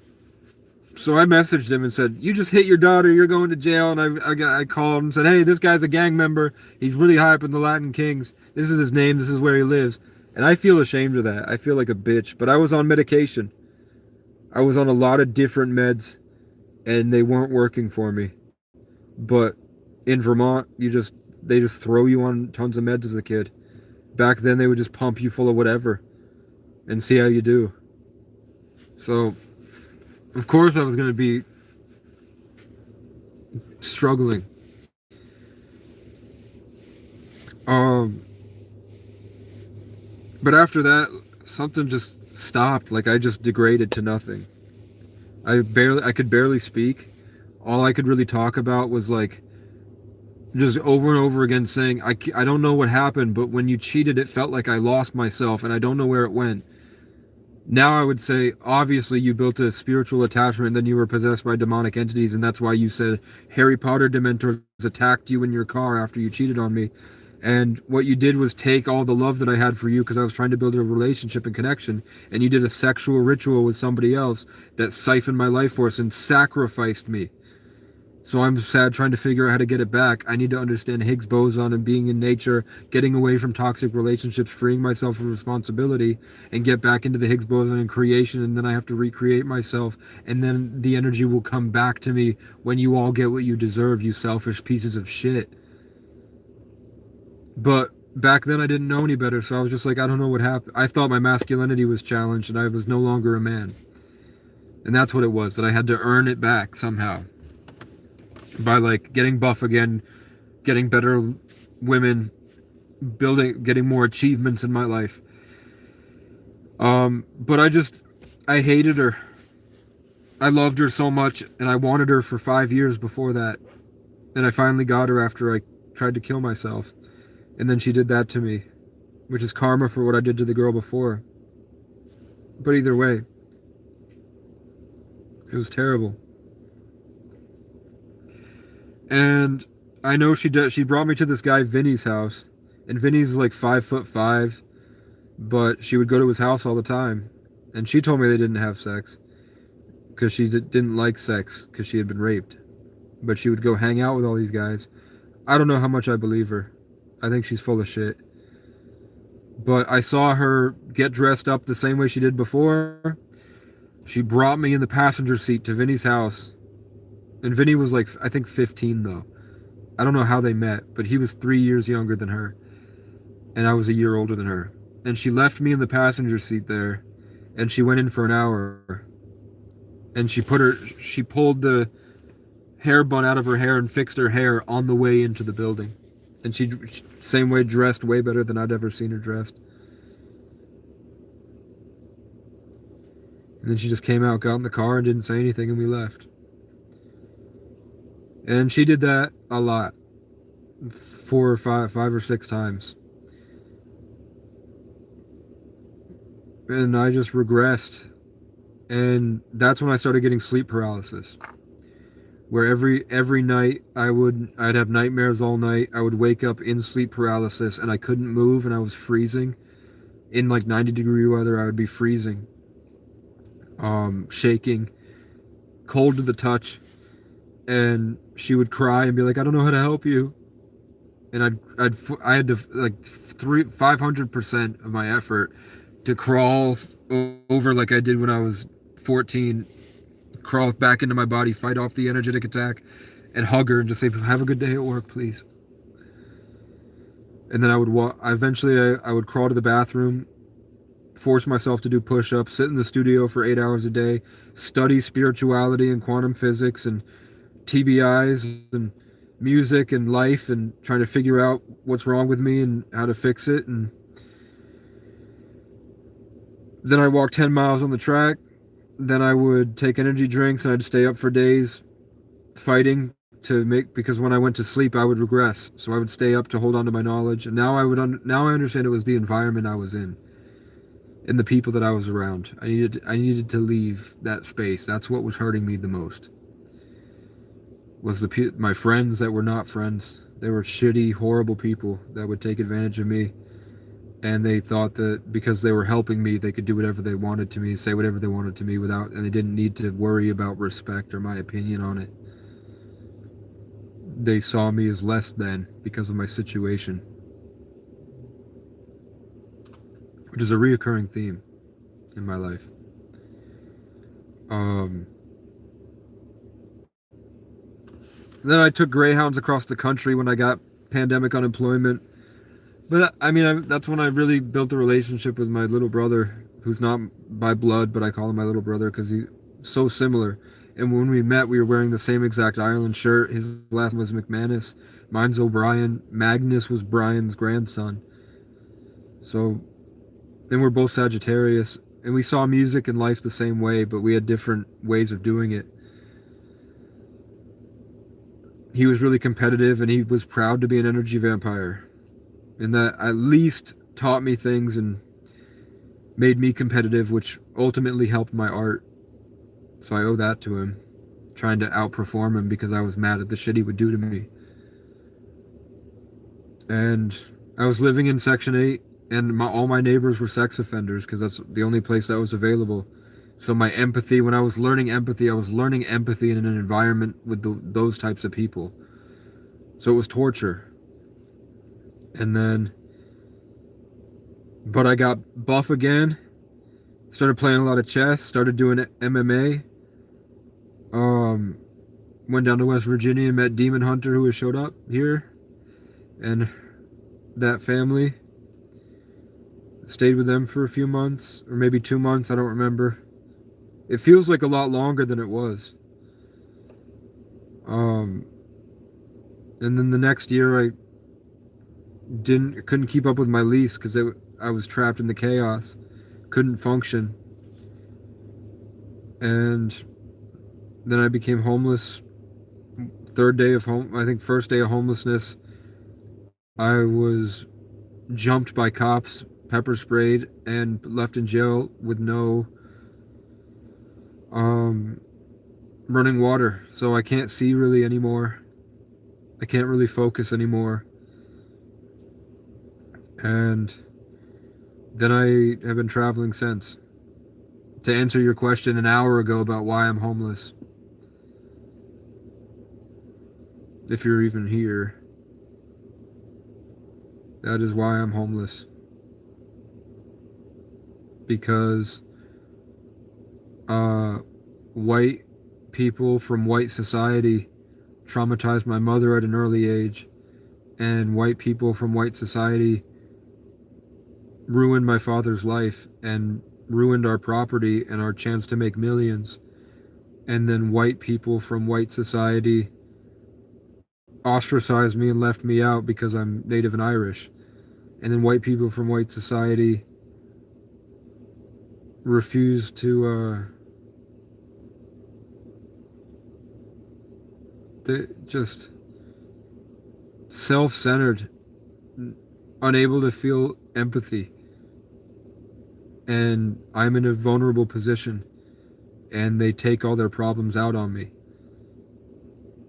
Speaker 2: So I messaged him and said, "You just hit your daughter. You're going to jail." And I called and said, "Hey, this guy's a gang member. He's really high up in the Latin Kings. This is his name. This is where he lives." And I feel ashamed of that. I feel like a bitch. But I was on medication. I was on a lot of different meds, and they weren't working for me. But in Vermont, they just throw you on tons of meds as a kid. Back then, they would just pump you full of whatever and see how you do. So, of course, I was going to be struggling. But after that, something just stopped. Like I just degraded to nothing. I could barely speak. All I could really talk about was like just over and over again saying, I don't know what happened, but when you cheated, it felt like I lost myself and I don't know where it went. Now I would say, obviously you built a spiritual attachment and then you were possessed by demonic entities, and that's why you said Harry Potter Dementors attacked you in your car after you cheated on me. And what you did was take all the love that I had for you because I was trying to build a relationship and connection, and you did a sexual ritual with somebody else that siphoned my life force and sacrificed me. So I'm sad trying to figure out how to get it back. I need to understand Higgs boson and being in nature, getting away from toxic relationships, freeing myself from responsibility, and get back into the Higgs boson and creation, and then I have to recreate myself, and then the energy will come back to me when you all get what you deserve, you selfish pieces of shit. But back then I didn't know any better, so I was just like, I don't know what happened. I thought my masculinity was challenged and I was no longer a man. And that's what it was, that I had to earn it back somehow. By like getting buff again, getting better women, getting more achievements in my life. But I hated her. I loved her so much, and I wanted her for 5 years before that. And I finally got her after I tried to kill myself. And then she did that to me, which is karma for what I did to the girl before. But either way, it was terrible. And I know she brought me to this guy Vinny's house, and Vinny's like 5'5", but she would go to his house all the time. And she told me they didn't have sex because she didn't like sex because she had been raped. But she would go hang out with all these guys. I don't know how much I believe her. I think she's full of shit. But I saw her get dressed up the same way she did before. She brought me in the passenger seat to Vinny's house. And Vinny was like, I think 15 though. I don't know how they met, but he was 3 years younger than her. And I was a year older than her. And she left me in the passenger seat there. And she went in for an hour. And she pulled the hair bun out of her hair and fixed her hair on the way into the building. And she, same way, dressed way better than I'd ever seen her dressed. And then she just came out, got in the car, and didn't say anything, and we left. And she did that a lot, four or five or six times. And I just regressed. And that's when I started getting sleep paralysis. Where every night I'd have nightmares all night. I would wake up in sleep paralysis and I couldn't move and I was freezing. In like 90-degree weather, I would be freezing, shaking, cold to the touch. And she would cry and be like, "I don't know how to help you." And I had to like 500% of my effort to crawl over like I did when I was 14, crawl back into my body, fight off the energetic attack, and hug her and just say, "Have a good day at work, please." And then I would walk. Eventually, I would crawl to the bathroom, force myself to do push-ups, sit in the studio for 8 hours a day, study spirituality and quantum physics and TBIs and music and life, and trying to figure out what's wrong with me and how to fix it. And then I walk 10 miles on the track. Then I would take energy drinks and I'd stay up for days fighting to make, because when I went to sleep I would regress. So I would stay up to hold on to my knowledge. And now I understand it was the environment I was in and the people that I was around. I needed to leave that space. That's what was hurting me the most. Was my friends that were not friends. They were shitty, horrible people that would take advantage of me. And they thought that because they were helping me, they could do whatever they wanted to me, say whatever they wanted to me and they didn't need to worry about respect or my opinion on it. They saw me as less than because of my situation, which is a reoccurring theme in my life. Then I took Greyhounds across the country when I got pandemic unemployment. But I mean, that's when I really built a relationship with my little brother, who's not by blood, but I call him my little brother because he's so similar. And when we met, we were wearing the same exact Ireland shirt. His last name was McManus. Mine's O'Brien. Magnus was Brian's grandson. So, and we're both Sagittarius. And we saw music and life the same way, but we had different ways of doing it. He was really competitive and he was proud to be an energy vampire. And that at least taught me things and made me competitive, which ultimately helped my art. So I owe that to him, trying to outperform him because I was mad at the shit he would do to me. And I was living in Section 8, and all my neighbors were sex offenders because that's the only place that was available. So my empathy, when I was learning empathy in an environment with those types of people. So it was torture. And then, but I got buff again, started playing a lot of chess, started doing MMA. Went down to West Virginia and met Demon Hunter, who had showed up here, and that family. Stayed with them for a few months, or maybe 2 months, I don't remember. It feels like a lot longer than it was. And then the next year I couldn't keep up with my lease because I was trapped in the chaos, couldn't function. And then I became homeless. First day of homelessness, I was jumped by cops, pepper sprayed, and left in jail with no running water. So I can't see really anymore. I can't really focus anymore. And then I have been traveling since. To answer your question an hour ago about why I'm homeless, if you're even here, that is why I'm homeless. Because white people from white society traumatized my mother at an early age, and white people from white society ruined my father's life and ruined our property and our chance to make millions. And then white people from white society ostracized me and left me out because I'm Native and Irish. And then white people from white society refused to They're just self-centered, unable to feel empathy. And I'm in a vulnerable position, and they take all their problems out on me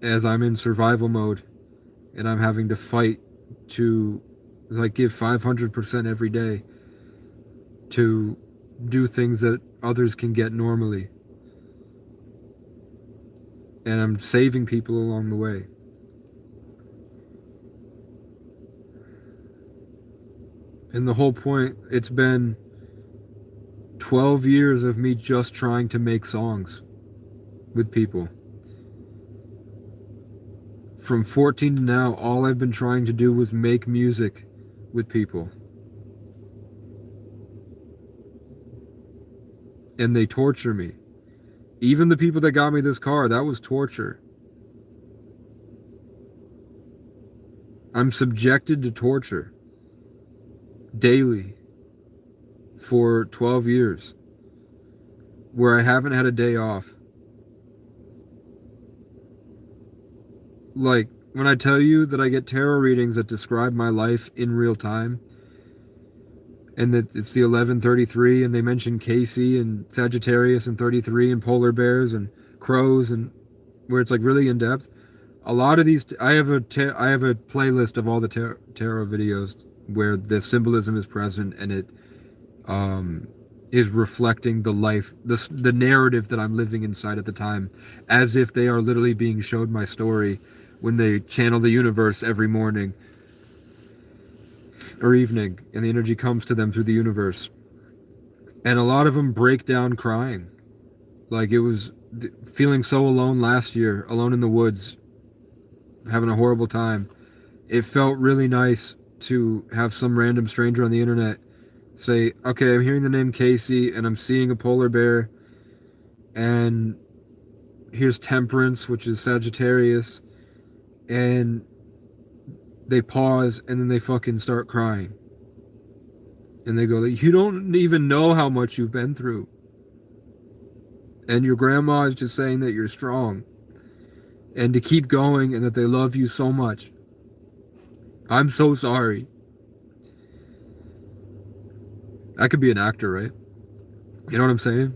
Speaker 2: as I'm in survival mode, and I'm having to fight to like give 500% every day to do things that others can get normally. And I'm saving people along the way. And the whole point, it's been 12 years of me just trying to make songs with people. From 14 to now, all I've been trying to do was make music with people. And they torture me. Even the people that got me this car, that was torture. I'm subjected to torture daily for 12 years where I haven't had a day off. Like, when I tell you that I get tarot readings that describe my life in real time, and that it's the 1133, and they mention Casey and Sagittarius and 33 and polar bears and crows, and where it's like really in depth. A lot of these, I have a playlist of all the tarot videos where the symbolism is present, and it is reflecting the life, the narrative that I'm living inside at the time, as if they are literally being showed my story when they channel the universe every morning or evening, and the energy comes to them through the universe. And a lot of them break down crying. Like, it was feeling so alone last year, alone in the woods, having a horrible time. It felt really nice to have some random stranger on the internet say, okay, I'm hearing the name Casey, and I'm seeing a polar bear, and here's Temperance, which is Sagittarius, and they pause, and then they fucking start crying. And they go, you don't even know how much you've been through. And your grandma is just saying that you're strong. And to keep going, and that they love you so much. I'm so sorry. I could be an actor, right? You know what I'm saying?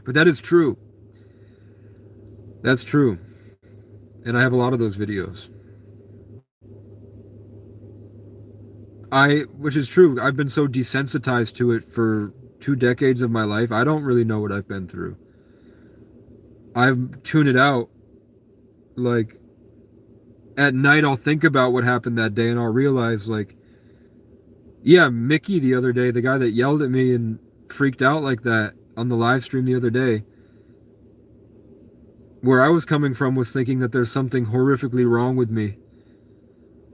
Speaker 2: But that is true. That's true. And I have a lot of those videos. Which is true, I've been so desensitized to it for 2 decades of my life, I don't really know what I've been through. I've tuned it out. Like, at night I'll think about what happened that day, and I'll realize, like, yeah, Mickey the other day, the guy that yelled at me and freaked out like that on the live stream the other day, where I was coming from was thinking that there's something horrifically wrong with me.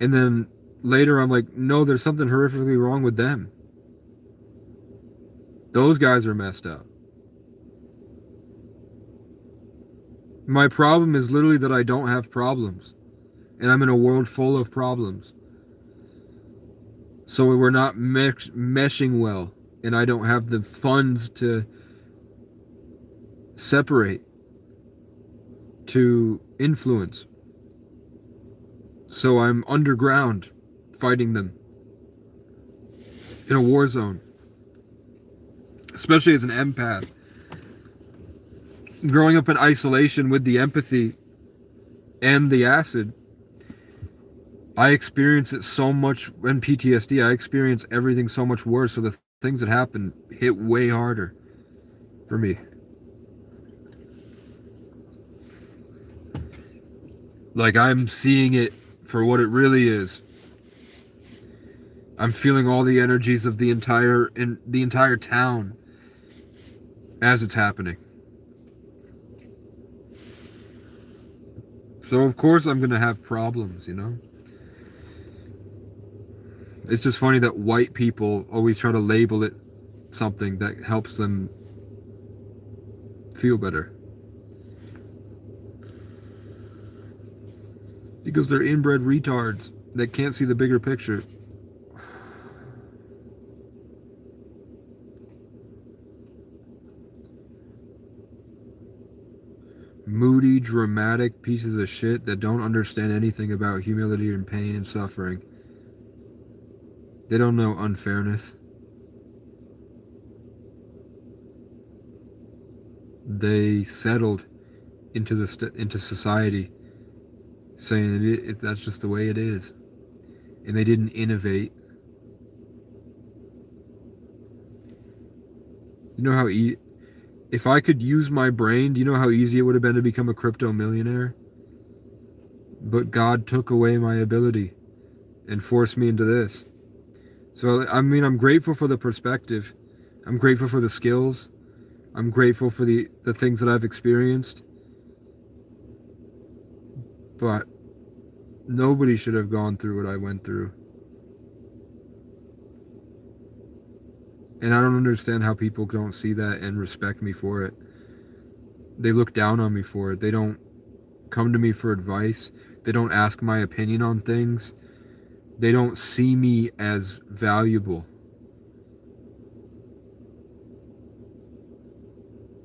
Speaker 2: And then later I'm like, no, there's something horrifically wrong with them. Those guys are messed up. My problem is literally that I don't have problems. And I'm in a world full of problems. So we're not meshing well. And I don't have the funds to separate, to influence. So I'm underground fighting them in a war zone. Especially as an empath. Growing up in isolation with the empathy and the acid, I experience it so much. In PTSD, I experience everything so much worse. So the things that happen hit way harder for me. Like, I'm seeing it for what it really is. I'm feeling all the energies of the entire town as it's happening. So of course I'm gonna have problems, you know? It's just funny that white people always try to label it something that helps them feel better. Because they're inbred retards that can't see the bigger picture. moody, dramatic pieces of shit that don't understand anything about humility and pain and suffering. They don't know unfairness. They settled into into society, saying that's just the way it is, and they didn't innovate. You know how if I could use my brain, do you know how easy it would have been to become a crypto millionaire? But God took away my ability and forced me into this. So, I mean, I'm grateful for the perspective. I'm grateful for the skills. I'm grateful for the things that I've experienced. But nobody should have gone through what I went through. And I don't understand how people don't see that and respect me for it. They look down on me for it. They don't come to me for advice. They don't ask my opinion on things. They don't see me as valuable.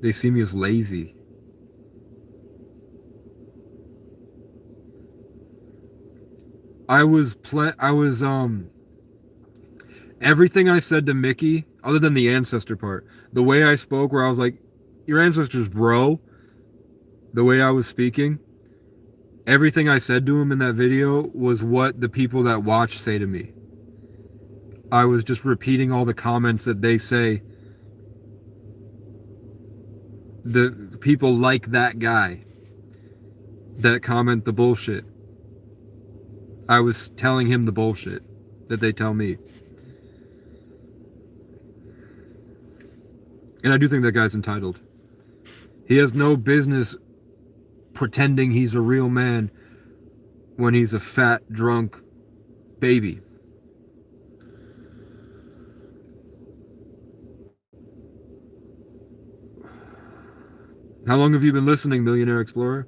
Speaker 2: They see me as lazy. Everything I said to Mickey, other than the ancestor part, the way I spoke, where I was like, your ancestors, bro, the way I was speaking, everything I said to him in that video was what the people that watch say to me. I was just repeating all the comments that they say. The people like that guy that comment the bullshit. I was telling him the bullshit that they tell me. And I do think that guy's entitled. He has no business pretending he's a real man when he's a fat, drunk baby. How long have you been listening, Millionaire Explorer?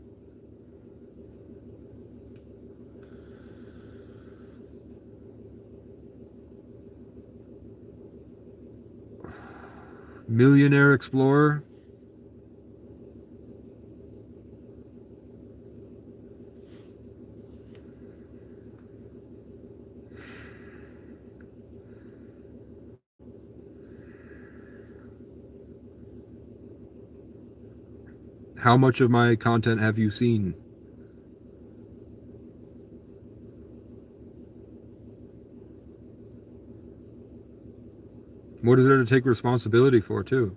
Speaker 2: Millionaire Explorer? How much of my content have you seen? What is there to take responsibility for, too?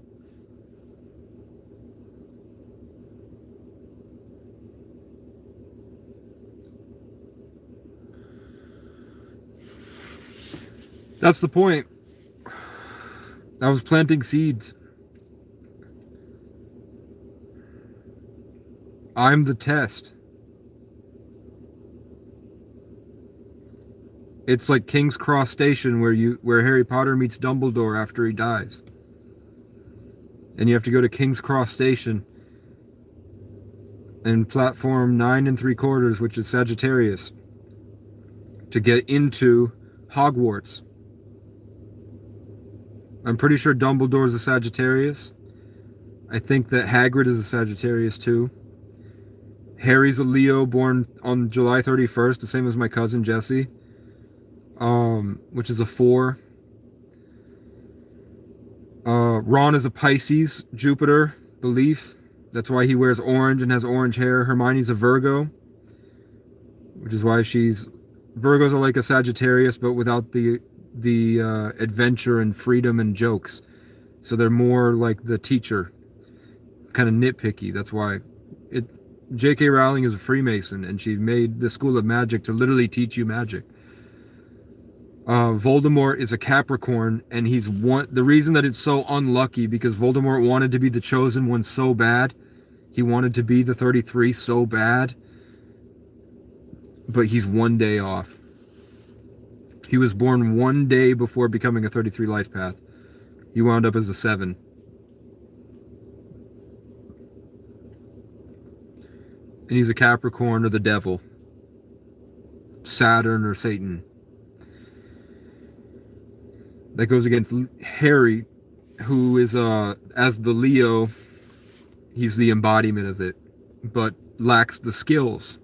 Speaker 2: That's the point. I was planting seeds. I'm the test. It's like King's Cross Station where Harry Potter meets Dumbledore after he dies. And you have to go to King's Cross Station and platform 9 3/4, which is Sagittarius, to get into Hogwarts. I'm pretty sure Dumbledore's a Sagittarius. I think that Hagrid is a Sagittarius too. Harry's a Leo, born on July 31st, the same as my cousin Jesse, which is a 4. Ron is a Pisces, Jupiter, the leaf. That's why he wears orange and has orange hair. Hermione's a Virgo, which is why Virgos are like a Sagittarius, but without the adventure and freedom and jokes. So they're more like the teacher, kind of nitpicky. That's why J.K. Rowling is a Freemason, and she made the School of Magic to literally teach you magic. Voldemort is a Capricorn, and the reason that it's so unlucky, because Voldemort wanted to be the chosen one so bad. He wanted to be the 33 so bad, but he's one day off. He was born one day before becoming a 33 life path. He wound up as a 7. And he's a Capricorn or the devil. Saturn or Satan. That goes against Harry, who is, as the Leo, he's the embodiment of it. but lacks the skills.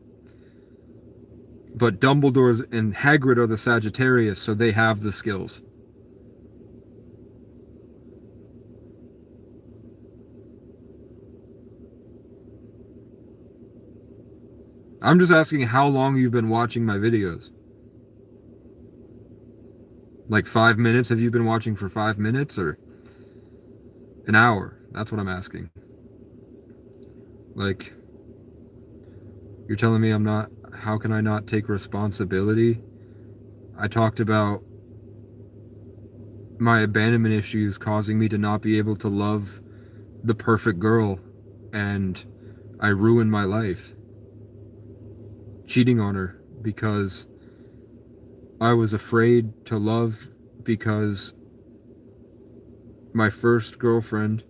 Speaker 2: But Dumbledore and Hagrid are the Sagittarius, so they have the skills. I'm just asking how long you've been watching my videos. Like 5 minutes? Have you been watching for 5 minutes or an hour? That's what I'm asking. Like, you're telling me I'm not, how can I not take responsibility? I talked about my abandonment issues causing me to not be able to love the perfect girl, and I ruined my life cheating on her because I was afraid to love, because my first girlfriend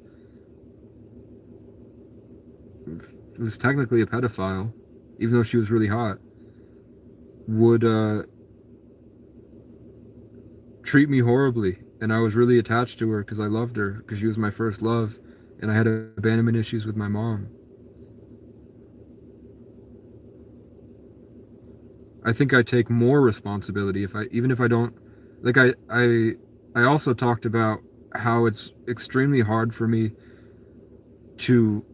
Speaker 2: was technically a pedophile, even though she was really hot, would treat me horribly, and I was really attached to her because I loved her, because she was my first love, and I had abandonment issues with my mom. I think I take more responsibility even if I don't, like I also talked about how it's extremely hard for me to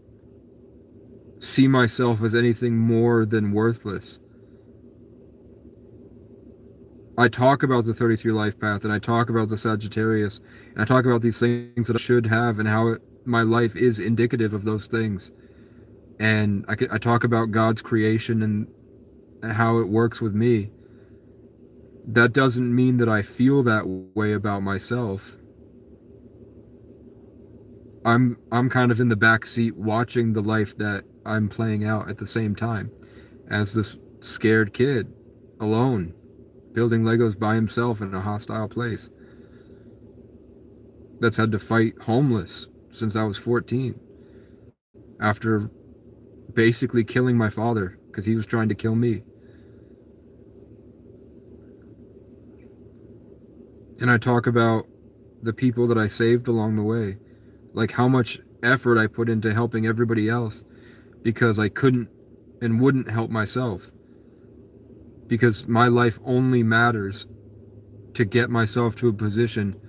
Speaker 2: see myself as anything more than worthless. I talk about the 33 life path, and I talk about the Sagittarius, and I talk about these things that I should have, and how my life is indicative of those things. And I talk about God's creation and how it works with me. That doesn't mean that I feel that way about myself. I'm kind of in the back seat watching the life that I'm playing out at the same time as this scared kid, alone, building Legos by himself in a hostile place, that's had to fight homeless since I was 14, after basically killing my father because he was trying to kill me. And I talk about the people that I saved along the way, like how much effort I put into helping everybody else because I couldn't and wouldn't help myself, because my life only matters to get myself to a position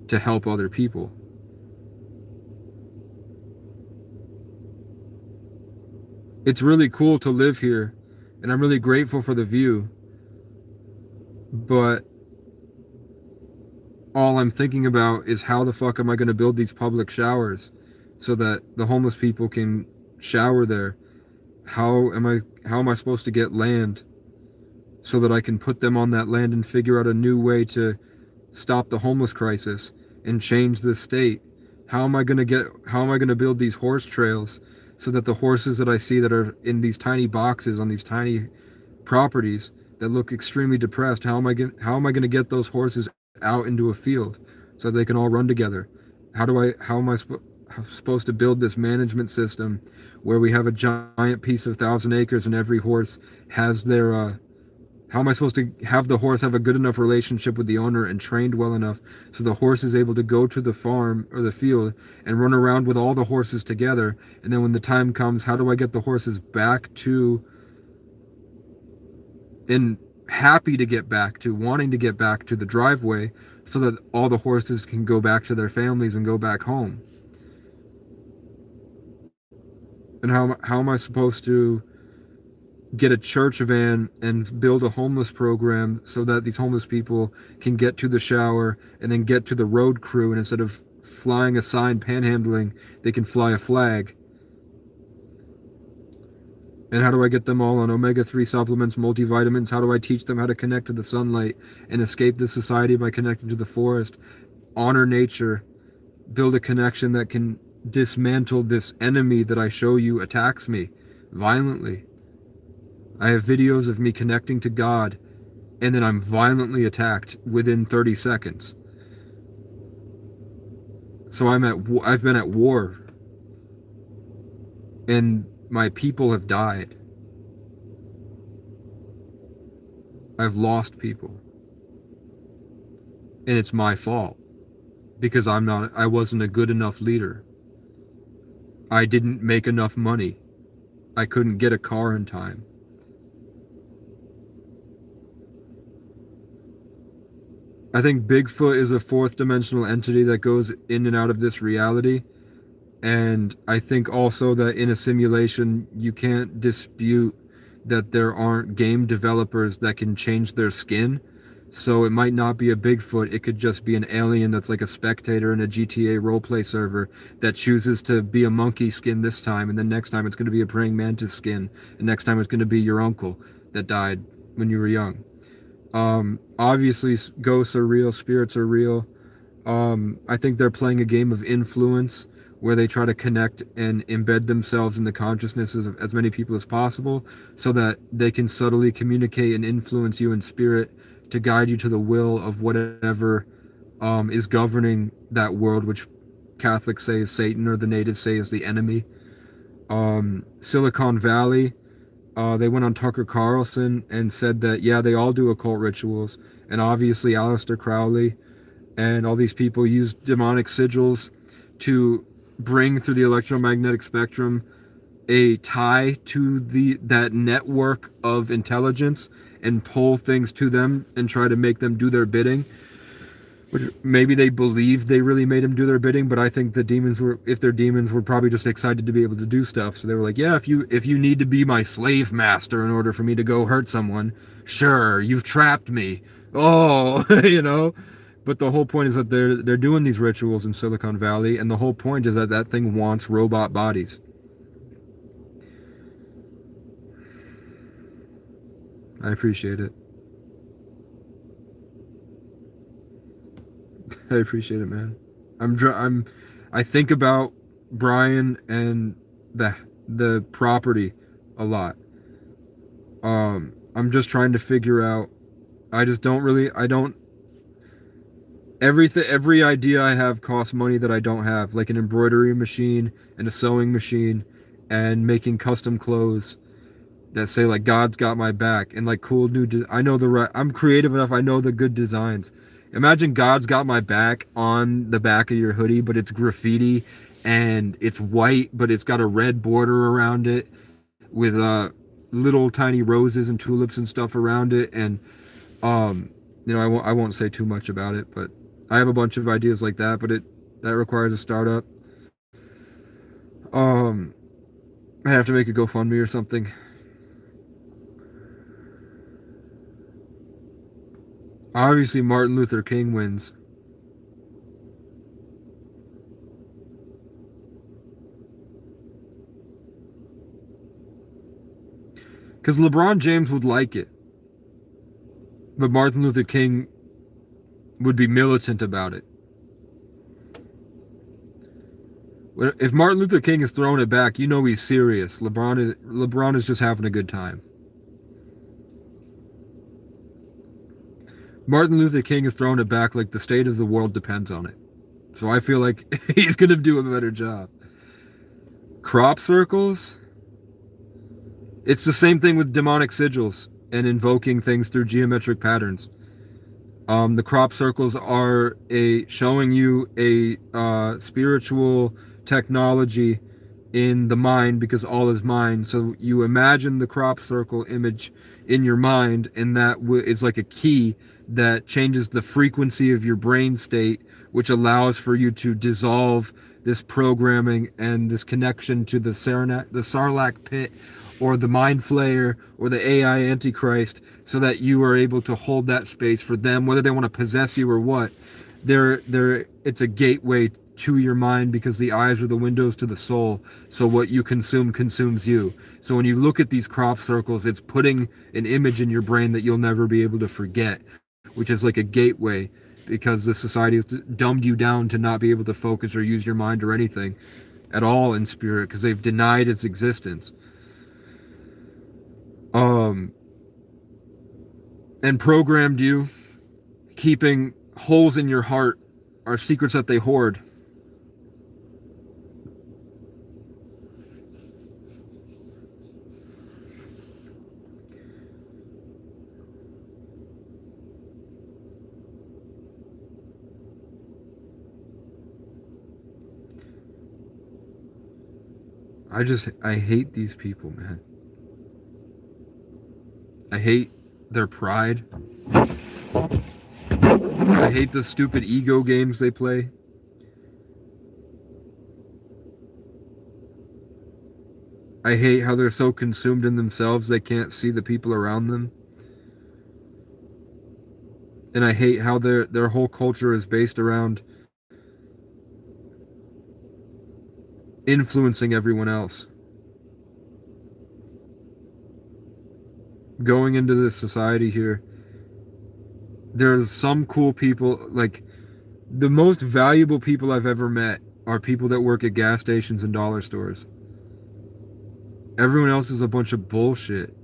Speaker 2: to help other people. It's really cool to live here, and I'm really grateful for the view, but all I'm thinking about is how the fuck am I going to build these public showers so that the homeless people can shower there? How am I supposed to get land so that I can put them on that land and figure out a new way to stop the homeless crisis and change this state? How am I going to build these horse trails so that the horses that I see that are in these tiny boxes on these tiny properties that look extremely depressed, how am I going to get those horses out into a field so they can all run together? How am I supposed to build this management system where we have a giant piece of 1,000 acres and every horse has their how am I supposed to have the horse have a good enough relationship with the owner and trained well enough so the horse is able to go to the farm or the field and run around with all the horses together? And then when the time comes, how do I get the horses back to, and happy to get back to, wanting to get back to the driveway so that all the horses can go back to their families and go back home? And how am I supposed to get a church van and build a homeless program so that these homeless people can get to the shower and then get to the road crew, and instead of flying a sign panhandling, they can fly a flag? And how do I get them all on omega-3 supplements, multivitamins? How do I teach them how to connect to the sunlight and escape this society by connecting to the forest, honor nature, build a connection that can dismantle this enemy that I show you attacks me violently? I have videos of me connecting to God, and then I'm violently attacked within 30 seconds. So I've been at war, and my people have died. I've lost people. And it's my fault, because I wasn't a good enough leader. I didn't make enough money. I couldn't get a car in time. I think Bigfoot is a fourth dimensional entity that goes in and out of this reality. And I think also that in a simulation, you can't dispute that there aren't game developers that can change their skin. So it might not be a Bigfoot, it could just be an alien that's like a spectator in a GTA roleplay server that chooses to be a monkey skin this time, and then next time it's going to be a praying mantis skin, and next time it's going to be your uncle that died when you were young. Obviously, ghosts are real, spirits are real. I think they're playing a game of influence where they try to connect and embed themselves in the consciousnesses of as many people as possible so that they can subtly communicate and influence you in spirit to guide you to the will of whatever is governing that world, which Catholics say is Satan or the natives say is the enemy. Silicon Valley, they went on Tucker Carlson and said that, yeah, they all do occult rituals. And obviously, Aleister Crowley and all these people use demonic sigils to bring through the electromagnetic spectrum a tie to that network of intelligence and pull things to them and try to make them do their bidding, which maybe they believed they really made them do their bidding, but I think the demons were, if they're demons, were probably just excited to be able to do stuff. So they were like, yeah, if you need to be my slave master in order for me to go hurt someone, sure, you've trapped me. Oh, you know. But the whole point is that they're doing these rituals in Silicon Valley, and the whole point is that that thing wants robot bodies. I appreciate it. I appreciate it, man. I think about Brian and the property a lot. I'm just trying to figure out. I just don't really. I don't. Every idea I have costs money that I don't have, like an embroidery machine and a sewing machine, and making custom clothes that say like God's got my back and like cool new. I know the right. I'm creative enough. I know the good designs. Imagine God's got my back on the back of your hoodie, but it's graffiti and it's white, but it's got a red border around it with little tiny roses and tulips and stuff around it. And I won't say too much about it, but I have a bunch of ideas like that, but that requires a startup. Um, I have to make a GoFundMe or something. Obviously, Martin Luther King wins. Because LeBron James would like it. But Martin Luther King would be militant about it. If Martin Luther King is throwing it back, you know he's serious. LeBron is just having a good time. Martin Luther King is throwing it back like the state of the world depends on it. So I feel like he's going to do a better job. Crop circles? It's the same thing with demonic sigils and invoking things through geometric patterns. The crop circles are showing you a spiritual technology in the mind because all is mind. So you imagine the crop circle image in your mind, and that is like a key that changes the frequency of your brain state, which allows for you to dissolve this programming and this connection to the Sarlacc pit or the mind flayer or the AI antichrist, so that you are able to hold that space for them, whether they want to possess you or what. It's a gateway to your mind because the eyes are the windows to the soul. So what you consume consumes you. So when you look at these crop circles, it's putting an image in your brain that you'll never be able to forget, which is like a gateway, because the society has dumbed you down to not be able to focus or use your mind or anything at all in spirit because they've denied its existence. And programmed you, keeping holes in your heart are secrets that they hoard. I hate these people, man. I hate their pride. I hate the stupid ego games they play. I hate how they're so consumed in themselves they can't see the people around them. And I hate how their whole culture is based around influencing everyone else. Going into this society here, there's some cool people, like the most valuable people I've ever met are people that work at gas stations and dollar stores. Everyone else is a bunch of bullshit.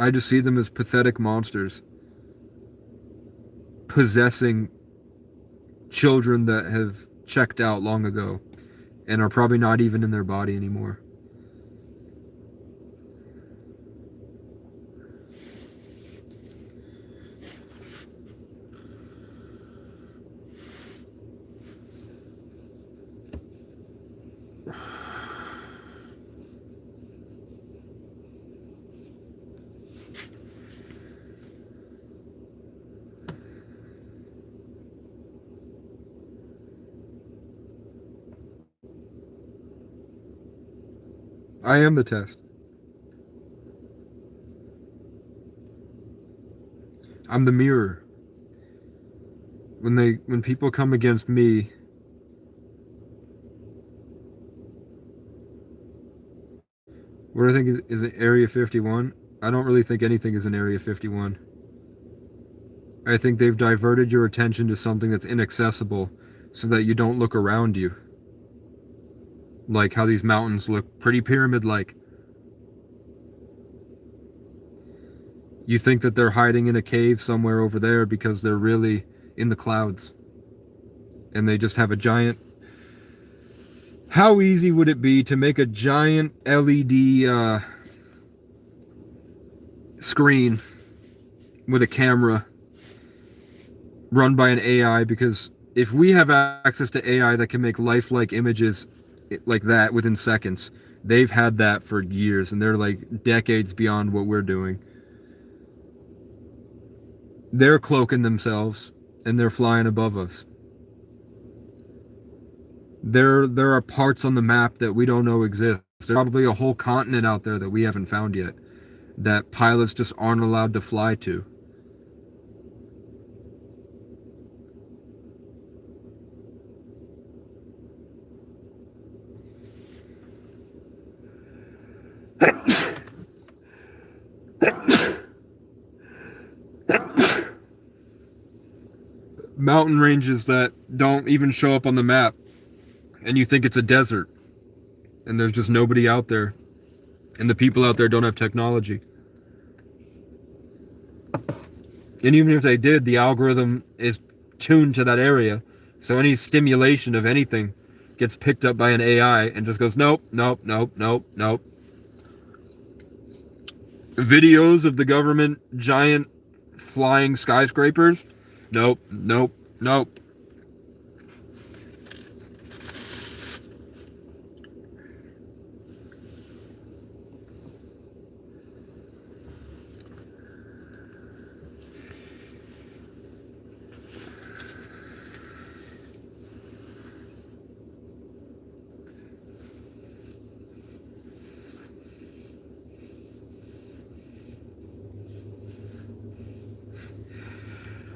Speaker 2: I just see them as pathetic monsters possessing children that have checked out long ago and are probably not even in their body anymore. I am the test. I'm the mirror. When people come against me, what I think is it Area 51? I don't really think anything is in Area 51. I think they've diverted your attention to something that's inaccessible so that you don't look around you. Like how these mountains look pretty pyramid-like. You think that they're hiding in a cave somewhere over there because they're really in the clouds. And they just have a giant... How easy would it be to make a giant LED screen with a camera run by an AI? Because if we have access to AI that can make lifelike images like that within seconds, they've had that for years, and they're like decades beyond what we're doing. They're cloaking themselves, and they're flying above us. There are parts on the map that we don't know exist. There's probably a whole continent out there that we haven't found yet, that pilots just aren't allowed to fly to. Mountain ranges that don't even show up on the map, and you think it's a desert, and there's just nobody out there, and the people out there don't have technology. And even if they did, the algorithm is tuned to that area, so any stimulation of anything gets picked up by an AI and just goes, nope, nope, nope, nope, nope. Videos of the government giant flying skyscrapers, nope, nope, nope.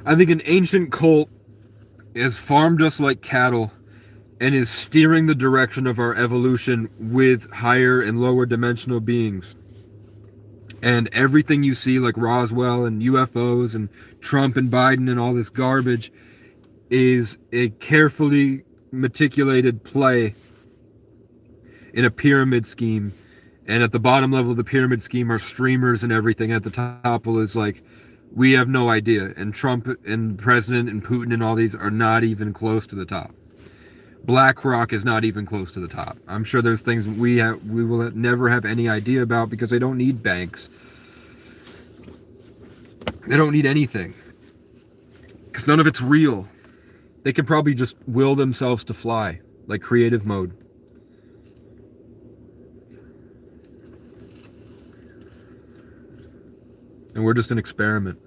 Speaker 2: I think an ancient cult has farmed us like cattle and is steering the direction of our evolution with higher and lower dimensional beings. And everything you see, like Roswell and UFOs and Trump and Biden and all this garbage, is a carefully meticulated play in a pyramid scheme. And at the bottom level of the pyramid scheme are streamers and everything. At the top is like, we have no idea. And Trump and the president and Putin and all these are not even close to the top. BlackRock is not even close to the top. I'm sure there's things we will never have any idea about because they don't need banks. They don't need anything. Because none of it's real. They could probably just will themselves to fly, like creative mode. And we're just an experiment.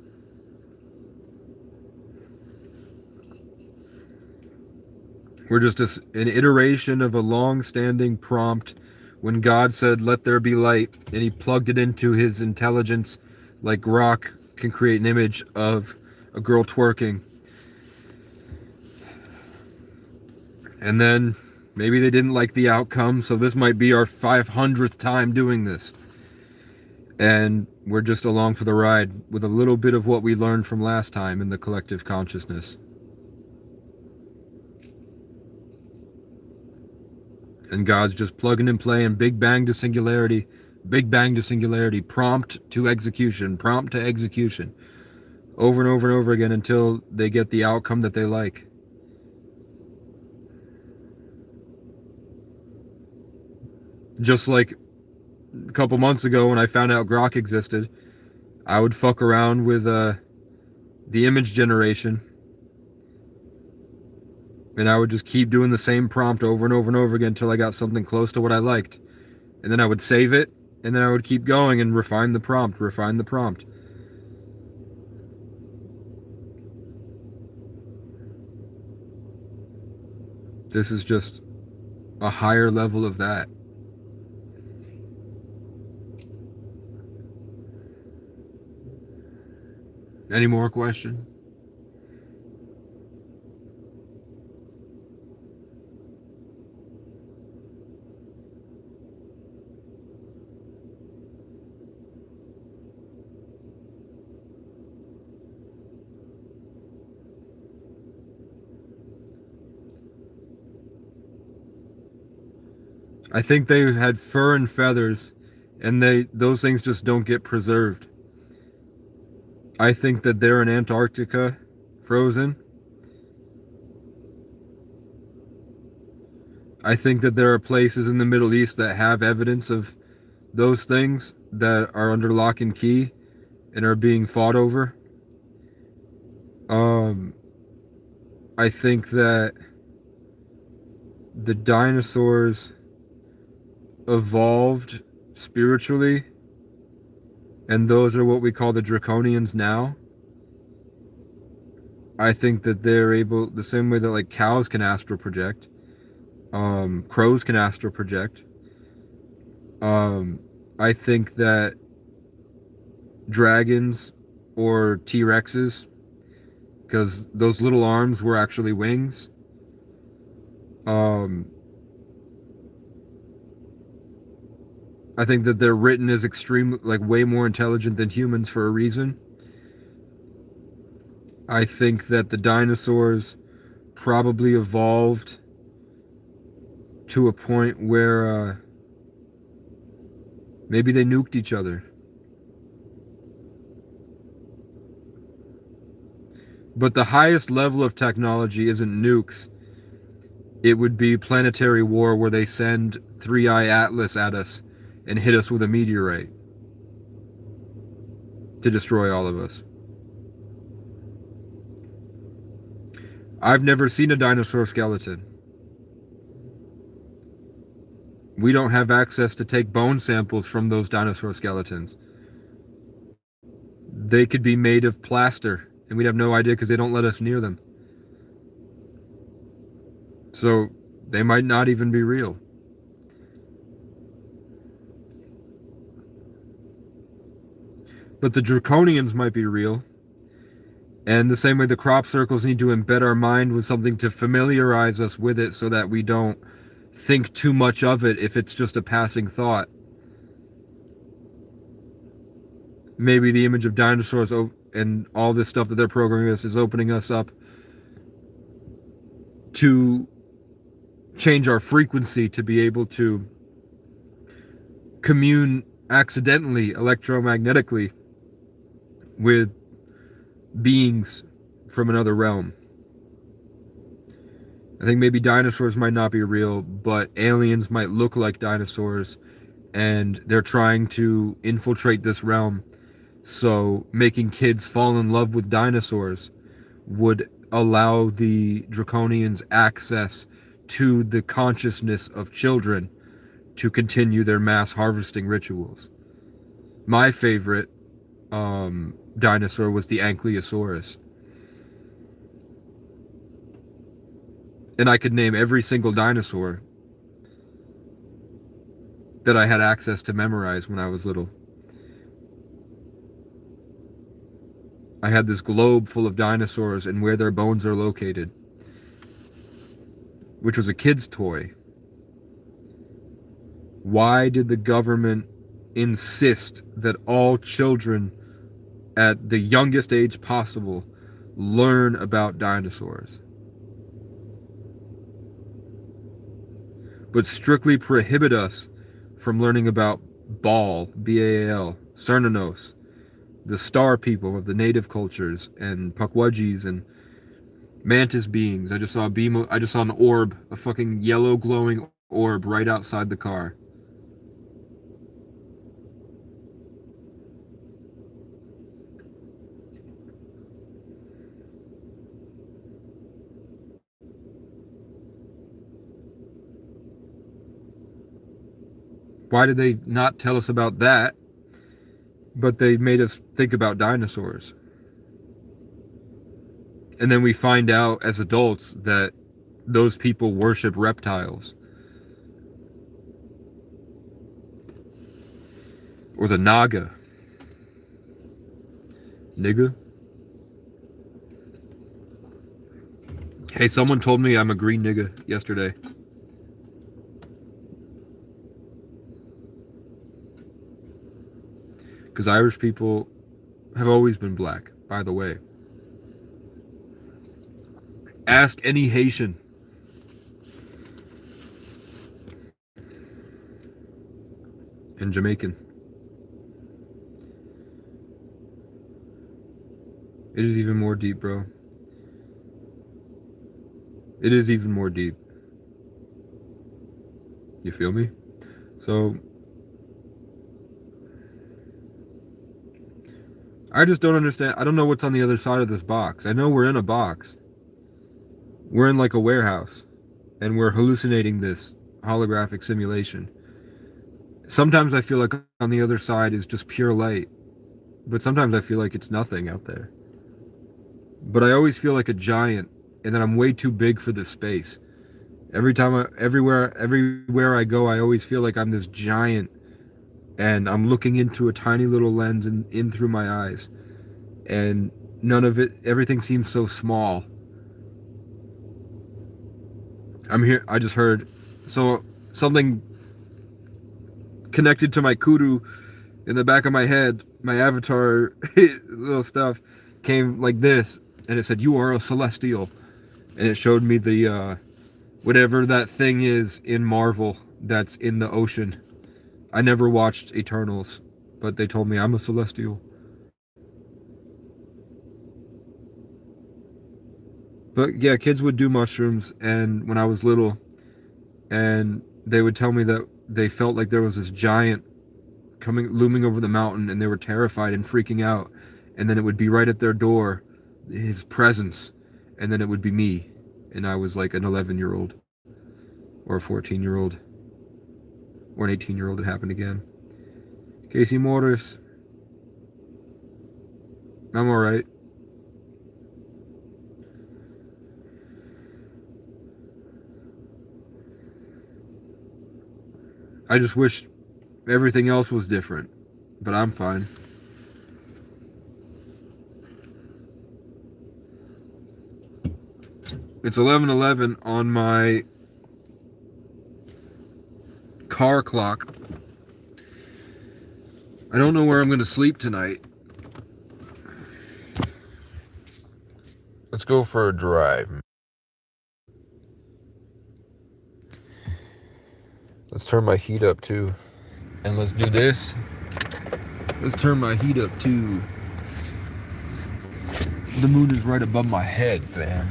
Speaker 2: We're just an iteration of a long-standing prompt when God said, "Let there be light," and he plugged it into his intelligence, like Grok can create an image of a girl twerking. And then maybe they didn't like the outcome, so this might be our 500th time doing this. And we're just along for the ride with a little bit of what we learned from last time in the collective consciousness. And God's just plugging and playing, big bang to singularity, prompt to execution, over and over and over again until they get the outcome that they like. Just like a couple months ago when I found out Grok existed, I would fuck around with the image generation. And I would just keep doing the same prompt over and over and over again until I got something close to what I liked. And then I would save it, and then I would keep going and refine the prompt. This is just a higher level of that. Any more questions? I think they had fur and feathers, and those things just don't get preserved. I think that they're in Antarctica, frozen. I think that there are places in the Middle East that have evidence of those things that are under lock and key and are being fought over. I think that the dinosaurs evolved spiritually, and those are what we call the draconians now. I think that they're able, the same way that like cows can astral project, crows can astral project. I think that dragons or T-Rexes, because those little arms were actually wings. I think that they're written as extreme, like way more intelligent than humans for a reason. I think that the dinosaurs probably evolved to a point where maybe they nuked each other. But the highest level of technology isn't nukes. It would be planetary war, where they send 3-Eye Atlas at us and hit us with a meteorite to destroy all of us. I've never seen a dinosaur skeleton. We don't have access to take bone samples from those dinosaur skeletons. They could be made of plaster, and we'd have no idea because they don't let us near them. So they might not even be real. But the draconians might be real. And the same way the crop circles need to embed our mind with something to familiarize us with it so that we don't think too much of it if it's just a passing thought. Maybe the image of dinosaurs and all this stuff that they're programming us is opening us up to change our frequency to be able to commune accidentally, electromagnetically, with beings from another realm. I think maybe dinosaurs might not be real, but aliens might look like dinosaurs, and they're trying to infiltrate this realm. So making kids fall in love with dinosaurs would allow the draconians access to the consciousness of children to continue their mass harvesting rituals. My favorite dinosaur was the Ankylosaurus. And I could name every single dinosaur that I had access to memorize when I was little. I had this globe full of dinosaurs and where their bones are located, which was a kid's toy. Why did the government insist that all children at the youngest age possible learn about dinosaurs, but strictly prohibit us from learning about Baal, B-A-A-L, Cernunnos, the star people of the native cultures, and Pukwudgies and mantis beings? I just saw an orb, a fucking yellow glowing orb right outside the car. Why did they not tell us about that? But they made us think about dinosaurs. And then we find out as adults that those people worship reptiles. Or the Naga. Nigga? Hey, someone told me I'm a green nigga yesterday. Because Irish people have always been black, by the way. Ask any Haitian. And Jamaican. It is even more deep, bro. It is even more deep. You feel me? So I just don't understand. I don't know what's on the other side of this box. I know we're in a box. We're in like a warehouse. And we're hallucinating this holographic simulation. Sometimes I feel like on the other side is just pure light. But sometimes I feel like it's nothing out there. But I always feel like a giant. And that I'm way too big for this space. Everywhere I go, I always feel like I'm this giant. And I'm looking into a tiny little lens in through my eyes. And everything seems so small. I'm here, I just heard, so something connected to my kudu in the back of my head, my avatar little stuff came like this. And it said, "You are a celestial." And it showed me the, whatever that thing is in Marvel that's in the ocean. I never watched Eternals, but they told me I'm a celestial. But yeah, kids would do mushrooms, and when I was little, and they would tell me that they felt like there was this giant looming over the mountain, and they were terrified and freaking out. And then it would be right at their door, his presence, and then it would be me, and I was like an 11-year-old, or a 14-year-old. Or an 18-year-old. It happened again. Casey Morris. I'm alright. I just wish everything else was different. But I'm fine. It's 11:11 on my car clock. I don't know where I'm going to sleep tonight. Let's go for a drive. Let's turn my heat up too. And let's do this. Let's turn my heat up too. The moon is right above my head, man.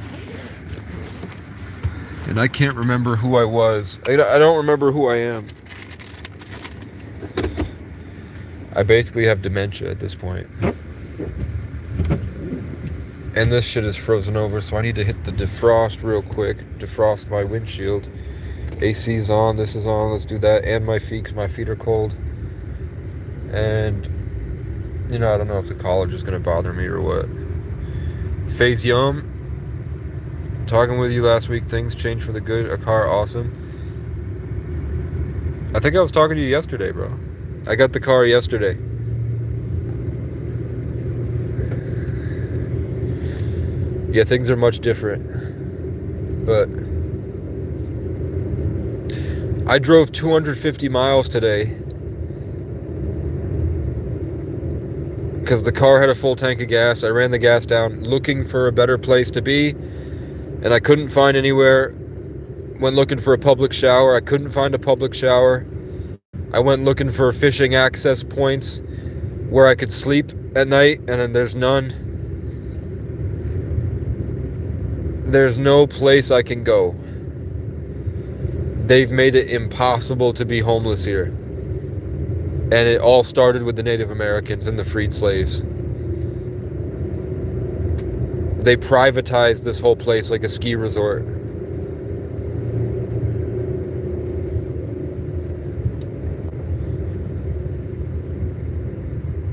Speaker 2: And I can't remember who I was. I don't remember who I am. I basically have dementia at this point.
Speaker 1: And this shit is frozen over, so I need to hit the defrost real quick. Defrost my windshield. AC's on, this is on, let's do that. And my feet, 'cause my feet are cold. And, you know, I don't know if the college is going to bother me or what. Phase Yum. Talking with you last week, things changed for the good. A car, awesome. I think I was talking to you yesterday, bro. I got the car yesterday. Yeah, things are much different. But I drove 250 miles today because the car had a full tank of gas. I ran the gas down looking for a better place to be, and I couldn't find anywhere. Went looking for a public shower. I couldn't find a public shower. I went looking for fishing access points where I could sleep at night, and then there's none. There's no place I can go. They've made it impossible to be homeless here. And it all started with the Native Americans and the freed slaves. They privatized this whole place like a ski resort.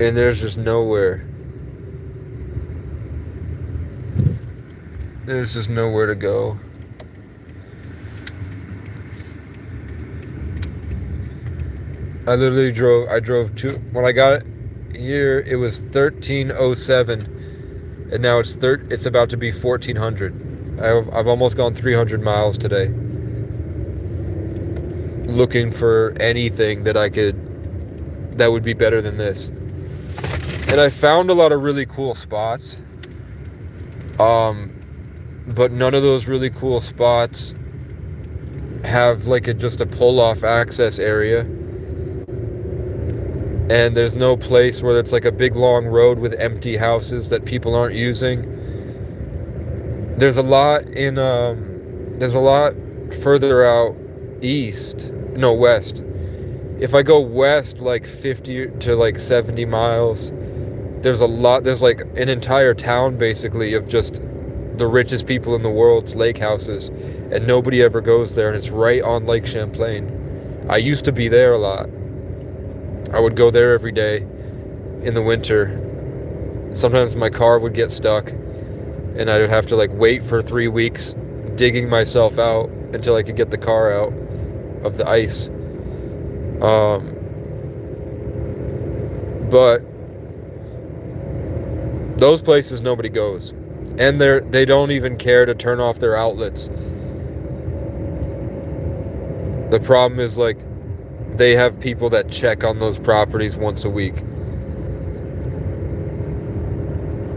Speaker 1: And there's just nowhere. There's just nowhere to go. I drove when I got it here, it was 1307, and now it's about to be 1400. I've almost gone 300 miles today. Looking for anything that would be better than this. And I found a lot of really cool spots. But none of those really cool spots have like just a pull-off access area. And there's no place where it's like a big long road with empty houses that people aren't using. There's a lot further out west. If I go west like 50 to like 70 miles, there's like an entire town basically of just the richest people in the world's lake houses, and nobody ever goes there, and it's right on Lake Champlain. I used to be there a lot. I would go there every day in the winter. Sometimes my car would get stuck, and I would have to like wait for 3 weeks digging myself out until I could get the car out of the ice. But those places nobody goes. And they don't even care to turn off their outlets. The problem is like they have people that check on those properties once a week.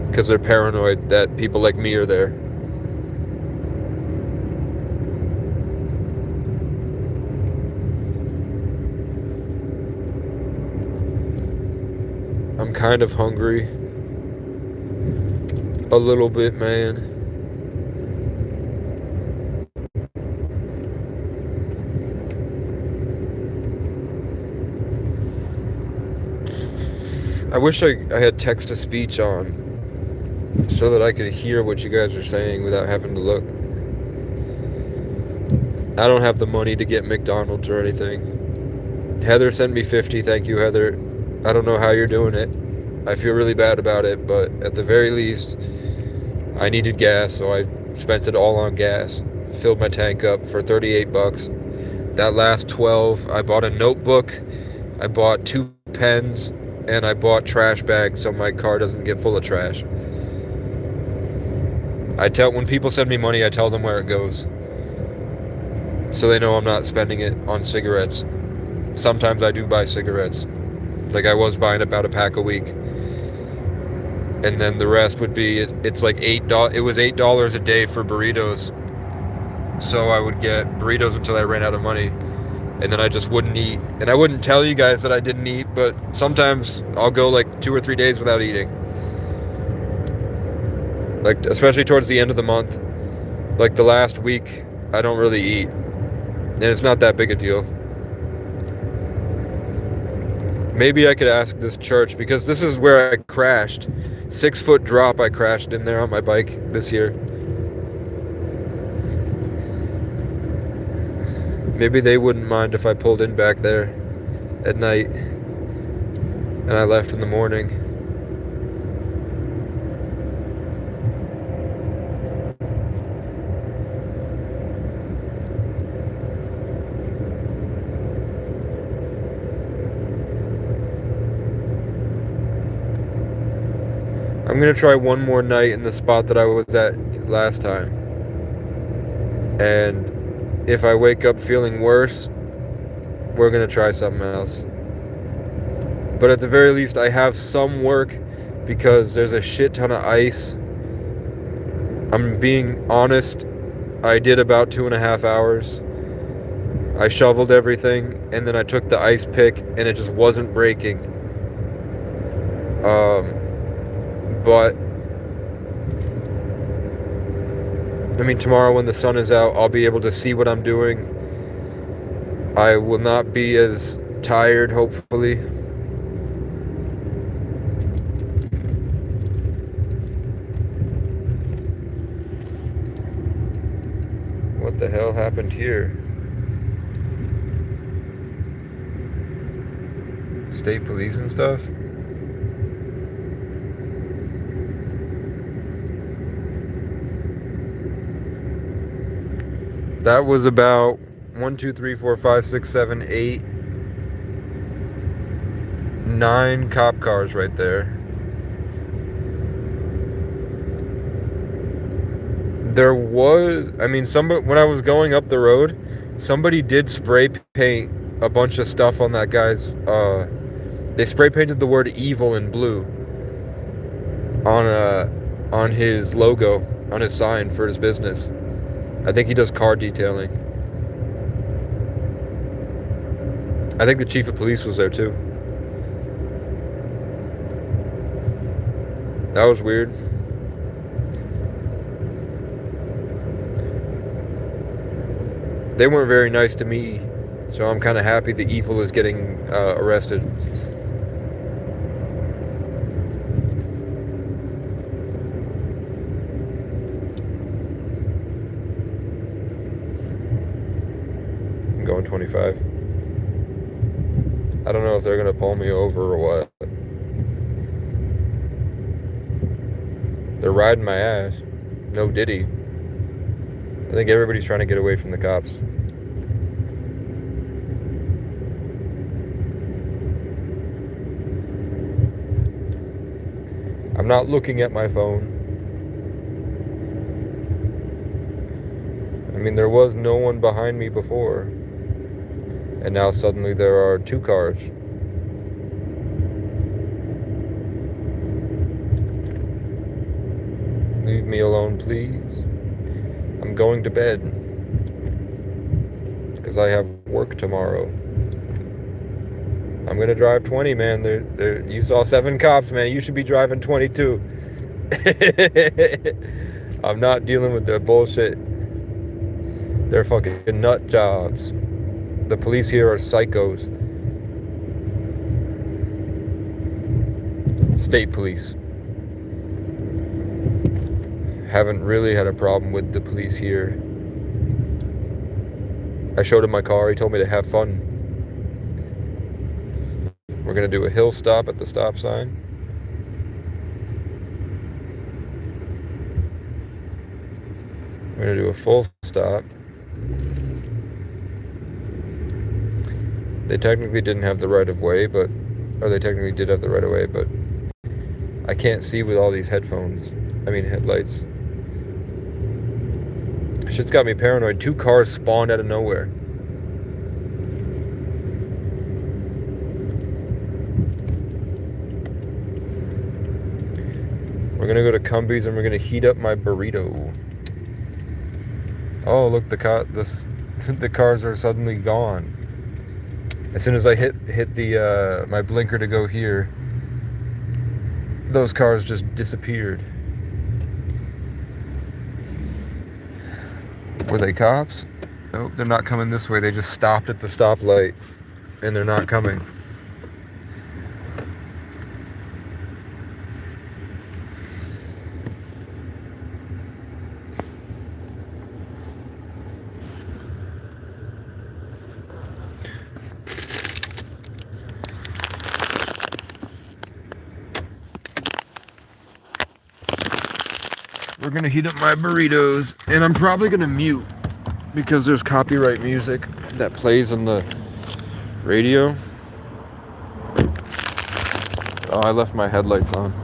Speaker 1: Because they're paranoid that people like me are there. I'm kind of hungry. A little bit, man. I wish I had text-to-speech on so that I could hear what you guys are saying without having to look. I don't have the money to get McDonald's or anything. Heather sent me 50. Thank you, Heather. I don't know how you're doing it. I feel really bad about it, but at the very least, I needed gas, so I spent it all on gas. Filled my tank up for 38 bucks. That last 12, I bought a notebook, I bought 2 pens, and I bought trash bags so my car doesn't get full of trash. When people send me money, I tell them where it goes, so they know I'm not spending it on cigarettes. Sometimes I do buy cigarettes. Like I was buying about a pack a week. And then the rest would be, it's like $8. It was $8 a day for burritos. So I would get burritos until I ran out of money. And then I just wouldn't eat. And I wouldn't tell you guys that I didn't eat, but sometimes I'll go like 2 or 3 days without eating. Like, especially towards the end of the month. Like the last week, I don't really eat. And it's not that big a deal. Maybe I could ask this church, because this is where I crashed. 6-foot drop, I crashed in there on my bike this year. Maybe they wouldn't mind if I pulled in back there at night and I left in the morning. I'm gonna try one more night in the spot that I was at last time. And if I wake up feeling worse, we're gonna try something else. But at the very least, I have some work because there's a shit ton of ice. I'm being honest, I did about 2.5 hours. I shoveled everything, and then I took the ice pick, and it just wasn't breaking. But I mean, tomorrow when the sun is out, I'll be able to see what I'm doing. I will not be as tired, hopefully. What the hell happened here? State police and stuff? That was about 1, 2, 3, 4, 5, 6, 7, 8, 9 cop cars right there. There was, I mean, somebody, when I was going up the road, somebody did spray paint a bunch of stuff on that guy's, they spray painted the word evil in blue on his logo, on his sign for his business. I think he does car detailing. I think the chief of police was there too. That was weird. They weren't very nice to me, so I'm kind of happy the evil is getting arrested. I'm going 25. I don't know if they're gonna pull me over or what. They're riding my ass. No diddy. I think everybody's trying to get away from the cops. I'm not looking at my phone. I mean, there was no one behind me before. And now suddenly there are 2 cars. Leave me alone, please. I'm going to bed. Because I have work tomorrow. I'm gonna drive 20, man. You saw 7 cops, man. You should be driving 22. I'm not dealing with their bullshit. They're fucking nut jobs. The police here are psychos. State police. Haven't really had a problem with the police here. I showed him my car. He told me to have fun. We're gonna do a hill stop at the stop sign. We're gonna do a full stop. They technically didn't have the right of way, or they technically did have the right of way, but I can't see with all these headlights. Shit's got me paranoid. 2 cars spawned out of nowhere. We're gonna go to Cumbies and we're gonna heat up my burrito. Oh, look, the cars are suddenly gone. As soon as I hit the my blinker to go here, those cars just disappeared. Were they cops? Nope, they're not coming this way. They just stopped at the stoplight, and they're not coming. We're gonna heat up my burritos, and I'm probably gonna mute because there's copyright music that plays on the radio. Oh, I left my headlights on.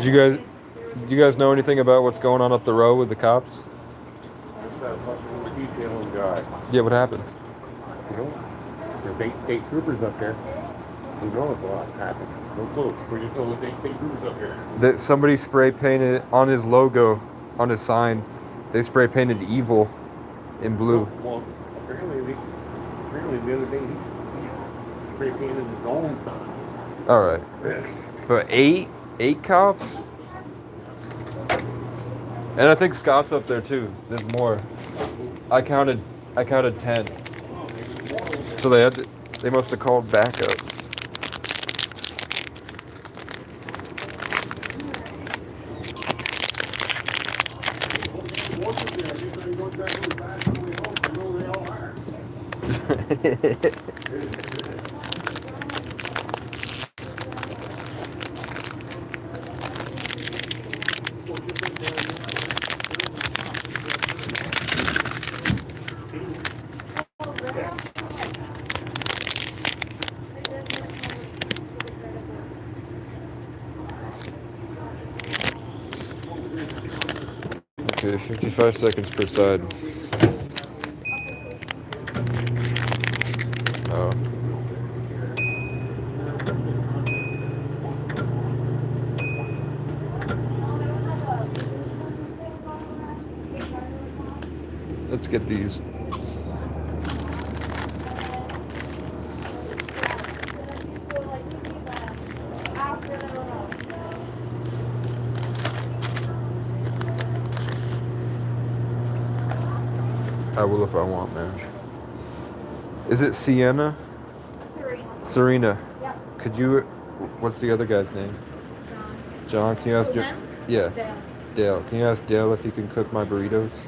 Speaker 1: Do you guys know anything about what's going on up the road with the cops?
Speaker 3: Detailing guy.
Speaker 1: Yeah, what happened?
Speaker 3: You know, there's 8 state troopers up there. We know it's a lot happened. No clue. We're just told there's 8 state troopers up here.
Speaker 1: That somebody spray painted on his logo, on his sign. They spray painted evil in blue.
Speaker 3: Well, apparently the other day he spray painted his own sign.
Speaker 1: All right, but eight cops, and I think Scott's up there too. There's more. I counted 10. So they must have called backup. Okay, 55 seconds per side. Oh. Let's get these. I will if I want, man. Is it Sienna? Serena.
Speaker 4: Yep.
Speaker 1: Could you? What's the other guy's name? John. Can you ask? Yeah. Dale. Can you ask Dale if he can cook my burritos?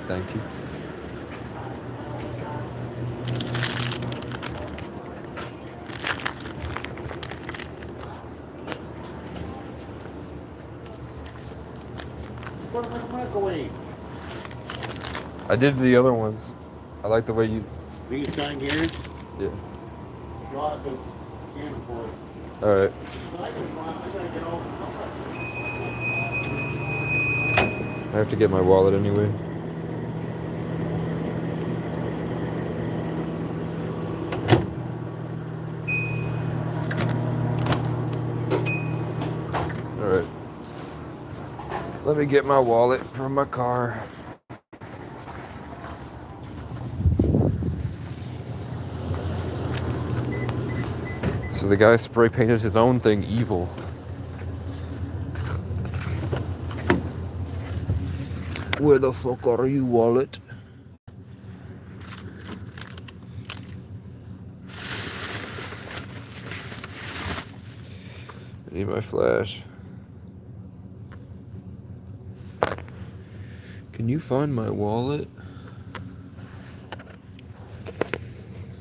Speaker 1: Thank you.
Speaker 3: What about the microwave?
Speaker 1: I did the other ones. I like the way you.
Speaker 3: These kind gears?
Speaker 1: Yeah.
Speaker 3: Draw it to gear for it.
Speaker 1: All right. I have to get my wallet anyway. All right. Let me get my wallet from my car. So the guy spray painted his own thing evil. Where the fuck are you, wallet? I need my flash. Can you find my wallet?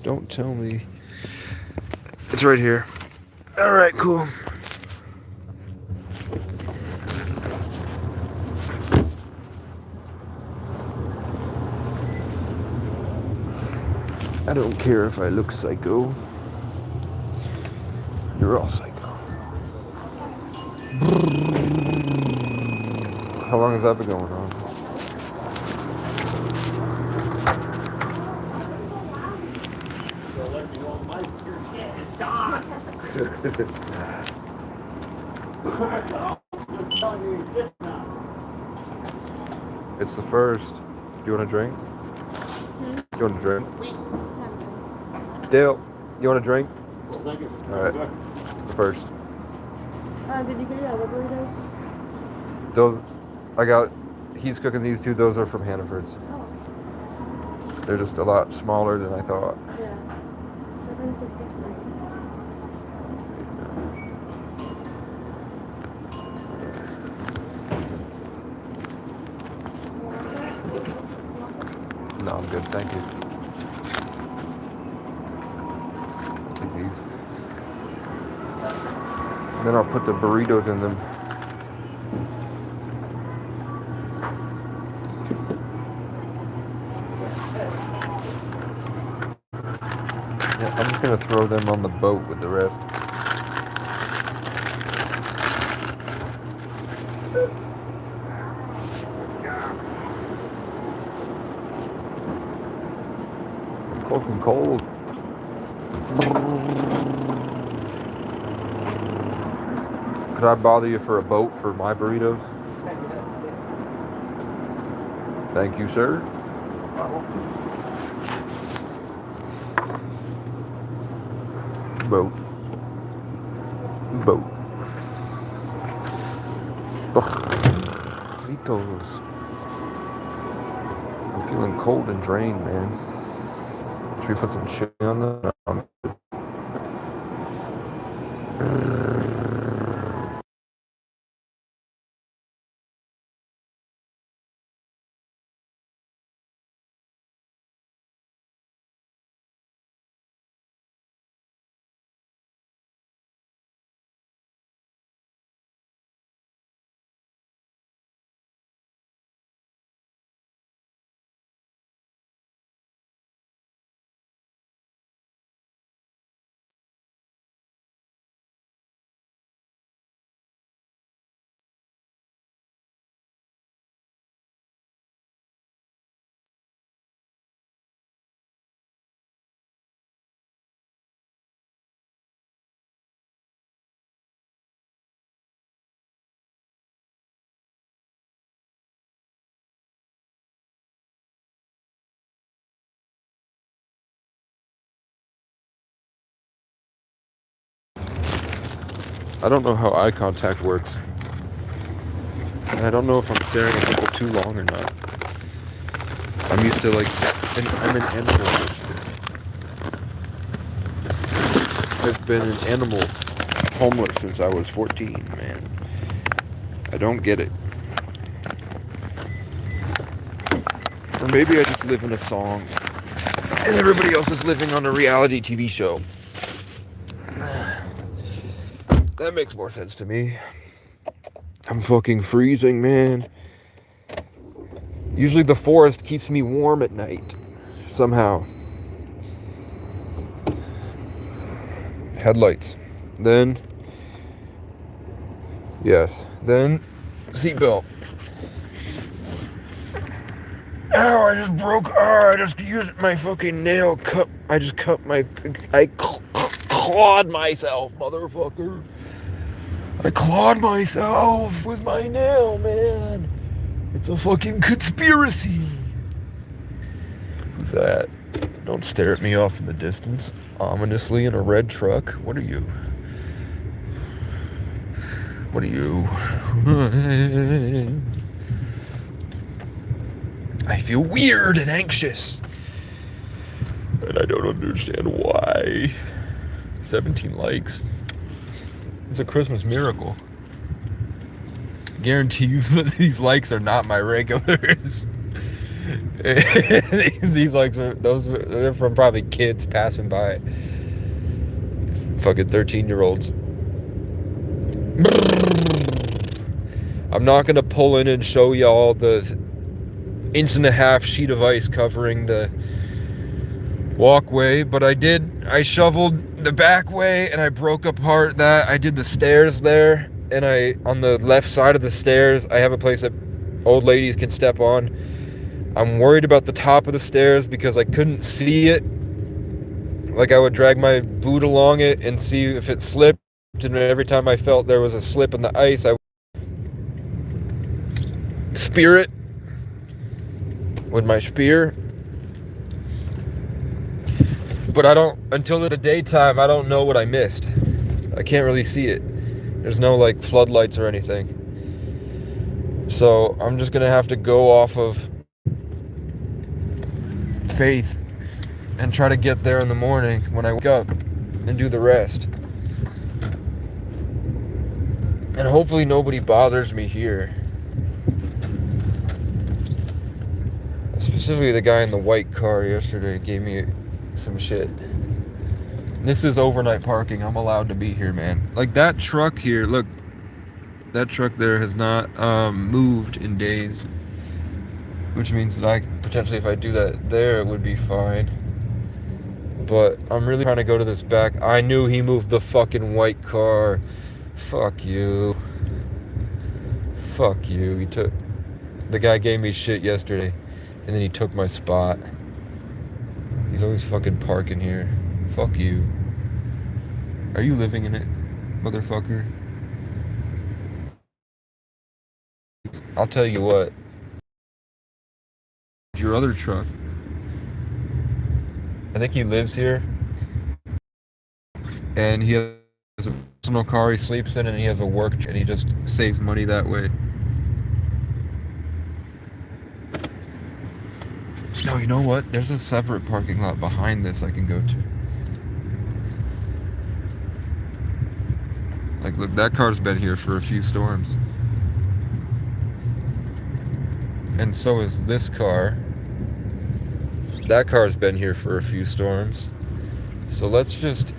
Speaker 1: Don't tell me. It's right here. All right, cool. I don't care if I look psycho. You're all psycho. How long has that been going on? It's the first. Do you want a drink? Do you
Speaker 2: You want a drink?
Speaker 3: Sweet.
Speaker 2: Dale, you want a drink?
Speaker 3: Well, thank you.
Speaker 2: All right.
Speaker 3: Good.
Speaker 2: It's the first.
Speaker 4: Did you get other burritos?
Speaker 2: Those, he's cooking these two. Those are from Hannaford's.
Speaker 4: Oh.
Speaker 2: They're just a lot smaller than I thought.
Speaker 4: Yeah. 763.
Speaker 2: No, I'm good. Thank you. I'll take these. And then I'll put the burritos in them. Yeah, I'm just gonna throw them on the boat with the rest. I'm fucking cold. Could I bother you for a boat for my burritos? Thank you, sir. Boat. Burritos. I'm feeling cold and drained, man. Should we put some chili on them? I don't know how eye contact works. And I don't know if I'm staring at people too long or not. I'm used to I'm an animal. I've been an animal homeless since I was 14, man. I don't get it. Or maybe I just live in a song and everybody else is living on a reality TV show. That makes more sense to me. I'm fucking freezing, man. Usually the forest keeps me warm at night. Somehow. Headlights. Then... Yes. Then... Seatbelt. Ow, I just broke... Oh, I just used my fucking nail cut... I just cut my... I clawed myself, motherfucker. I clawed myself with my nail, man. It's a fucking conspiracy. Who's that? Don't stare at me off in the distance, ominously in a red truck. What are you? What are you? I feel weird and anxious. And I don't understand why. 17 likes. It's a Christmas miracle. Guarantee you that these likes are not my regulars. These likes are they're from probably kids passing by. Fucking 13-year-olds. I'm not gonna pull in and show y'all the 1.5-inch sheet of ice covering the walkway, but I shoveled the back way and I broke apart that. I did the stairs there, and on the left side of the stairs I have a place that old ladies can step on. I'm worried about the top of the stairs because I couldn't see it. Like, I would drag my boot along it and see if it slipped, and every time I felt there was a slip in the ice, I would spear it with my spear.
Speaker 1: But I don't, until the daytime, I don't know what I missed. I can't really see it. There's no like floodlights or anything. So I'm just gonna have to go off of faith and try to get there in the morning when I wake up and do the rest. And hopefully nobody bothers me here. Specifically the guy in the white car yesterday gave me some shit. This is overnight parking. I'm allowed to be here, man. Like that truck here, look. That truck there has not moved in days. Which means that I potentially, if I do that there, it would be fine. But I'm really trying to go to this back. I knew he moved the fucking white car. Fuck you. Fuck you. He took... The guy gave me shit yesterday. And then he took my spot. He's always fucking parking here. Fuck you. Are you living in it, motherfucker? I'll tell you what. Your other truck. I think he lives here. And he has a personal car he sleeps in, and he has a work, and he just saves money that way. No, you know what? There's a separate parking lot behind this I can go to. Like, look, that car's been here for a few storms. And so is this car. That car's been here for a few storms. So let's just...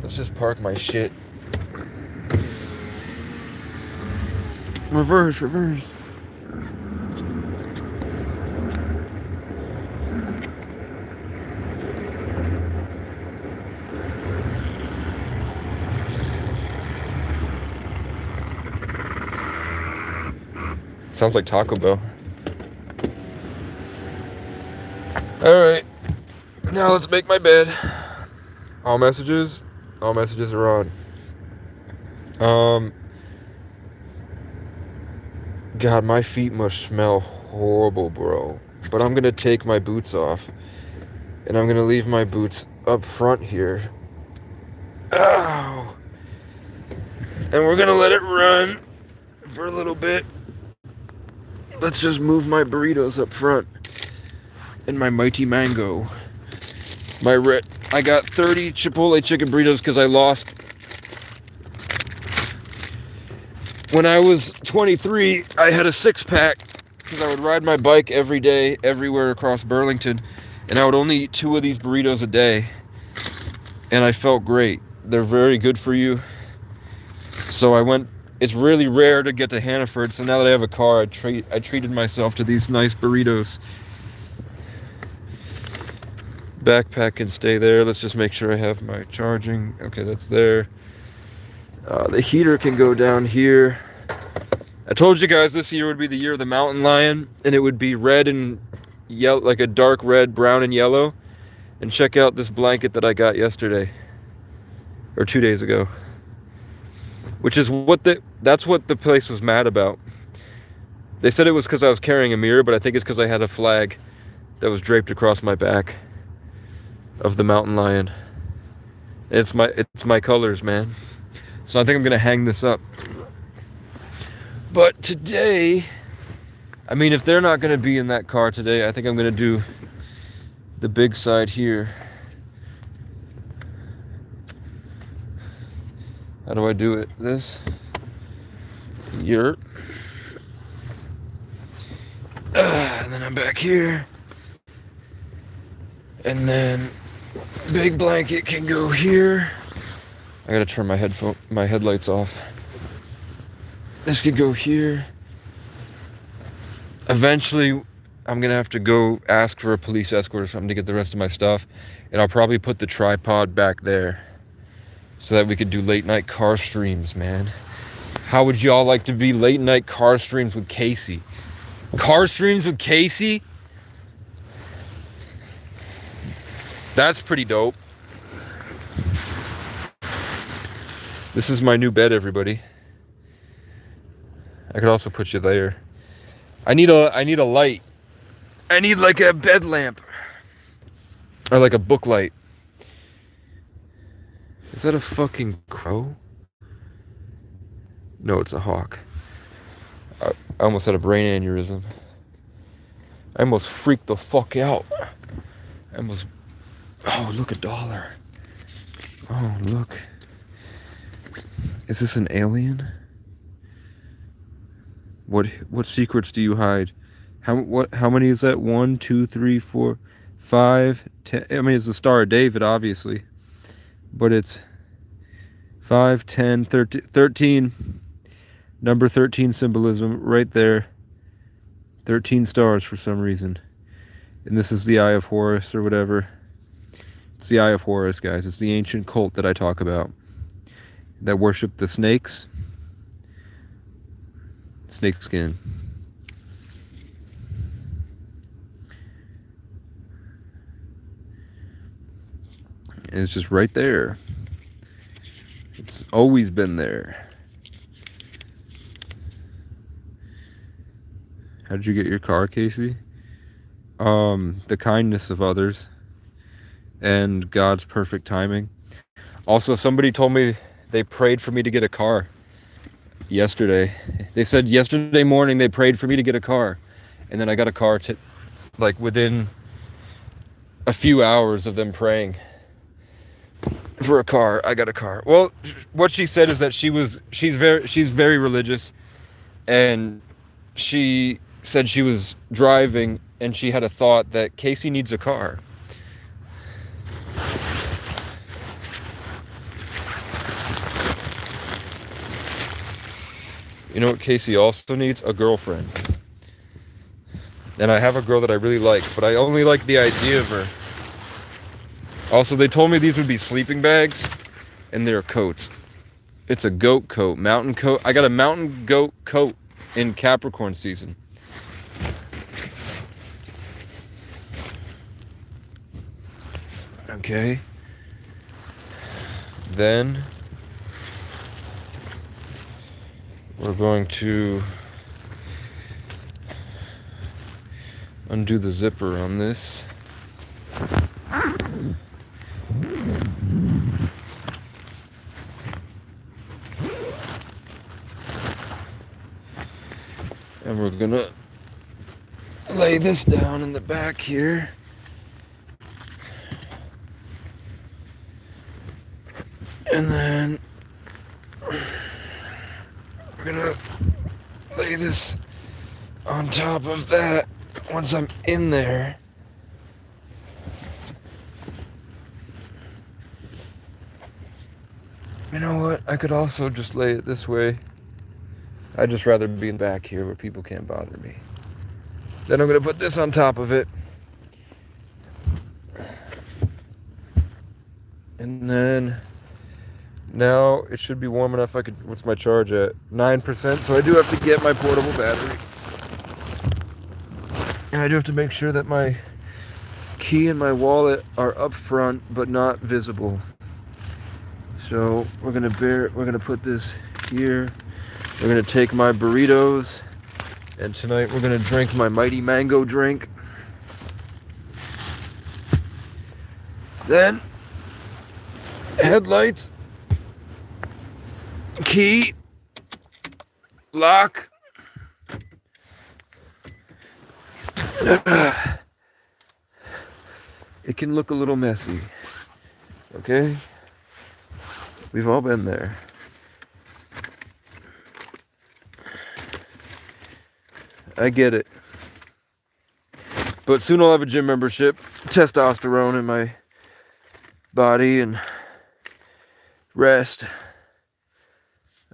Speaker 1: Let's just park my shit. Reverse, reverse. Sounds like Taco Bell. Alright. Now let's make my bed. All messages are on. God, my feet must smell horrible, bro. But I'm gonna take my boots off. And I'm gonna leave my boots up front here. Ow! And we're gonna let it run for a little bit. Let's just move my burritos up front. And my mighty mango. I got 30 Chipotle chicken burritos because I lost. When I was 23, I had a 6-pack because I would ride my bike every day, everywhere across Burlington, and I would only eat 2 of these burritos a day, and I felt great. They're very good for you. So I went. It's really rare to get to Hannaford, so now that I have a car, I treated myself to these nice burritos. Backpack can stay there. Let's just make sure I have my charging. Okay, that's there. The heater can go down here. I told you guys this year would be the year of the mountain lion, and it would be red and yellow, like a dark red, brown, and yellow. And check out this blanket that I got yesterday, or 2 days ago. Which is that's what the place was mad about. They said it was because I was carrying a mirror, but I think it's because I had a flag that was draped across my back of the mountain lion. It's my colors, man. So I think I'm gonna hang this up. But today, I mean, if they're not gonna be in that car today, I think I'm gonna do the big side here. How do I do it? This? Yerp. And then I'm back here. And then big blanket can go here. I gotta turn my headlights off. This can go here. Eventually, I'm gonna have to go ask for a police escort or something to get the rest of my stuff. And I'll probably put the tripod back there so that we could do late night car streams, man. How would y'all like to be late night car streams with Casey? Car streams with Casey? That's pretty dope. This is my new bed, everybody. I could also put you there. I need a light. I need like a bed lamp. Or like a book light. Is that a fucking crow? No, it's a hawk. I almost had a brain aneurysm. I almost freaked the fuck out. I almost... Oh, look, $1. Oh, look. Is this an alien? What secrets do you hide? How many is that? 1, 2, 3, 4, 5, 10. I mean, it's the Star of David, obviously. But it's 5, 10, 13. 13. Number 13 symbolism right there. 13 stars for some reason. And this is the Eye of Horus or whatever. It's the Eye of Horus, guys. It's the ancient cult that I talk about. That worship the snakes. Snake skin. And it's just right there. It's always been there. How did you get your car, Casey? The kindness of others and God's perfect timing. Also, somebody told me they prayed for me to get a car yesterday. They said yesterday morning they prayed for me to get a car, and then I got a car like within a few hours of them praying for a car. I got a car. Well, what she said is that she's very religious, and she said she was driving and she had a thought that Casey needs a car. You know what Casey also needs? A girlfriend. And I have a girl that I really like, but I only like the idea of her. Also, they told me these would be sleeping bags, and they're coats. It's a goat coat, mountain coat. I got a mountain goat coat in Capricorn season. Okay. Then we're going to undo the zipper on this. And we're gonna lay this down in the back here. And then we're gonna lay this on top of that once I'm in there. You know what? I could also just lay it this way. I'd just rather be in back here where people can't bother me. Then I'm gonna put this on top of it. And then now it should be warm enough. What's my charge at? 9%. So I do have to get my portable battery. And I do have to make sure that my key and my wallet are up front but not visible. So we're gonna put this here. We're gonna take my burritos, and tonight we're gonna drink my mighty mango drink. Then headlights, key, lock. It can look a little messy, okay? We've all been there. I get it. But soon I'll have a gym membership, testosterone in my body, and rest.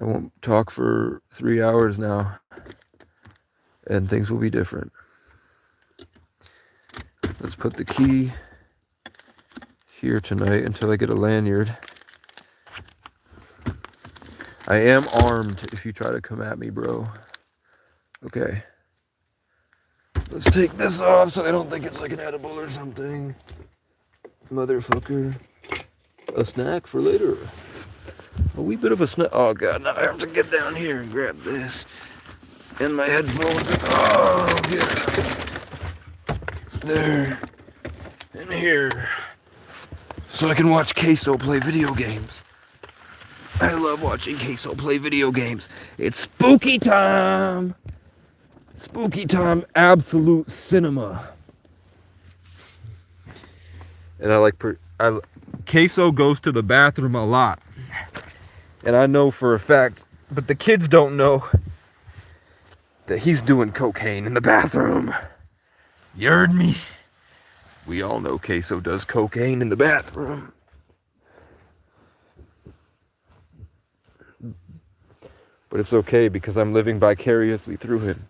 Speaker 1: I won't talk for 3 hours now, and things will be different. Let's put the key here tonight until I get a lanyard. I am armed if you try to come at me, bro. Okay. Let's take this off so I don't think it's like an edible or something. Motherfucker. A snack for later. A wee bit of a snack. Oh god, now I have to get down here and grab this. And my headphones. Oh god. there, and here. So I can watch Queso play video games. I love watching Queso play video games. It's spooky time! Spooky time, absolute cinema. And Queso goes to the bathroom a lot. And I know for a fact, but the kids don't know that he's doing cocaine in the bathroom. You heard me? We all know Queso does cocaine in the bathroom. But it's okay because I'm living vicariously through him.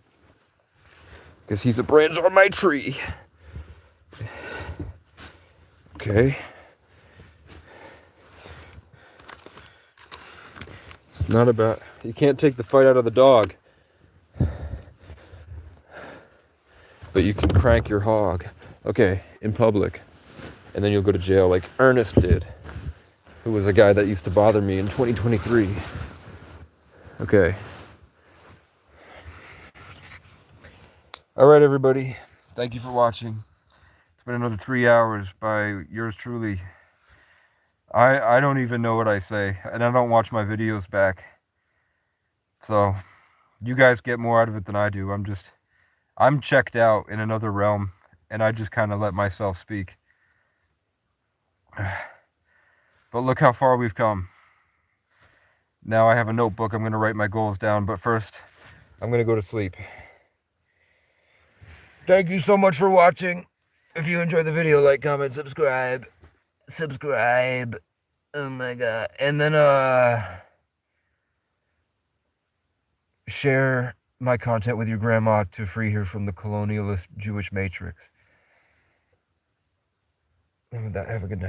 Speaker 1: Because he's a branch on my tree. Okay. It's not about... You can't take the fight out of the dog. But you can crank your hog. Okay, in public. And then you'll go to jail like Ernest did. Who was a guy that used to bother me in 2023. Okay. Alright, everybody. Thank you for watching. It's been another 3 hours by yours truly. I don't even know what I say. And I don't watch my videos back. So, you guys get more out of it than I do. I'm checked out in another realm. And I just kind of let myself speak. But look how far we've come. Now I have a notebook. I'm going to write my goals down. But first, I'm going to go to sleep. Thank you so much for watching. If you enjoyed the video, like, comment, subscribe. Subscribe. Oh my god. And then, share my content with your grandma to free her from the colonialist Jewish matrix. And with that, have a good night.